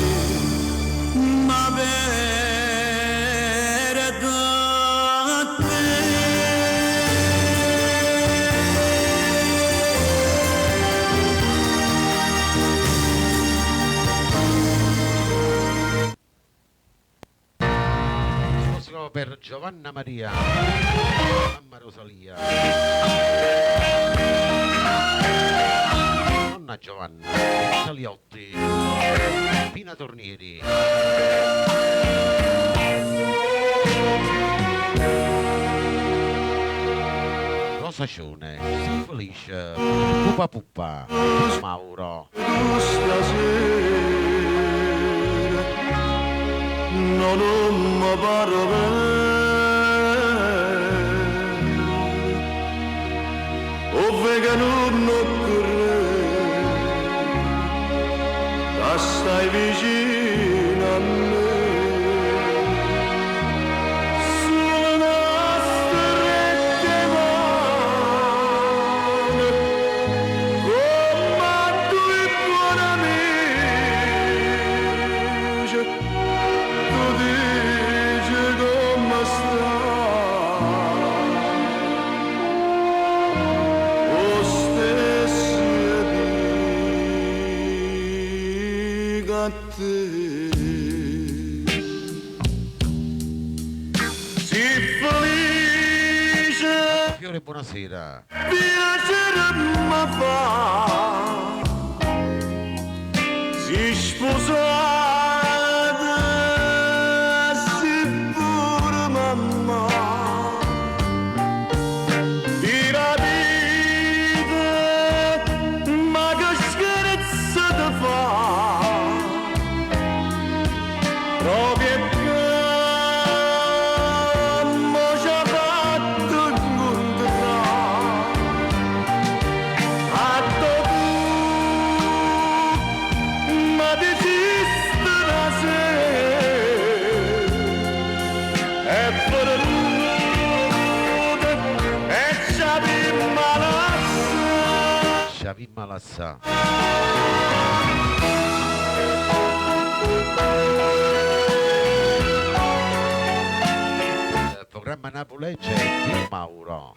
ma per da te. Prossimo per Giovanna Maria, mamma Rosalia. Tornieri. Rosacione, si felice, pupa pupa, Mauro. Stasera non mi pare bene, ove che non occorre, stai vicino a me. Fiore, buonasera. Piacere mi fa, si sposata, si pure mamma, di rapite, ma che scherzo ti fa, proprio Xavi Malassa. Il programma Napolegge di Mauro.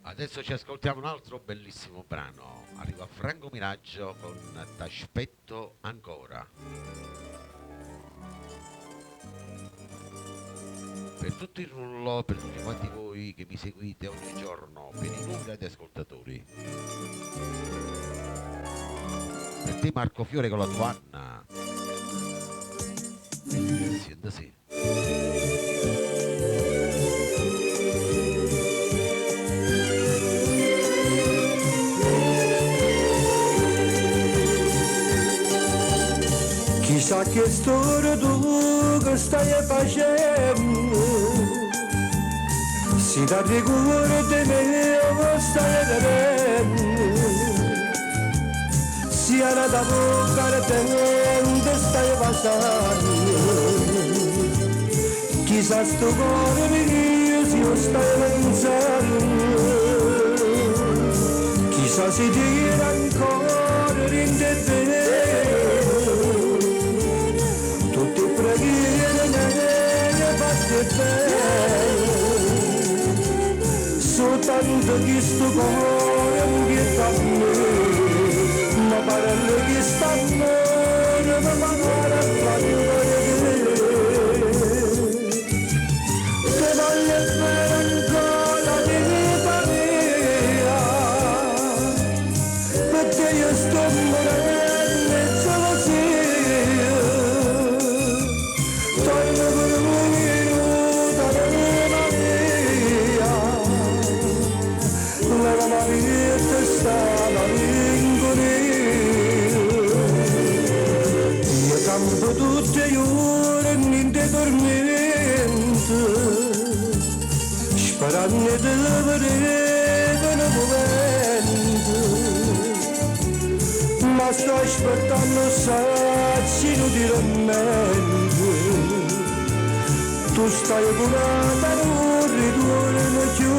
Adesso ci ascoltiamo un altro bellissimo brano. Arriva Franco Miraggio con T'aspetto ancora. Per tutto il rullo, per tutti quanti voi che mi seguite ogni giorno, per i nuovi ascoltatori. Per te Marco Fiore con la tua Anna. Siente sì. Chissà che storia tu che stai facendo, si da ricordi me o stai vedendo, si era da bocca te stai passando, chissà sto cuore mio si lo stai pensando, chissà si tira ancora in te. Soltanto chi sto cuore invietta a me, ma parole che stanno ma magari a fare te voglio bene ancora di vita mia, perché io sto morendo e solo sia, torno per un minuto da la vita sta la linguria, io campo campo tutte le ore niente dormiente, sparando di vedere un momento, ma sto aspettando sazi inutilmente, tu stai curata non ritorno più,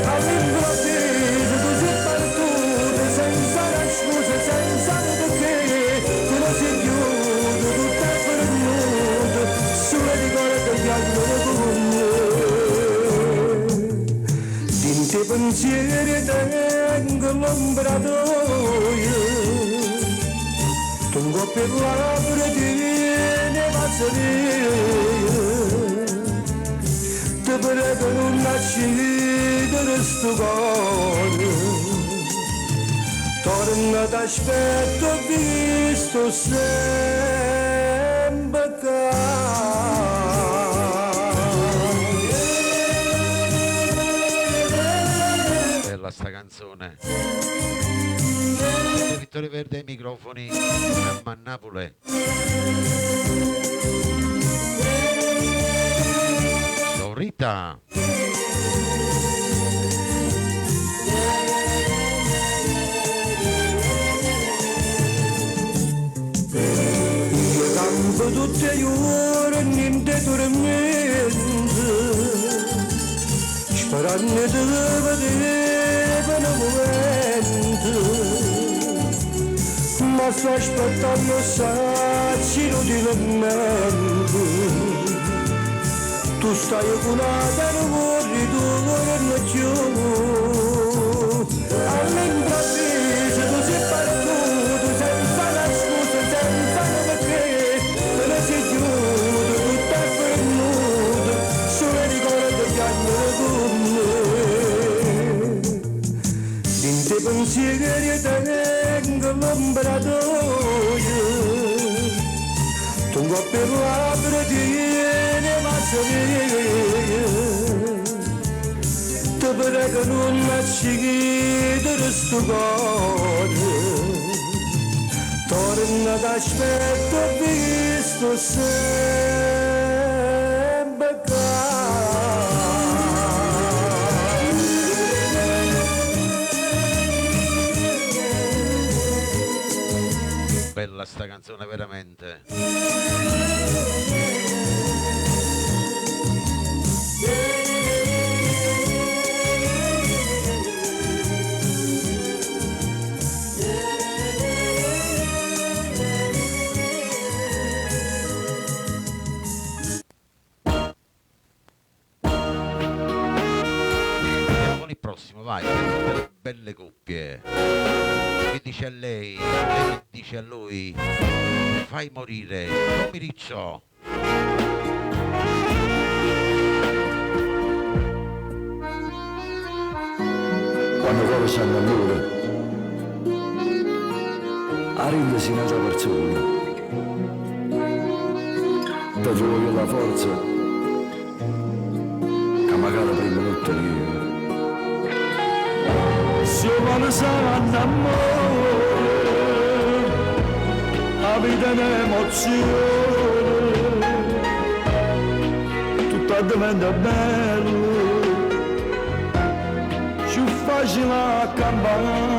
all'improvviso tu sei partita senza la scusa, senza perché, tu non sei chiuso, tutto è perduto, sulle ricordo che hanno con me, dinte pensieri tengo l'ombra d'oio, tungo per labbra di ne passeria, te prego non nascere sto cuore, torna t'aspetto visto sempre Bella sta canzone. Vittorio Verde ai microfoni, a Napoli. Ciao Rita. io campo tutte le ore niente dormiente, sperando di vedere un momento, ma sto aspettando sazi inutilmente, tu stai curata non vorrei torno più, all'improvviso tu sei partito senza la scusa, senza perché, te ne sei chiuso, tutto è perduto, solo ricordo che hanno con me, dinte pensieri tengo l'ombra d'oio, tungo per labbra di ne passeria, te prego non nascere sto cuore, torna t'aspetto visto sempre Bella sta canzone veramente. Andiamo con il prossimo, vai, delle belle coppie. Che dice a lei, che dice a lui, fai morire, non mi riccio. quando poi stanno a loro, a rendersi un'altra persona, ti trovo la forza che magari prima non te io. Se quando sarà un amore, la vita è un'emozione, tutto diventa bello, più facile a campare.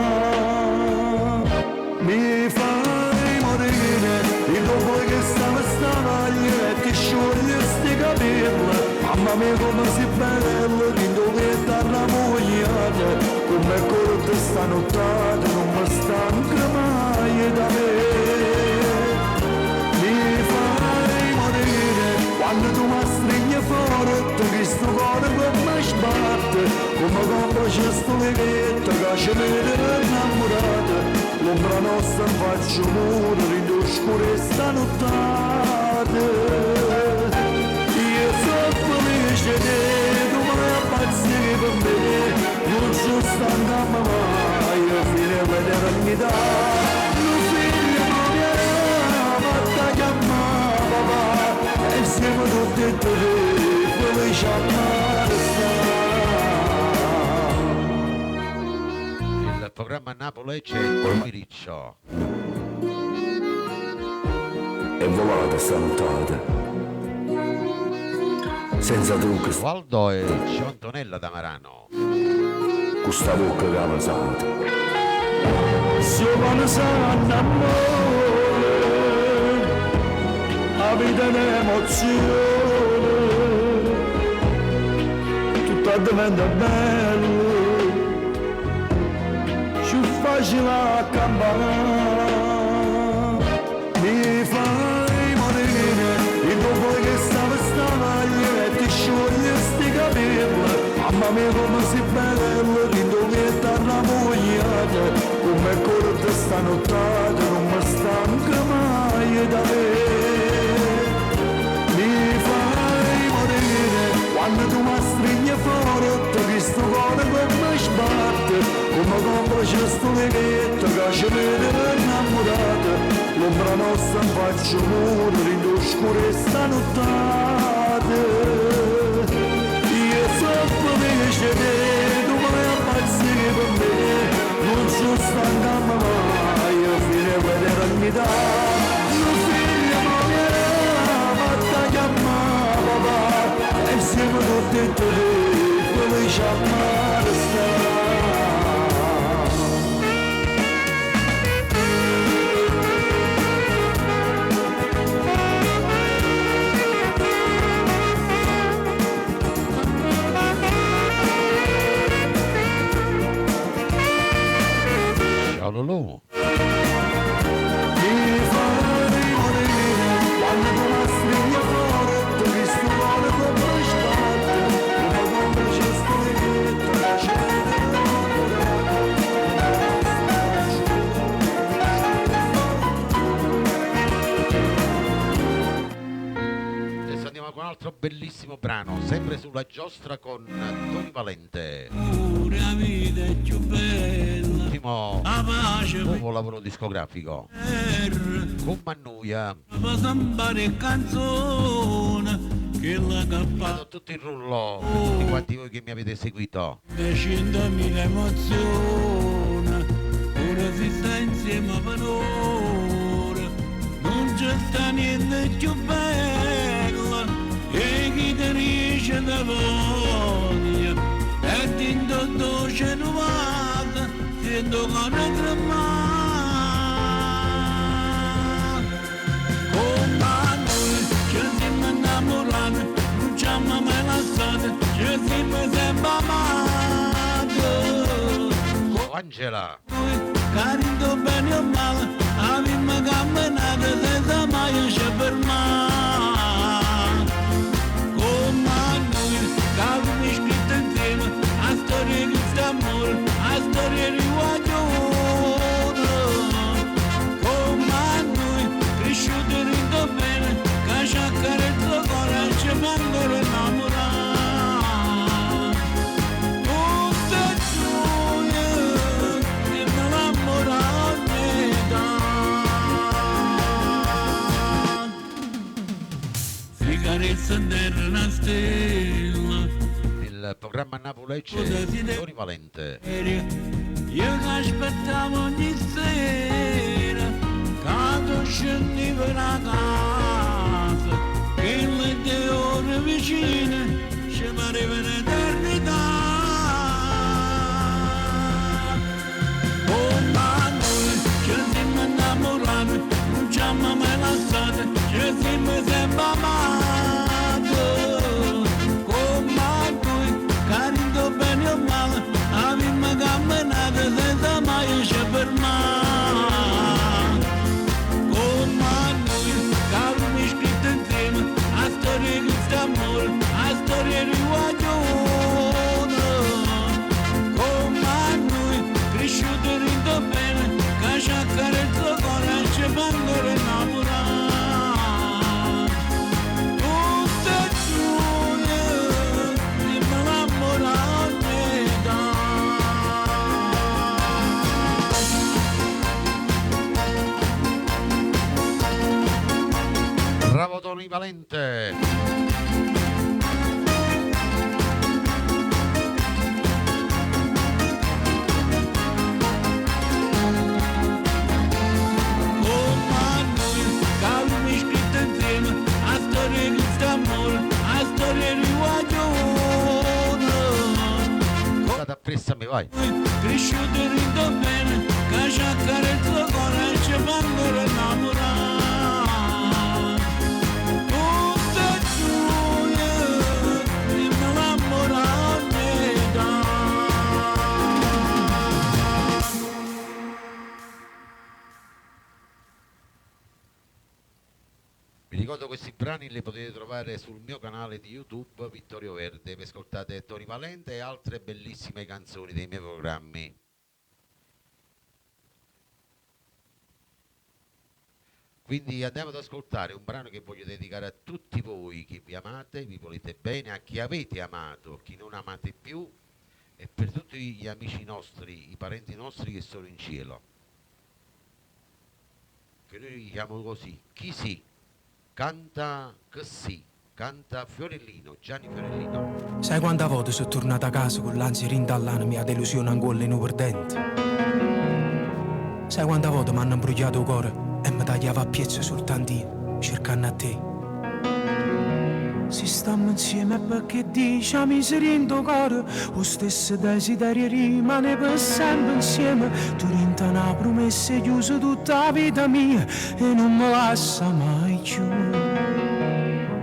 Mi fai morire, e dopo che stava stavaglia, ti scioglie sti capelli, mamma mia come si bella, rindoletta la mogliata, come corte sta nottata, non mi stanca mai da me. Mi fai morire, quando tu mi stringi forte, che sto cuore come sbatte, come quando c'è sto leghetto, che ci vede innamorata, l'ombra nostra in faccio muro, rindo scure sta nottata. Io sono felice che tu mi appazzi per me, non ci stanno mai a fine a vedere ogni età. Non figlio mia, fatta chiamare papà, e insieme tutti e tre, felice a mare Il programma Napoli c'è il Riccio. e volate sta nottata. Senza trucco, Waldo e Gio Antonella da Marano. questa bocca che avanzata. Se quando sarà amore, la vita è un'emozione, tutto diventa bello, più facile a campare. Mi fai morire, il dopo che stava staglia e ti scioglie sti capelli. Mamma mia come si bello, di dove sta rammogliata, come corte sta nottata, non mi stanca mai da te. Mi fai morire, quando tu mi stringi forte, questo cuore come sbatte, come complice sto leghetto che ci vede innamorata, l'ombra nostra faccio muro, in oscure sta nottata. Felice te, tu vai a pazzire per me, non ci stanca mai, fine vedere la metà. Mio figlio morrà, fatta chiamare papà, e insieme tutti e tre, felice a mare sta. Lolo. Mi fai morire, quando tu mi stringi forte, questo cuore come sbatte, come complice sto leghetto che ci vede. Adesso andiamo con un altro bellissimo brano, sempre sulla giostra con Tony Valente. La vita è più bella, Ultimo la pace nuovo lavoro discografico con Mannuia. per stampare canzone che la cappa Vado tutto in rullo, tutti quanti voi che mi avete seguito. e 100.000 emozioni, ora si sta insieme per ora, non c'è sta niente più bella e chi ti riesce da voglia e tinto dolce nuvata sento con le tremare come noi ci siamo innamorati non ci abbiamo mai lasciati ci siamo sempre amati Angela, noi carito bene o male abbiamo camminato senza mai ci fermare come noi che abbiamo scritto insieme a storia di quest'amore a storia di guaglione come noi cresciuti rindo bene che ci accarezza il cuore e ci vengono innamorati tutte gioie che mi innamorano si carezza terra una stella il programma Napolecce Tony Valente. io che aspettavo ogni sera quando scendevo da casa che le 2 ore vicine ci pareva un'eternità come noi ci siamo innamorati non ci abbiamo mai lasciati ci siamo sempre amati come noi carito bene o male abbiamo camminato senza mai ci fermare come noi che abbiamo scritto insieme a storia di quest'amore a storia di guaglione come noi cresciuti rindo bene che ci accarezza il cuore e ci vengono innamorati tutte gioie di mi innamorare Bravo Tony Valente. come noi che abbiamo scritto Passami, vai. Cresciuto e rido bene, che ci accarezza il cuore e ci fa ancora innamorare. Tutte giulie, dimmi l'amore a metà. Vi ricordo questi brani li potete trovare sul mio canale di YouTube Vittorio Verde, vi ascoltate Tony Valente e altre bellissime canzoni dei miei programmi. Quindi andiamo ad ascoltare un brano che voglio dedicare a tutti voi che vi amate, vi volete bene, a chi avete amato, a chi non amate più e per tutti gli amici nostri, i parenti nostri che sono in cielo. Che noi li chiamiamo così, chi sì, canta che sì, canta Fiorellino, Gianni Fiorellino. Sai quante volte sono tornato a casa con l'ansia rintallana mia delusione ancora in per dentro? Sai quante volte mi hanno imbrugliato il cuore e mi tagliava a piezze soltanto io, cercando a te? Se stiamo insieme perché dici a miseria in tuo cuore, lo stesso desiderio rimane per sempre insieme. Tu rinta una promessa chiusa tutta la vita mia e non mi lascia mai più.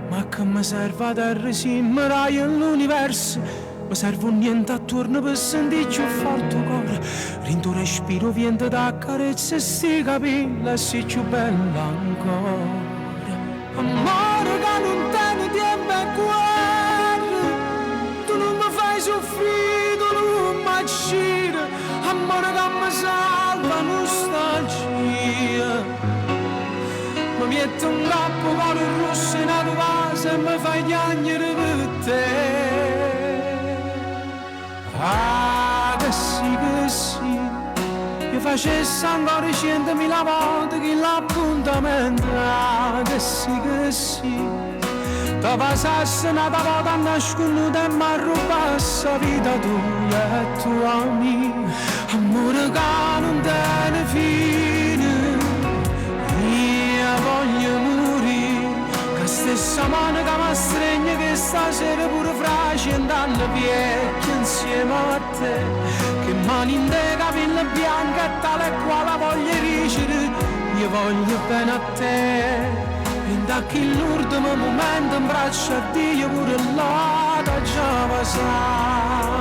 Ma che mi serve a terra se mi rai all'universo? Mi serve un niente attorno per sentire più forte il cuore. Rinto respiro viento da carezze e sti capelli e sei più bella ancora. Amore che non tiene tempo e guerra, tu non mi fai soffrire, tu non mi uccidi. Amore che mi salva nostalgia, mi mette un capo con il rosso in una vase e mi fai piangere per te. Ah, che sì, mi facesse ancora 100.000 volte che l'appuntamento. Ah, che sì, ti passasse una volta a nascondere e mi arrubasse la vita tua e tua mia. Amore che non tiene fine, io voglio morire, che stessa mano che mi stringe che stasera pure fra 100 anni vecchia insieme a te, che mani in te capelli bianchi e tale e quale voglio ricevere, io voglio bene a te. E da chi l'ultimo momento in braccio a Dio pure là da già passare.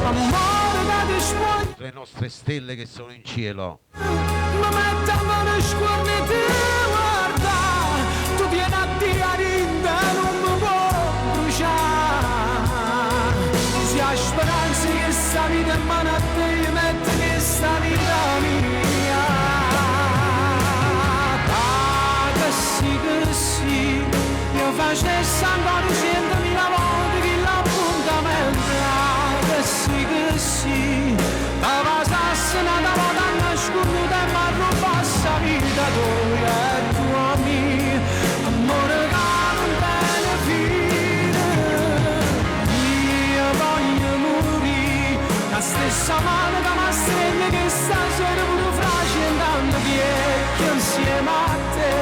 Amore che ti spoglia Le nostre stelle che sono in cielo. mi mettono le scuole e ti guarda, tu vieni a dire rinda non mi può bruciare. Se hai speranza che sta vita in mano a te, metti che sta vita mia. Ah, che sì, io facessi ancora 100.000 volte che l'appuntamento. Ah, che sì, la passasse una volta a nascondere e mi arrubasse la vita tua e tua mia. Amore che non tiene fine, io voglio morire, la stessa mano che mi stringe che stasera pure fra 100 anni vecchia insieme a te,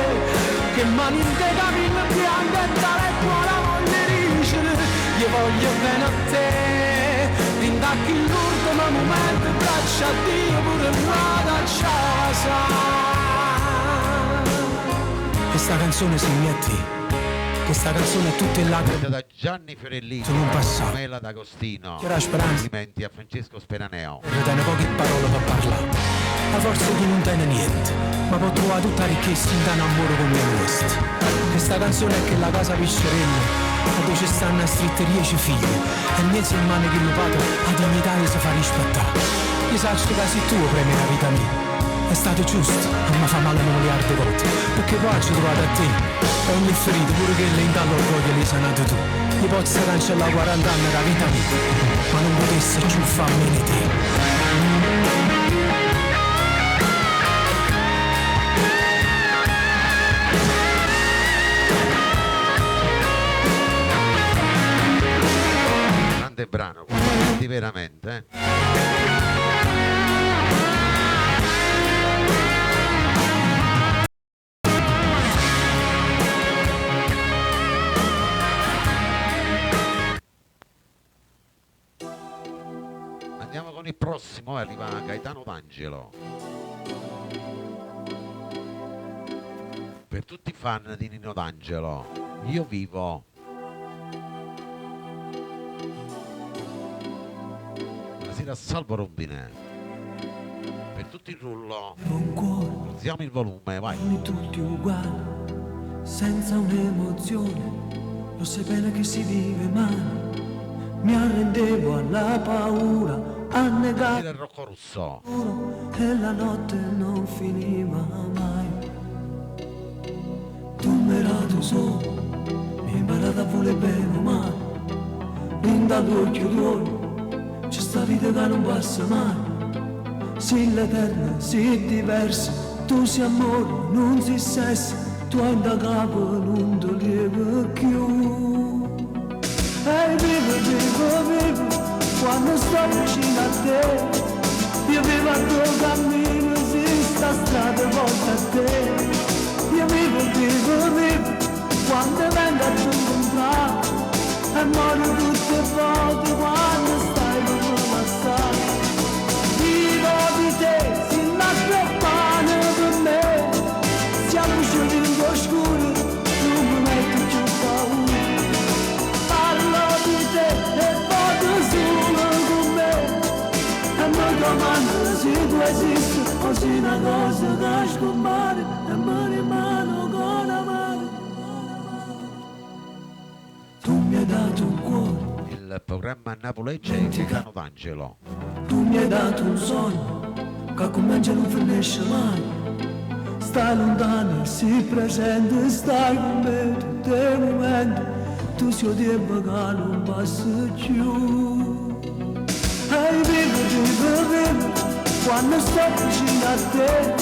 che mani in te capelli bianchi e tale e quale voglio ricevere, io voglio bene a te. Rindacchi l'ultimo momento, braccia a Dio pure là da casa. Questa canzone si mette, questa canzone è tutta in lacrime Da Gianni Fiorellino, sono un passato. Mela D'Agostino, C'era speranza. complimenti a Francesco Speraneo. Tiene poche parole per parlare, la forza di non tiene niente, ma può trovare tutta ricchezza in un amore come questo. Questa canzone è che la casa piscerella, dove ci stanno a stritte 10 figli, e mezzo in mano che il padre la dignità si fa rispettare. Io so che casi tuo premi la vita mia, è stato giusto, non mi fa male un miliardo di volte, perché poi ci ho trovato a te, e ogni ferito, pure che le in dall'orgoglio l'hai sanato tu. Io posso cancellare 40 anni la vita mia, ma non potessi più farmi di te. Grande brano, complimenti veramente. con il prossimo arriva Gaetano D'Angelo. Per tutti i fan di Nino D'Angelo, io vivo. Buonasera a Salvo Rondine. Per tutto il rullo, alziamo il volume, vai. Tutti uguali, senza un'emozione, lo sai bene che si vive male. Mi arrendevo alla paura, a negare il Rocco Russo. E la notte non finiva mai. Tu mi eri solo, mi hai imparato a voler bene o male. Intanto occhio d'oro, c'è sta vita che non passa mai. Si l'eterna, si diversa, tu sei amore, non si sesso, tu hai da capo, non ti lieve più. E vivo, quando sto vicino a te, io vivo al tuo cammino, si sta strada volta a te. Io vivo, quando vengo a tu incontrare, e muoio tutte le volte quando stai con me passare. Vivo di te, si m'accroppano per me, siamo usciti in oscuro, non mi metti più paura. Parlo di te e vado solo con me, e mi domando se tu esisti o se una cosa che scompare e mi rimane con amare. Tu mi hai dato un cuore, Il programma napolegge Gaetano D'Angelo. tu mi hai dato un sogno che comincia e non finisce mai. Stai lontano, si presente, stai con me tutti i momenti. Tu sei tempo che non passa più. E vivo, quando sto vicino a te.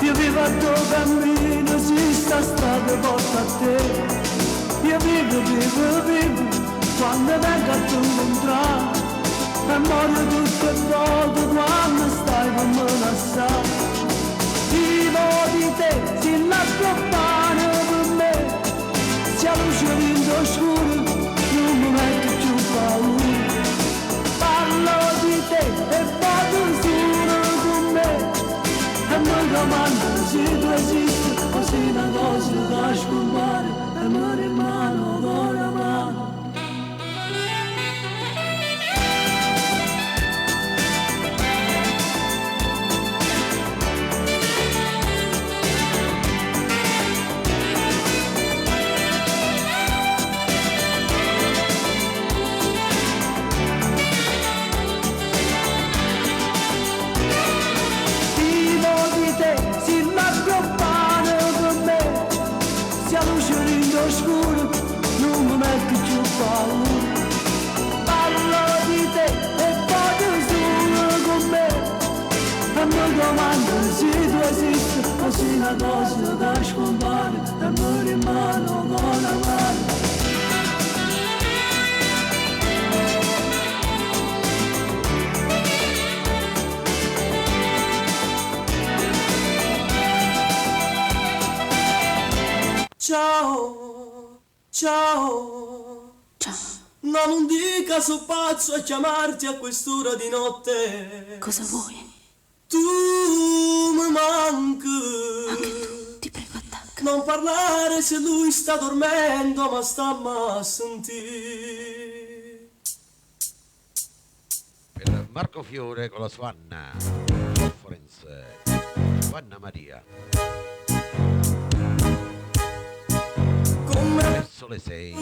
Io vivo al tuo cammino, si sta strada porta a te. Io vivo, quando vengo a tu incontrare. E muoio tutte le volte quando stai con me lassare. Vivo di te, si l'accroppano per me, siamo usciti in oscuro, non mi metti più paura. Parlo di te e vado solo con me, e mi domando se tu esisti o se una cosa che scompare e mi rimane con la mano. Oscuro, non mi metti più paura. Parlo di te e vado solo con me, e mi domando se tu esisti o se una cosa che scompare e mi rimane con la mano. Ciao, ciao, Ciao, no, non dica so pazzo a chiamarti a quest'ora di notte. cosa vuoi? Tu mi manchi. Anche tu, ti prego, attacca. Non parlare se lui sta dormendo, ma stammi a sentire. Per Marco Fiore con la sua Anna Forense, Anna Maria. Verso le 6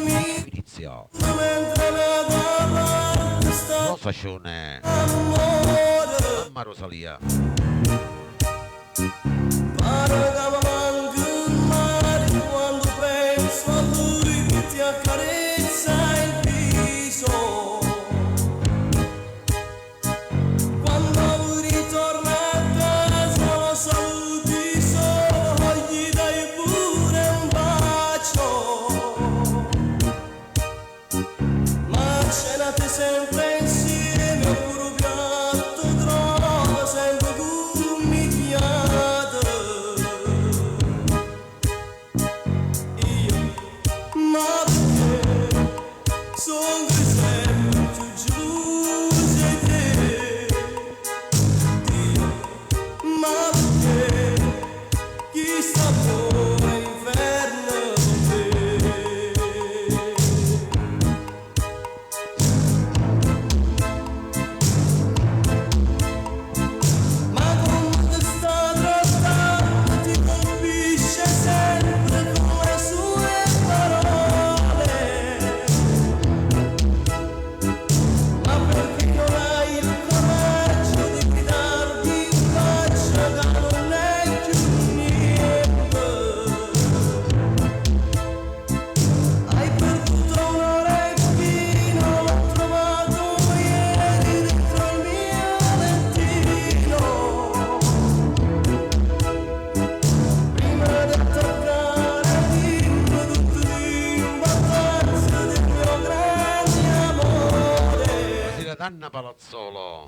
inizio Rosacione Mamma Rosalia. Pare che mi manchi il mare quando penso a lui che ti accarezza il viso. Quando ritorna a casa lo saluti solo, gli dai pure un bacio. Ma cenate sempre insieme, pure un piatto trova sempre cucchiato. Io, ma perché sono sempre più gelosa di te? ad Anna Palazzolo.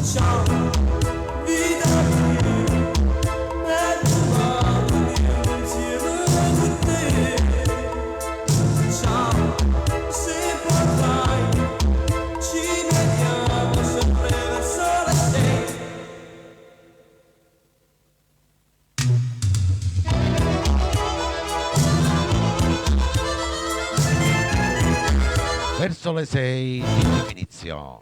Ciao, vita mia, e domani insieme con te. Ciao, se vorrai, ci vediamo sempre verso le 6. Verso le 6 di inizio.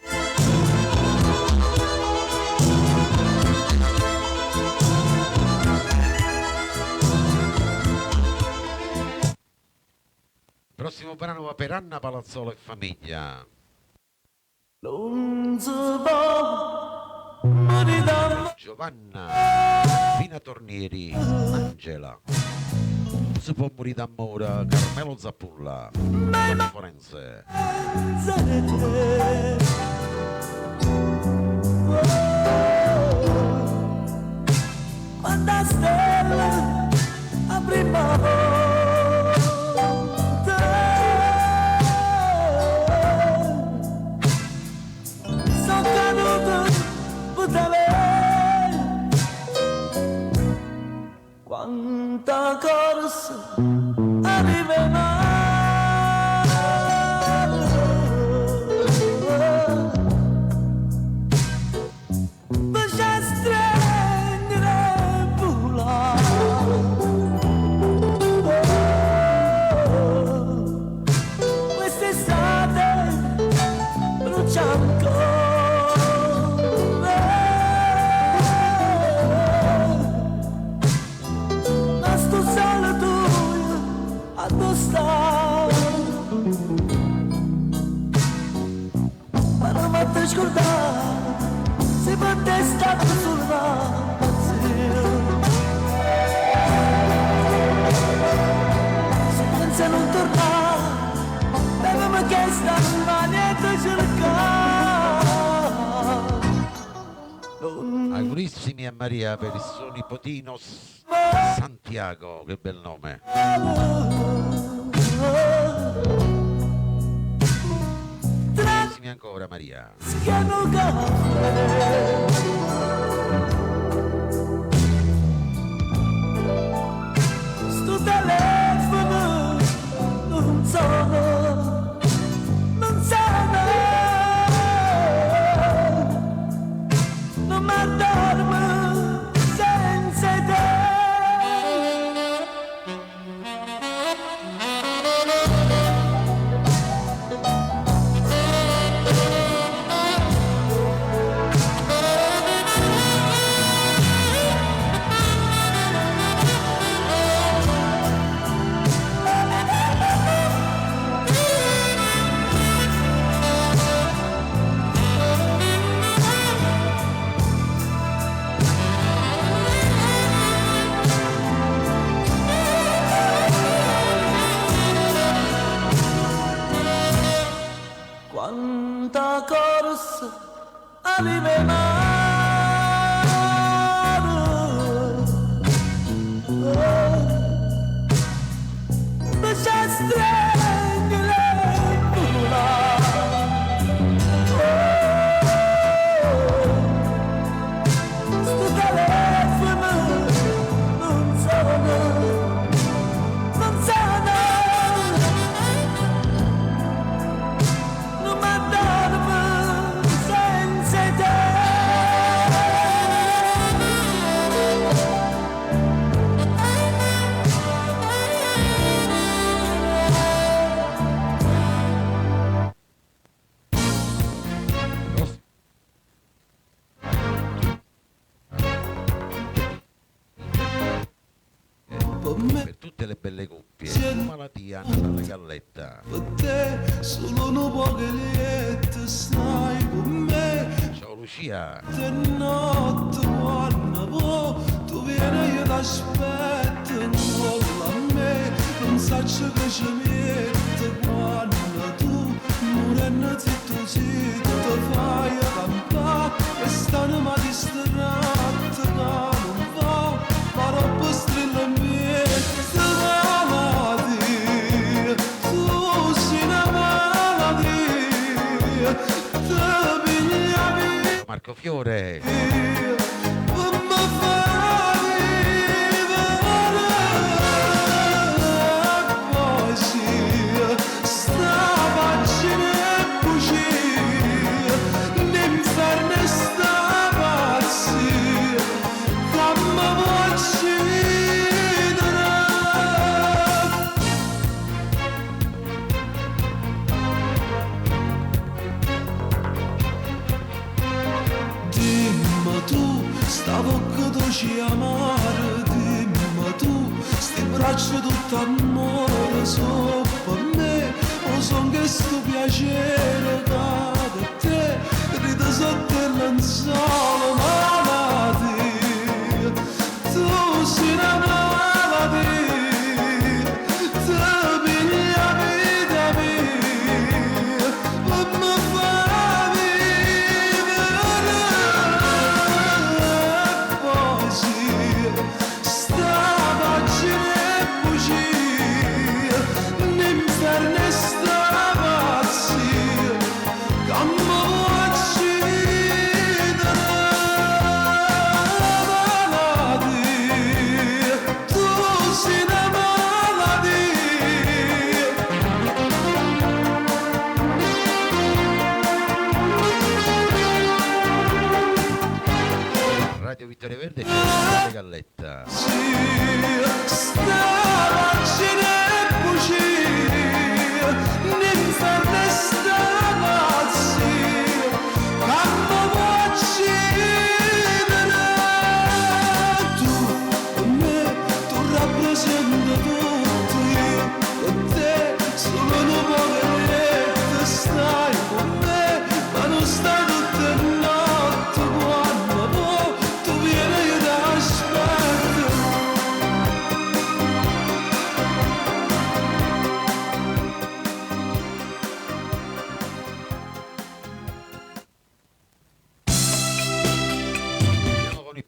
Prossimo brano va per Anna Palazzolo e famiglia. Giovanna, Fina Tornieri, Angela. Non si può morire d'amore, Carmelo Zappulla, Forense. Quanta stella apriamo sono caduto buttale quanta corsa arriverà lascia stringere quest'estate brucia ancora ma sto solo tu addosso ma non mi ti scordare se per te è stato sul se pensa non tornare avevamo chiesto ma niente cercare Augurissimi a Maria per il suo nipotino Santiago, che bel nome. Augurissimi ancora Maria. Sto telefono non sono non mi addormo senza te. Quanta corsa arriverà lascia stringere sto telefono non sono non mi addormo senza te. Per tutte le belle coppie, malattia Natale Galletta. Per te solo poche liette stai con me. Ciao Lucia. Te notte quando tu vieni io t'aspetto non a me non saccio che ci mette quando tu morendo zitto fai cantare e stanno distratta che non va ma roba strilla mia tu sei una malattia Marco Fiore. Amare, dimmi tu, sti braccia tutto amore so per me, o son che sto piacere da te, ride sotto il lenzuolo malattia, tu sei una malattia, ti piglia vita mia, ma mi fa Radio Vittorio Verde c'è Galletta.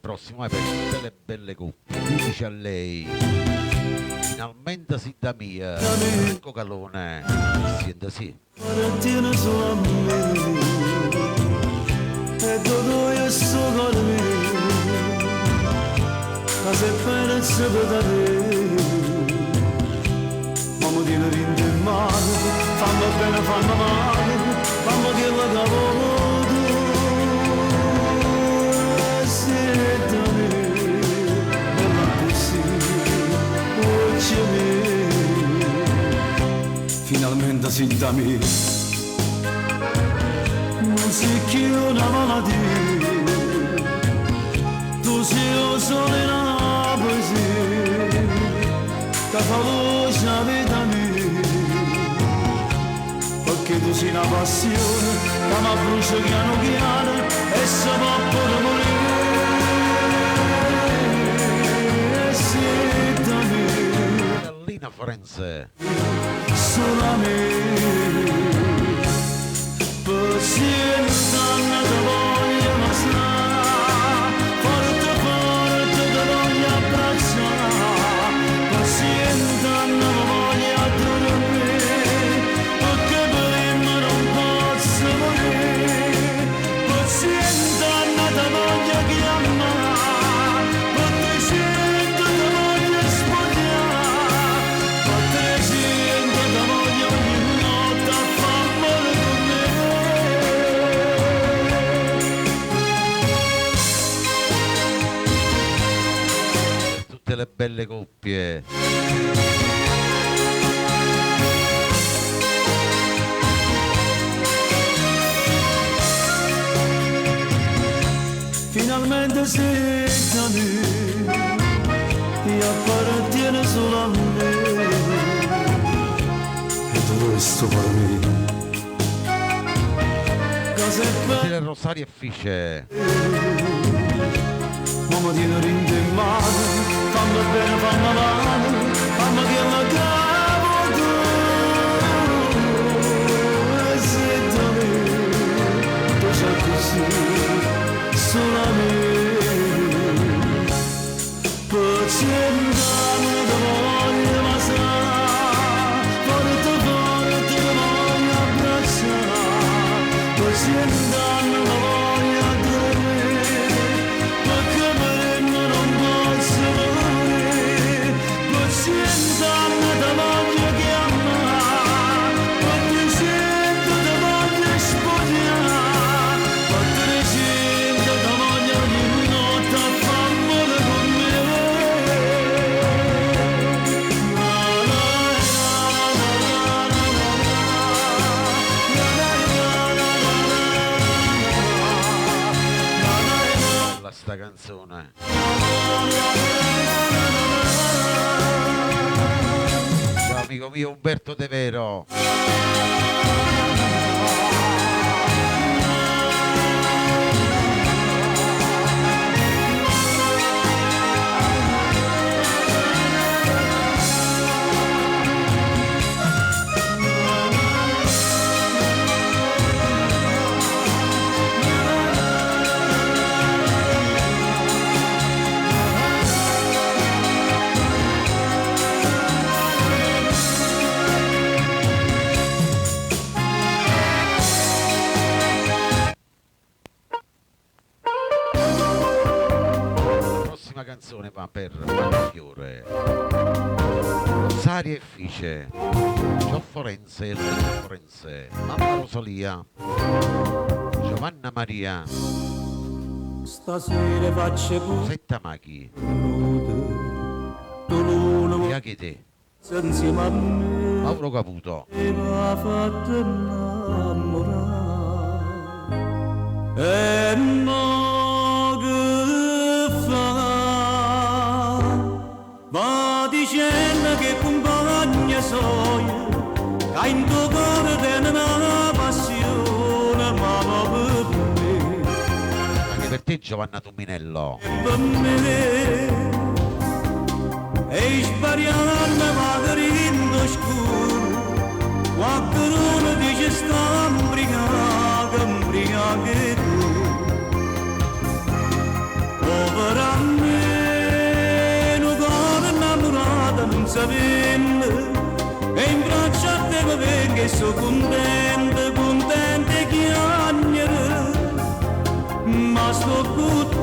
Prossimo è per tutte le belle coppie, lui dice a lei, finalmente si da mia, Marco Calone, siente sì. Tiene solo a me, e tutto io sto con me, ma se fai non si può da te, mamma tiene rinde in mano, fammi bene, fammi male, fammi che la cavolo. Finalmente si da me, non sei più una malattia, tu sei solo una poesia, che fa luce la vita mia, perché tu sei una passione, che mi brucia piano piano e si può pure morire, si da me. Gallina Forense. Solo a me, pazienza non ti voglio mostrare, forte forte ti voglio abbracciare, pazienza non voglio dormire, perché prima non posso morire, pazienza non ti voglio chiamare, pazienza ti voglio spogliare, pazienza ti voglio ogni notte a far male con me. Tutte le belle coppie. Finalmente sei da me, e appartiene solo a me, e tutto questo per me. Cosa è Stile Rosario e Fice. mamma tiene rinde in mano, fammi bene, fammi male, fammi che la cavo tu, e sei da me, tu c'è così, solo a me. Pazienza non ti voglio masare, forte forte ti voglio abbracciare, pazienza non ti voglio canzone. Ciao amico mio Umberto De Vero. Canzone va per Fiore, Rosaria e Fice, Gio Forense, Enrico Forense, Mamma Rosalia, Giovanna Maria, Stasera faccio pure Setta Maghi, Iachete, insieme a me Mauro Caputo, mi ha fatto innamorare e mo che fa va dicendo che compagna soia che in tuo cuore tiene una passione ma non per me anche per te Giovanna Tuminello. per me e sbagliando magari in lo scuro qualcuno dice sta imbriaca che tu povera me un cuore innamorato non sapendo e in braccio a te mi vengo e sono contenta e chiagnere ma sto con te.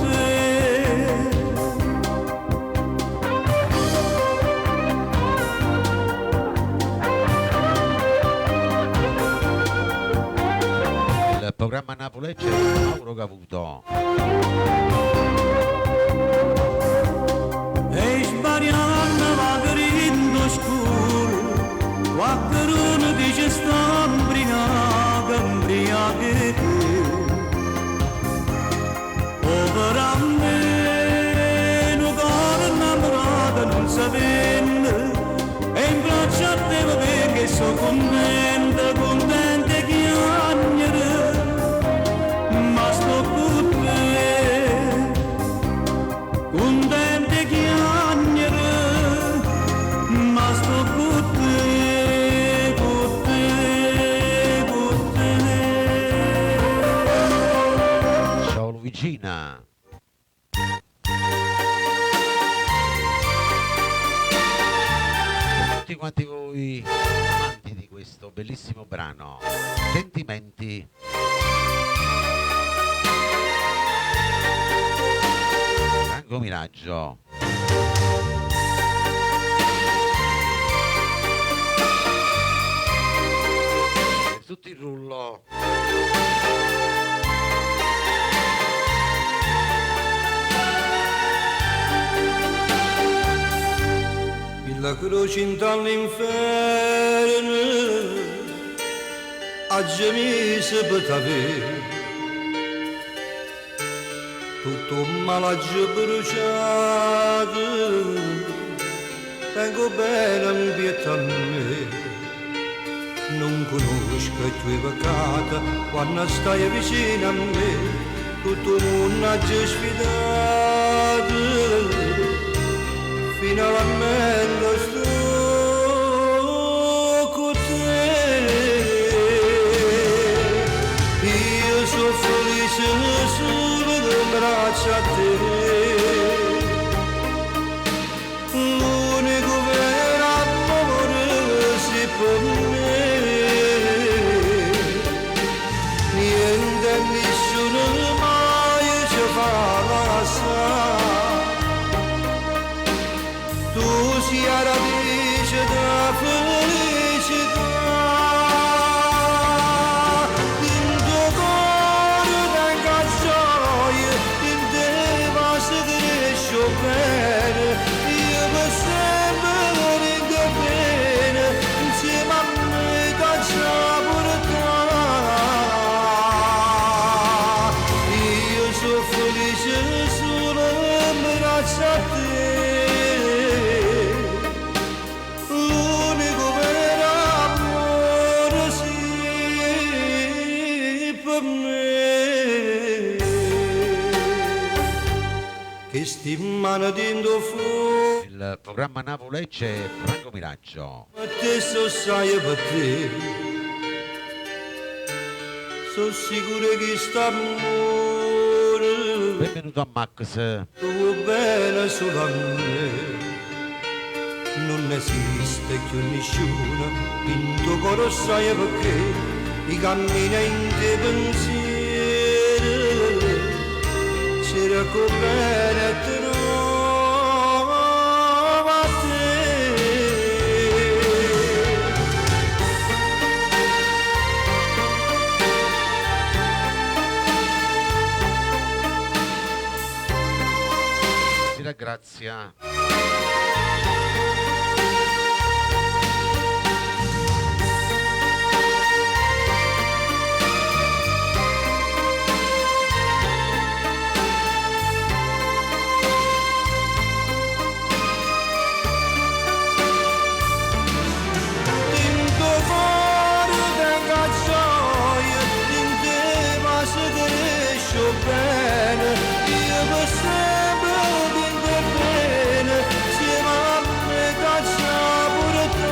Il programma napolegge Mauro Caputo. E sbagliando magari in lo scuro qualcuno dice sta imbriaca che te povera me un cuore innamorato non sapendo e in braccio a te mi vengo e sono contenta e chiagnere ma sto con te contenta e chiagnere ma sto con te, con te, con te. Ciao Luigina. Per tutti quanti voi amanti di questo bellissimo brano, Sentimenti. Franco Miraggio. Per tutto il rullo. La croce in all'inferno a gemise per t'avere tutto un malaggio bruciato tengo bene un pietà a me non conosco i tuoi peccati quando stai vicino a me tutto il mondo ha già sfidato finalmente sto con te io sono felice solo del braccio a te l'unico vero amore si può me niente nessuno mai ci fa lasciare tu sia radice della felicità in tuo cuore tenga gioia in te va per me che sti mano dentro fuori Il programma Napoli-Lecce, Franco Miraggio. a te so sai per te sono sicuro che st'amore Benvenuto a Max. tuo bene solo a me non esiste più nessuno in tuo cuore sai perché i cammini in te pensiero c'era come trova te Ti ringrazia. bene, io per sempre vinto bene, insieme a me caccia pure te.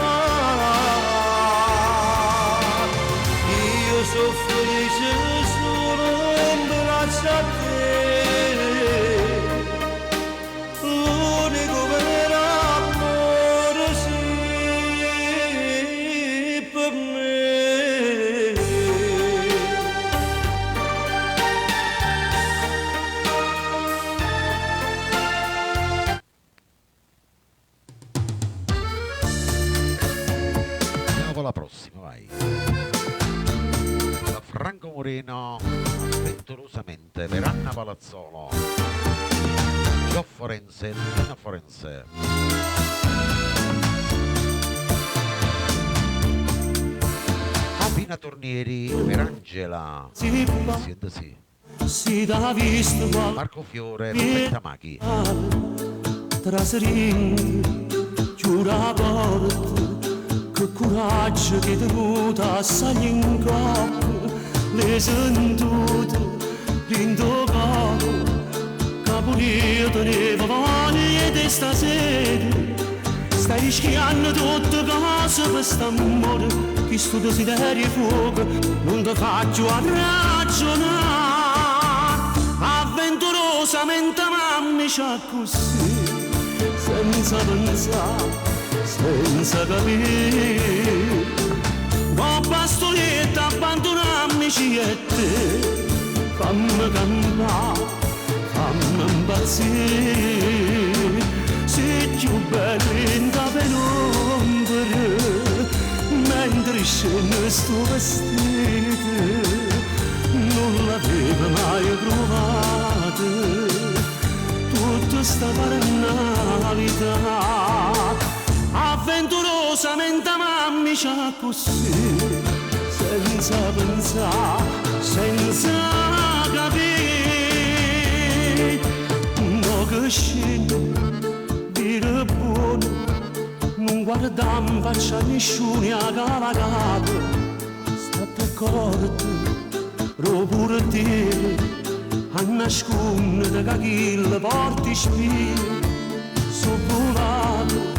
Io sono felice solo in braccio a te, l'unico vero amore sì per me. La prossima, vai. Da Franco Moreno, avventurosamente per Anna Palazzolo, Gio Forense, Lina Forense. Pina Tornieri per Angela. Senta sì. Marco Fiore, Roberta Machi. Trasering, giura porta. Che coraggio che ti muta assai in capo, le sentute, l'indo capo, capolito ne voglia di stasera, stai rischiando tutte cose per st'amore, che sto desiderio e fuoco non ti faccio a ragionare, avventurosamente mamma c'ha così, senza pensare. Senza capire, ma bastoletta abbandonarmici e te, fammi campare, fammi impazzire, sei più bella in da penombra, mentre scende sto vestito, non l'avevo mai provato, tutta sta carnalità. Avventurosamente mamma c'ha così, senza pensare, senza capire, no che scende, dire buono, non guardiamo in faccia a nessuno a cavalcato, state accorti, pure dire, a nascondere che chi le porti spie, sono volato.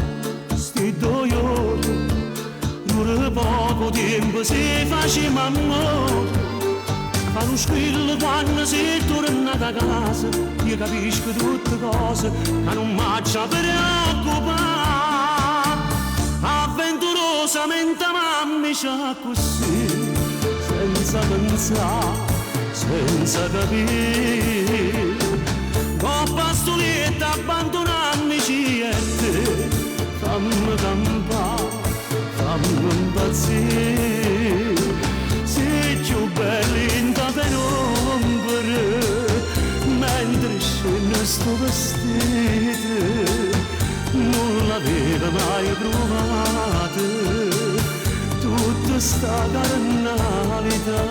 Sti doioni, dura poco tempo se facciamo amore, fa uno squillo quando sei tornata a casa, io capisco tutte cose che non m'accia preoccupare, avventurosamente mamma c'ha così, senza pensare, senza capire, con bastoletta abbandonarmici e te. Fammi campare, fammi impazzire, sei più bella in da penombra, mentre scende sto vestito, non l'avevo mai provato, tutta sta carnalità,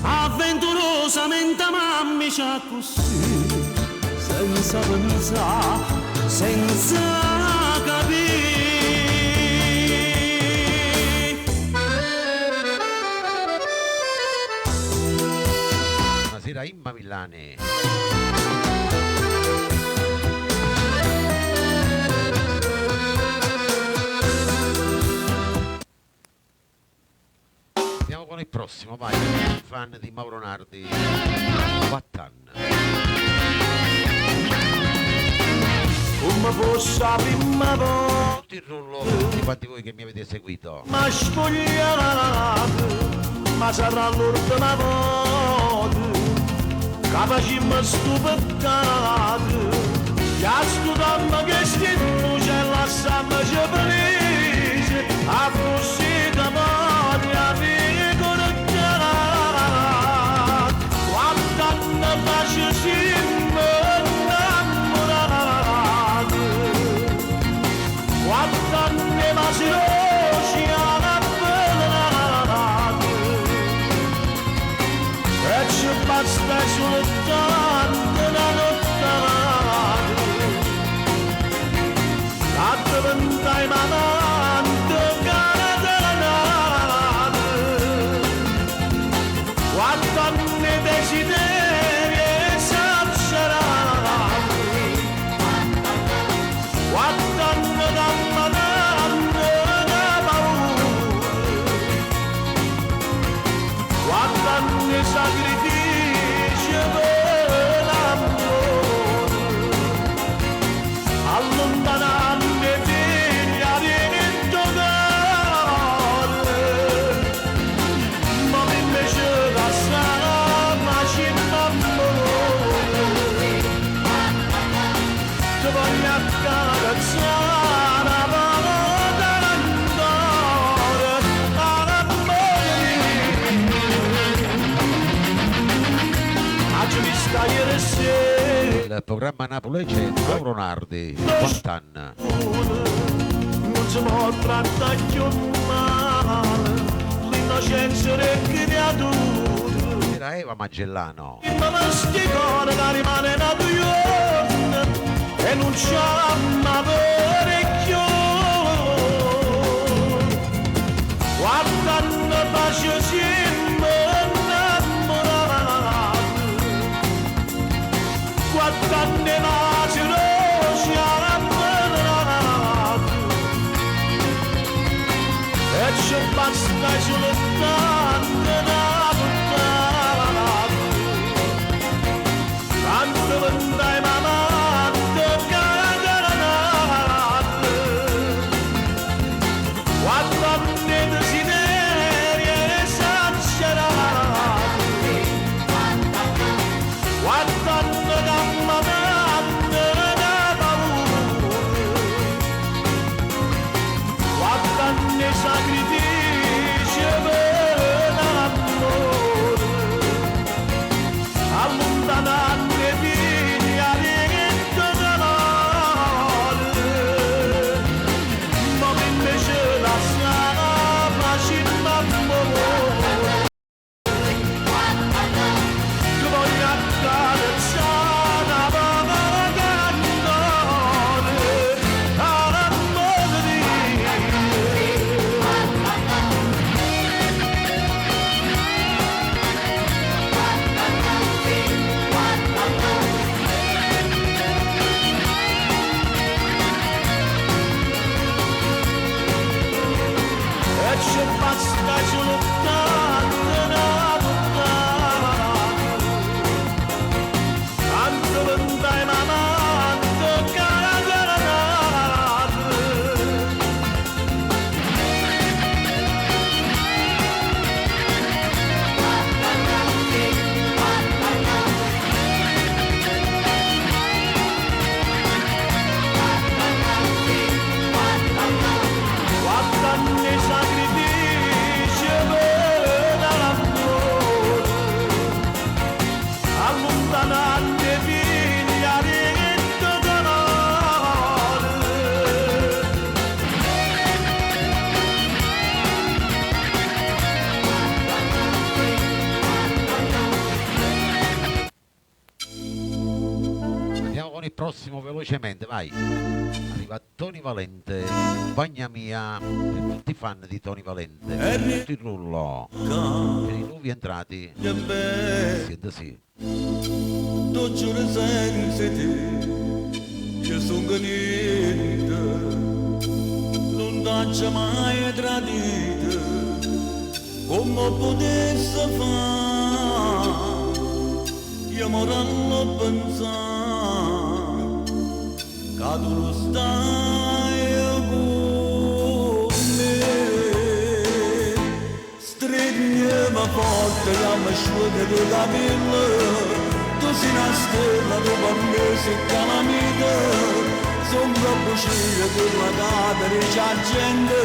avventurosamente mamma c'ha così, senza pensare, senza Imma Villani. Andiamo con il prossimo, vai, fan di Mauro Nardi, Battan. Come fosse la prima volta, Tutto il rullo per tutti quanti voi che mi avete seguito. ma spogliata, ma sarà l'ultima volta, che facciamo sto peccato, che sto damma che stiamo c'è la samba c'è felice, a così da moria mi correggerà, quanto anni faccio siamo innamorati, quanto anni ma si rosciano avvelenati, e ci basta soltanto una nottata, tanto ventai manante cara della nave, quanto anni desideri esasperati, quanto anni d'ammanante da paura, quanto anni sacrifici per l'amore, allontanarmi figlia di cuore, ma invece da sana città amore, ti voglio accarezzare la parola d'andore, all'amore, vista ieri sera, Il programma Napolece Mauro Nardi, Battan. non si può trattare più male, l'innocenza delle creature, Era Eva Magellano. ma masticone che rimane nato io, e non c'ha ma parecchio, quanto anni faccio siamo innamorati, quanto anni ma si rosciano avvelenati, e ci basta soltanto una puntata, tanto ventai mamante cara della notte, quanto anni desideri esagerati, quanto anni d'ammanante da paura, quanto anni sacrifici per l'amore, allontanarmi figlia di dolore, ma invece la sana facciamo amore, ti voglio accarezzare la parola d'andore, all'amore di e ci basta soltanto una puntata, tanto ventai mamante cara della notte, quanto anni sacrifici per l'amore, allontanarmi figlia di dolore, Andiamo con il prossimo velocemente, vai. Arriva Tony Valente, Bagna Mia, per tutti i fan di Tony Valente, tutto il rullo, per i nuovi rientrati. Che bello, Siete sì. tu giuro senza te, che sono niente, non t'ho mai tradito, come potessi fare, io morallo pensare, che tu non stai con me, stringiamo forte la masciuta di capello. Tu sei una stella, tu per me sei calamita, sono troppo sciglia per la cadere c'è gente,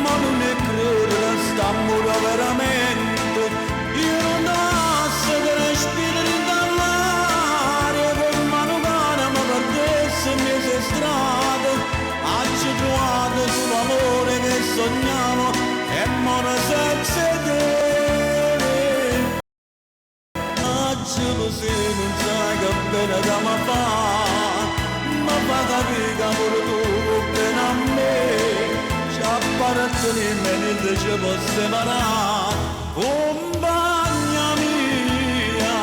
ma non è credere, st'amore veramente, io non posso che respirare dall'aria, con mano cara ma perdesse le mie strade, oggi trovato sull'amore che sognavo, e mora senza te. Lo sai, non sai che bene da mi fa, ma fa capire che amore tu bene a me, ci appartiene e niente ci può separare, compagna mia.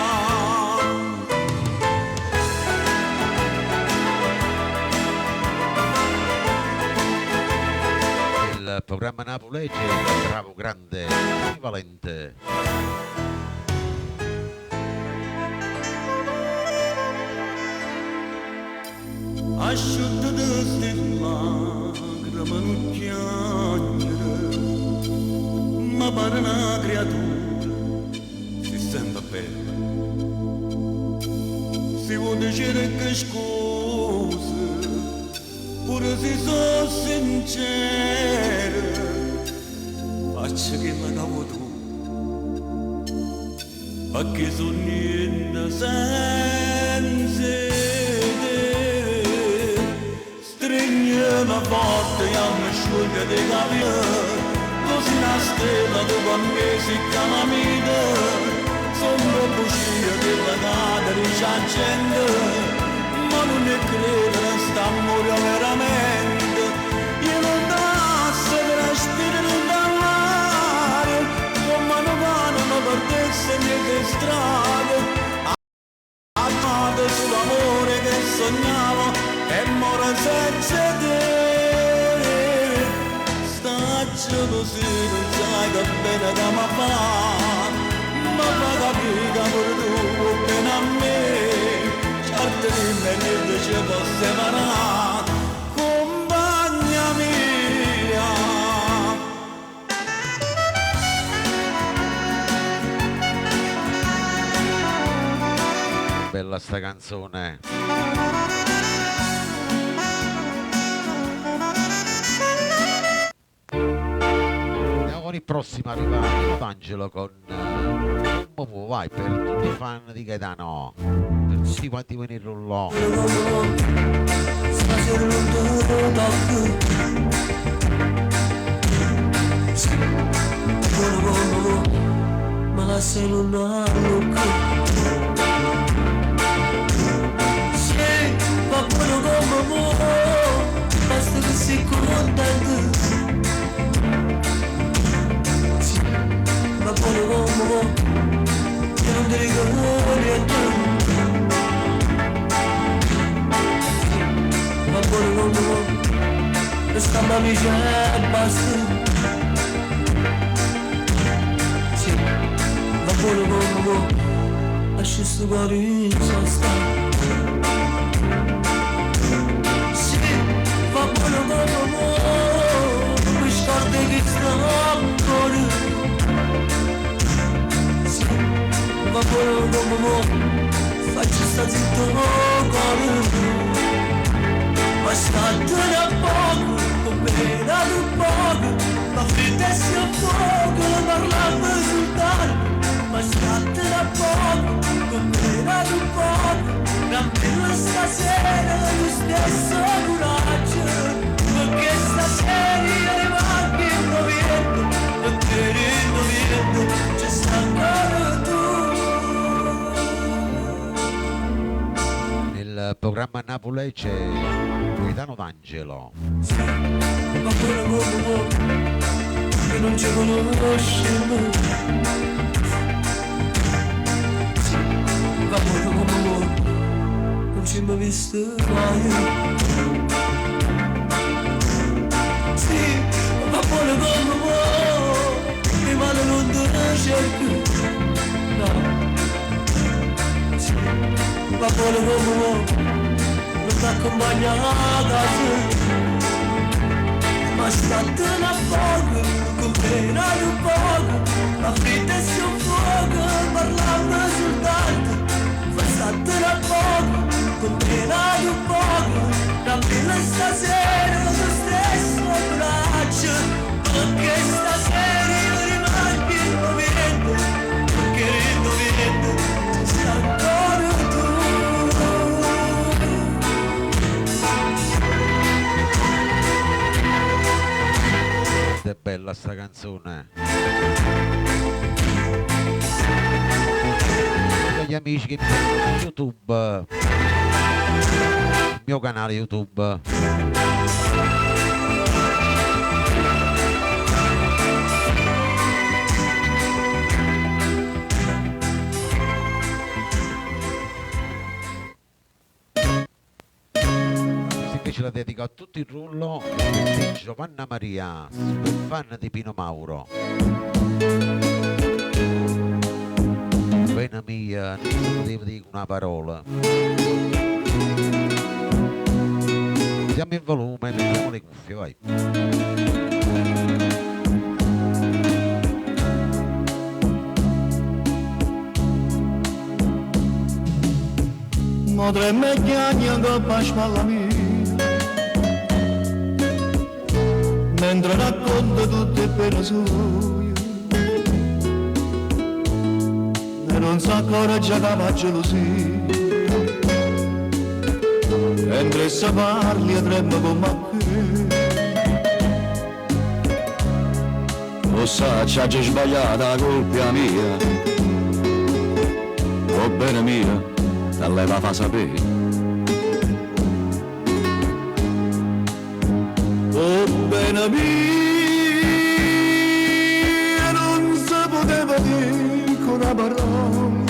Il programma Napolege, bravo, grande, valente. Asciutta da stella, lacrime non piangere, ma pare una creatura, si sente bella. Si vuole dire che scusa, pure se sono sincera, faccio che la cavo tu, perché sono niente senza. Stringiamo forte e asciughe dei capelli, tu sei una stella, tu con me sei calamita, sono troppo sciglia che la cadere c'è gente, ma non è credere, st'amore veramente, io non posso che respirare dall'aria, con mano mano ma perdesse le mie strade, amate sull'amore che sognavo, e mora senza te. Staccio così, non sai che bene da mi fa, ma fa capire che amore tu bene a me, certe di me niente ci può separare, compagna mia. Bella sta canzone. Il prossimo arriva Angelo con Momo, vai, per tutti i fan di Gaetano, per tutti quanti quelli in rullò. Stasera non te tocco, ma la sei non allucco. Sì, va buono come mo, basta che sei contento. Ma buono come mo, che non ti ricordo niente. Ma buono come mo, questa amica e basta. Sì, ma buono come mo, lasci sto cuore in sosta. Sì, ma buono come mo, mi scordo che sta ancora. Ma buono come mo, faccio sta zitto cuore, ma statene a poco, come da un poco, ma frittessi a fuoco, parlando sul tale, ma statene a poco, come da un poco, tranquillo stasera, lo stesso coraggio, perché stasera io rimango in movimento, perché in movimento c'è sta ancora tu. Nel programma Napoli c'è Gaetano D'Angelo. Ma buono come mo, che non ci conosciamo, avrebbe visto mai. Sì, ma buono come vuoi, rimane non te ne cerco. No, sì, ma buono come vuoi, non ti accompagna a casa. Ma statene a poco, comprare un poco, la vita è su un fuoco, parlando soltanto. Ma statene a poco, comprare un poco, la vita stasera lo stesso coraggio, perché stasera io rimango indovinante, perché indovinante sei ancora tu. È bella sta canzone. Gli amici che mi seguono su YouTube, il mio canale YouTube. Invece la dedico a tutto il rullo di Giovanna Maria, super fan di Pino Mauro. Pena mia, non potevo dire una parola. Siamo in volume, mettiamo le cuffie, vai. Madre me chiagna che pasma la mia, mentre racconta tutte le pene sue, e non sa ancora già che va gelosia, mentre se parli e trema come a che. Lo sa, c'ha già sbagliata la colpa mia, o bene mia, te lei va fa sapere. Oh bene mia, non si poteva dire con una parola,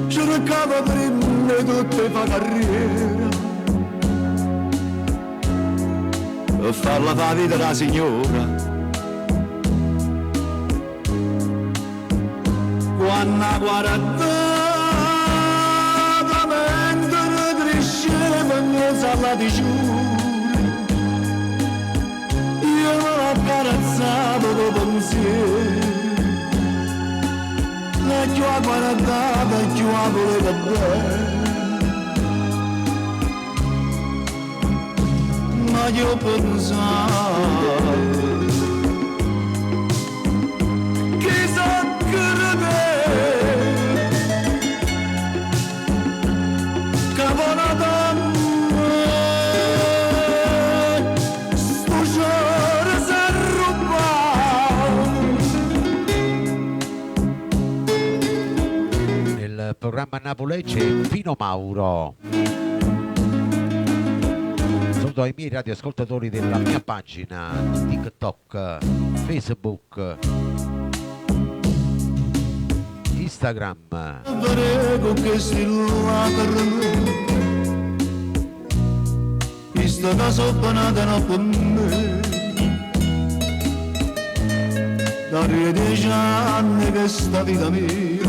cercava prima tutte fa carriera, per farla fa vita la signora. Quando guardava mentre cresceva mezzo alla diciura, io la accarezzavo con pensiero, e più la guardava e più la voleva bene. Ma io pensavo chissà che che buona donna sto giorno si è rubato. Nel programma napolegge Pino Mauro. Saluto ai miei radioascoltatori della mia pagina TikTok, Facebook, Instagram. Prego che si la per me, questa casa banata non per me, da 10 anni che sta vita mia,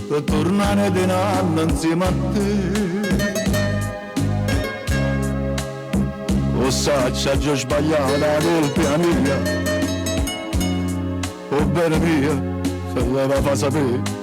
per tornare di nanno insieme a te. O sa, c'ha già sbagliata la colpa mia, o bene mia, se lei va fa sapere.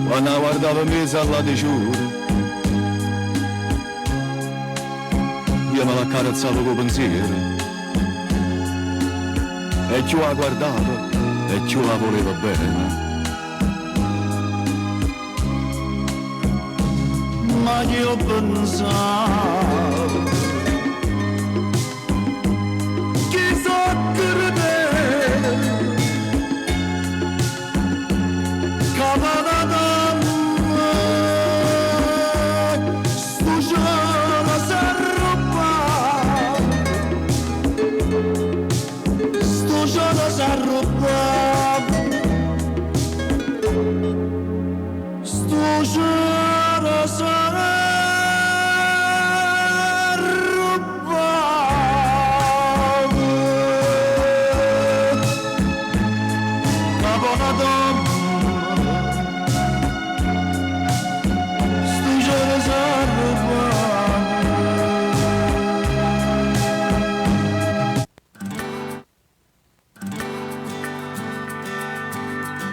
Quando guardava mezzo alla diciura, io me l'accarezzavo con pensiero, e più la guardava e più la voleva bene. ma che ho pensato che so credere cavanata sto giorno s'arrubba sto giorno s'arrubba sto giorno s'arrubba cavanata sto giorno s'arrubba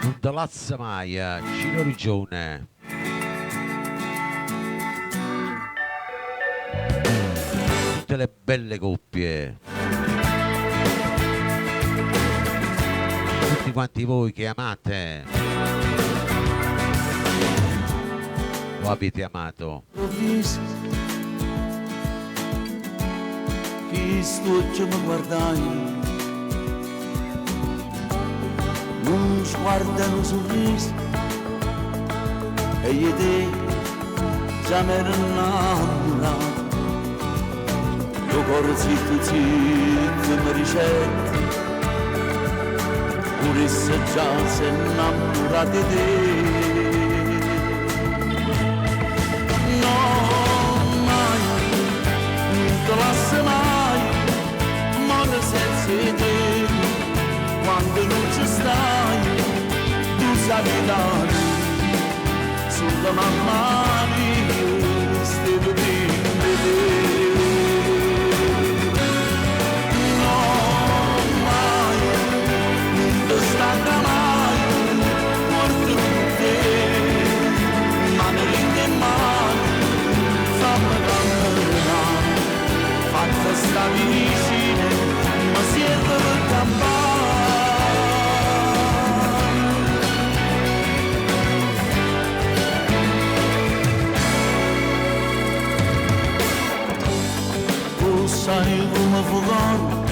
Non te lazza mai, Ciro Rigione. Tutte le belle coppie. Tutti quanti voi che amate. O avete amato. improvviso che stuccio mi guardai non sguardo un sorriso e io te già mi ero innamorato lo cuore zitto zitto mi ricette pure se già si è innamorato di te no mai non te lascio mai muore senza te quando non ci stai tu sai dare sulla mamma mia stai per te no mai non ti stanca mai porto con te mano in mano fammi camminare fatta sta vicino ma siete per campare sai come fuoco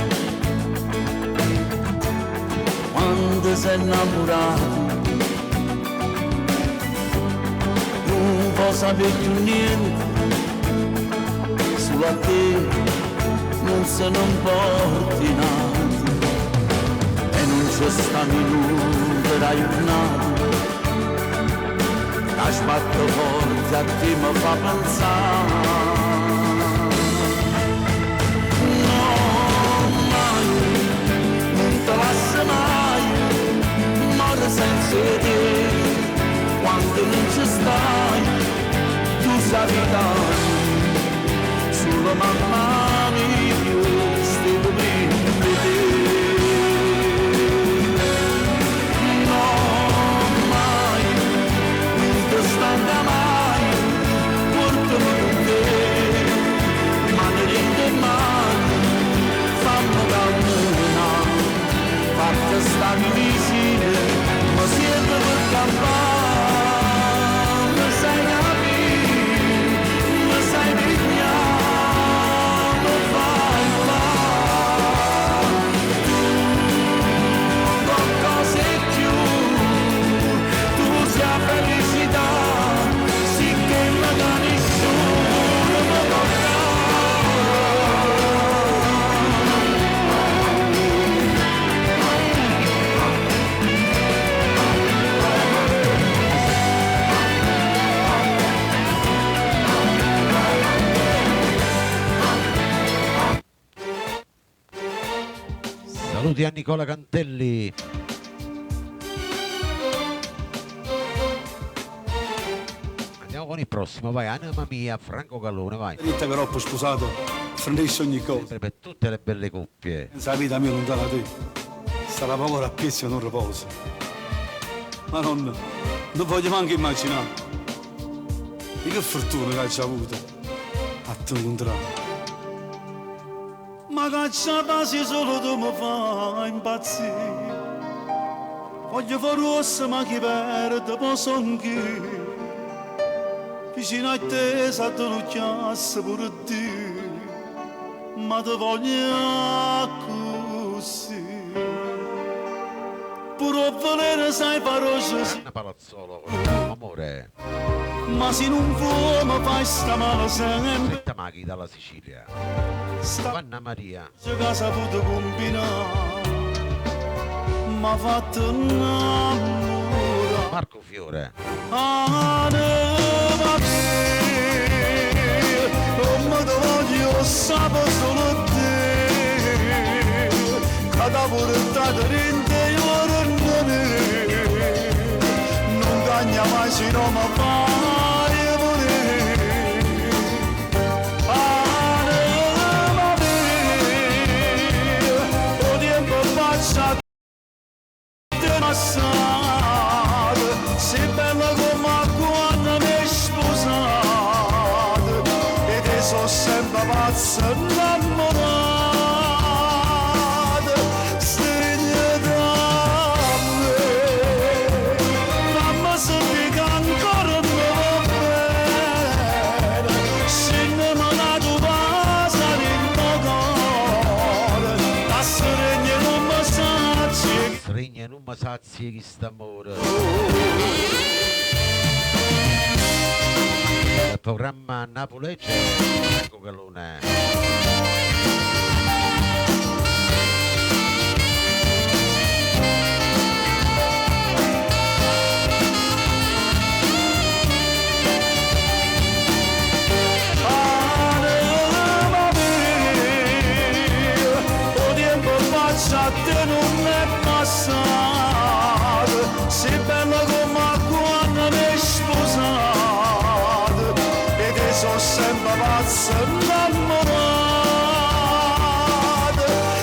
quando sei innamorato non può sapere più niente solo a te non se ne porti nato e non c'è sta minuto per aiutare la sbatto forte a te mi fa pensare lascia mai muore senza te quando non ci stai tu sai dare sulla mamma mia stai per te no mai non ti stanca mai portami con te mano in mano fammi camminare fatta stavi vicine ma siete per campare mi sai capire mi sai pigliare mi fai volare qualcosa in più tu sia felicità sì che mi dà nessuno mi tocca Saluti a Nicola Cantelli. Andiamo con il prossimo, vai, Anima mia, Franco Gallone, vai. Rita Garoppo sposato, frenesce ogni cosa. Sempre per tutte le belle coppie. Senza la vita mia lontana da te. Sarà paura a piezza e non riposo. Ma non voglio neanche immaginare. E che fortuna che hai avuto a te incontrare. Ma cacciata se solo tu mi fai impazzire. Voglio fare rossa ma chi perde posso anch'io. vicino a te sotto l'occhiasso pure te, ma ti voglio così. Pure volere sai parole, Anna Palazzolo, amore. ma se non vuoi mi fai sta male sempre. Senta Maghi dalla Sicilia. Anna Maria. Che ha saputo combinare, m'ha fatto innamorare. Marco Fiore. Anima mia, come ti voglio sapere solo te, che da portato l'interiore non cagna mai se non mi fai volere. Anima mia, o tempo passato passato, sei bella come quando mi hai sposato, e te sono sempre pazza innamorata, stringiti a me, fammi sentire che ancora mi va bene, se ne me la tu passa in cuore, la stringi non mi sazi. Regna non mi sazi chi sta amore. Il programma Napolegge, ecco che non è. Anima mia, o tempo passato non è passato, sei bella come quando mi hai sposato, e te sono sempre pazza innamorata,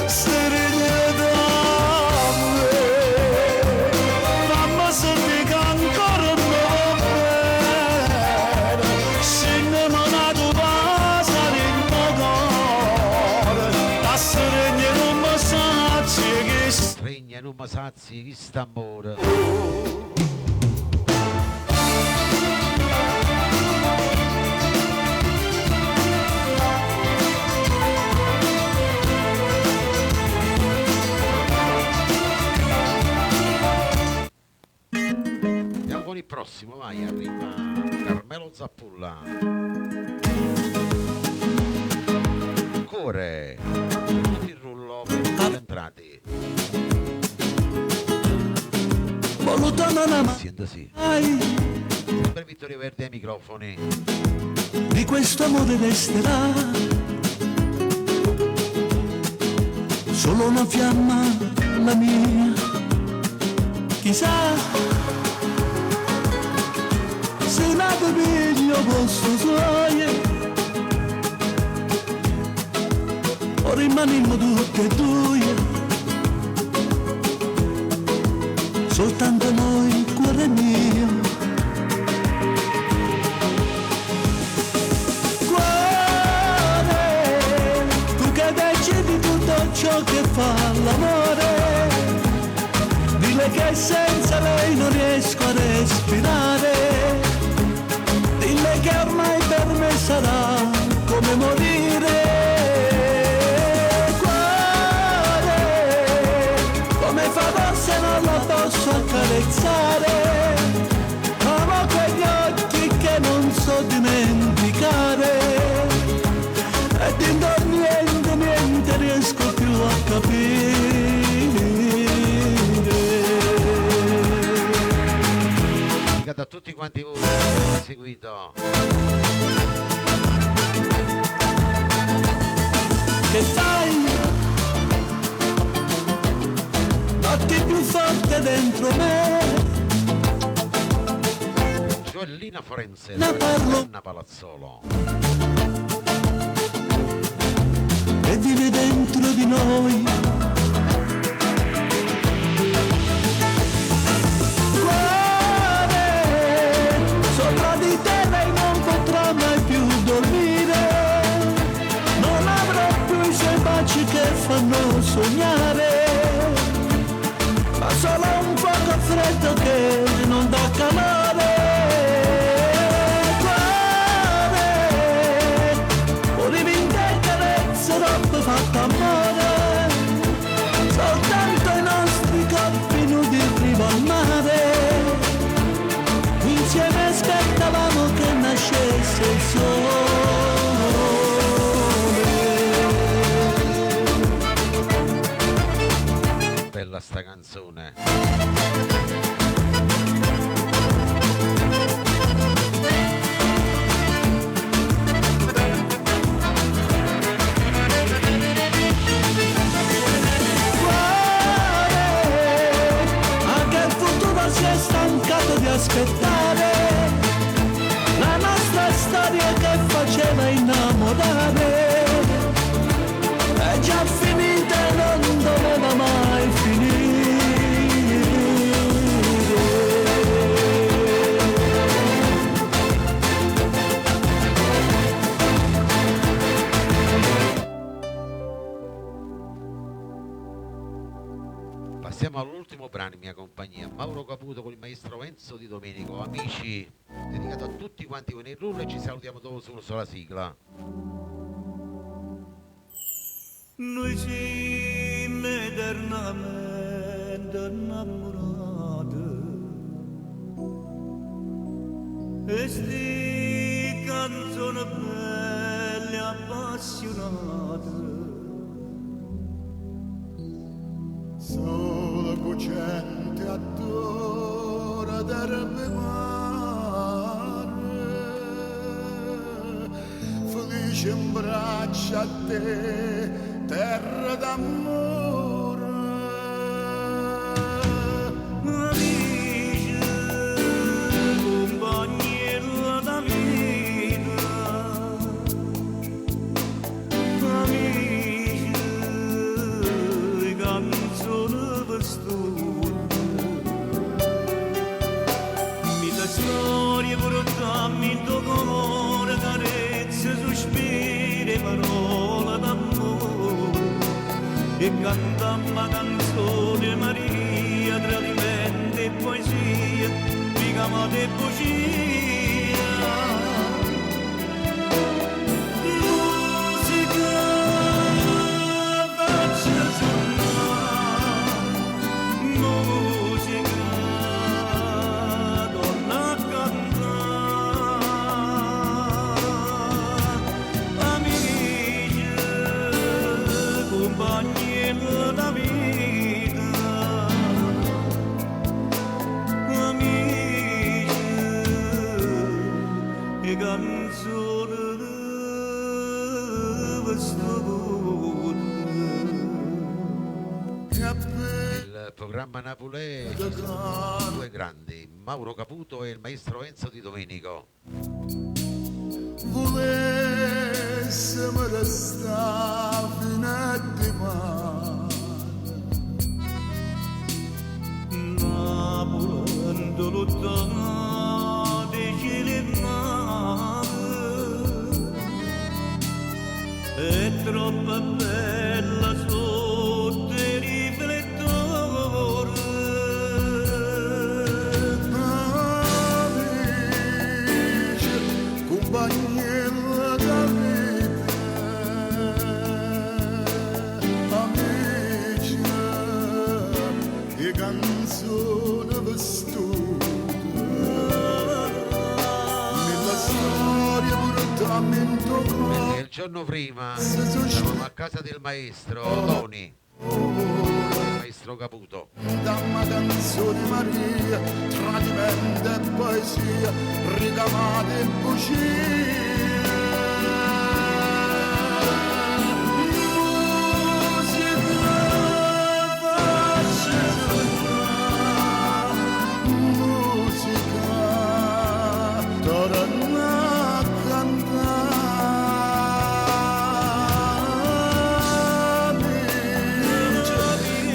stringiti a me, fammi sentire che ancora mi va bene, se ne me la tu passa in cuore, la stringi non mi sazi che Regna non mi sazi chi sta amore. Andiamo con il prossimo, vai, arriva Carmelo Zappulla. Cuore, tutti il rullo per tutti entrati. Volutano una Senta sì. mai Sempre Vittorio Verdi ai microfoni. di questo amore resterà solo una fiamma, la mia. Chissà se nato piglio posto suoie o rimaniamo tutte e due, soltanto noi, cuore mio. Cuore, tu che decidi tutto ciò che fa l'amore, dile che senza lei non riesco a respirare, dile che ormai per me sarà come morire. Come farò se non la posso accarezzare? Amo quegli occhi che non so dimenticare, e di niente riesco più a capire. Dedicato a tutti quanti voi che avete seguito. Che fai? Batti più forte dentro me, Gioellina Forense, Ne parlo. Anna Palazzolo. e vive dentro di noi. Cuore, sopra di te lei non potrà mai più dormire, non avrà più i suoi baci che fanno sognare, ma solo un poco freddo che non dà calore. Cuore, bella sta canzone. Anche il futuro si è stancato di aspettare la nostra storia che faceva innamorare. È già finita e non doveva mai finire. Passiamo all'ultimo brano in mia compagnia, Mauro Caputo con il maestro Enzo Di Domenico. Amici, dedicato a tutti quanti con il rullo e ci salutiamo dopo solo la sigla. Noi siamo eternamente innamorati e sti canzoni belle appassionate. Solo cocente adora d'erbe mare, felice in braccia a te, terra d'amore. Amici, compagni da vita, amici, canzoni per studio, mille storie portammi in tuo cuore, carezze, sospiri, parole d'amore, e cantamma canzone Maria, tradimento e poesia, ricamata e bugia. Musica faccia suonare, musica donna a cantare, amici, compagni da vita, amici, e canzoni per Il programma Napolè, due grandi, Mauro Caputo e il maestro Enzo Di Domenico. Volessimo restare fino a domani, Napoli lontana dei cieli e mare, è troppo bella sotto i riflettori. amici, compagni da vita, amici, e canzoni per studio, nella storia portammo in tuo Perché cuore. il giorno prima eravamo a casa del maestro Toni, il maestro Caputo. Damma canzone Maria, tradimento e poesia, ricamate e bugie. Musica faccia suonare, musica torna a cantare, amici,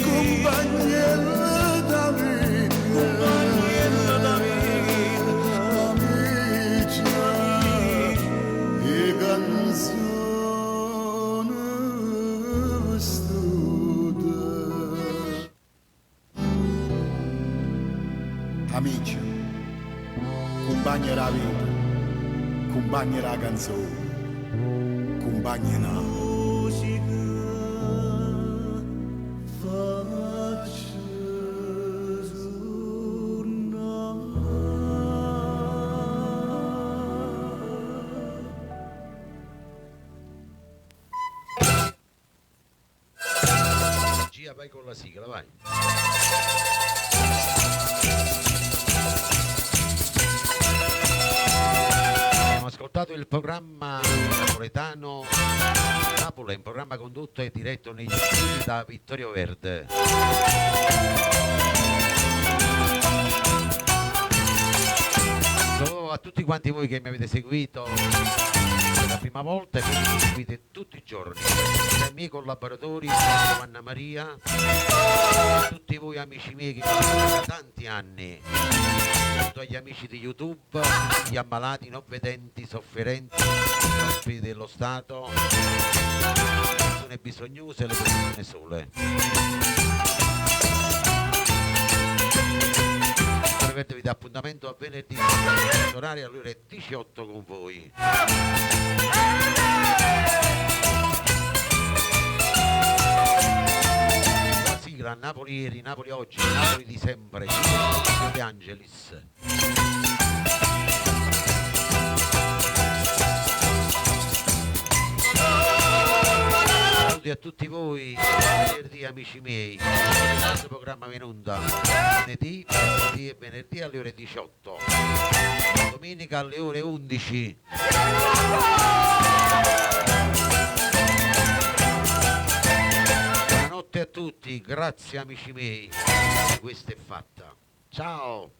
compagni da vita, amici, e canzoni vestute. Amici, compagni della vita, compagni della canzone, compagni na. vai con la sigla, vai. Abbiamo ascoltato il programma napoletano Napoli, un programma condotto e diretto negli studi da Vittorio Verde. A tutti quanti voi che mi avete seguito per la prima volta e che mi seguite tutti i giorni, ai miei collaboratori, Giovanna Maria, a tutti voi amici miei che mi seguite da tanti anni, agli amici di YouTube, gli ammalati, non vedenti, sofferenti, ospiti dello Stato, le persone bisognose e le persone sole. Vi dà appuntamento a venerdì orario alle ore 18 con voi. La sigla Napoli ieri, Napoli oggi, Napoli di sempre, De Angelis. Saluti a tutti voi, venerdì amici miei, questo programma va in onda lunedì, e venerdì alle ore 18, domenica alle ore 11. Buonanotte a tutti, grazie amici miei, questa è fatta. Ciao!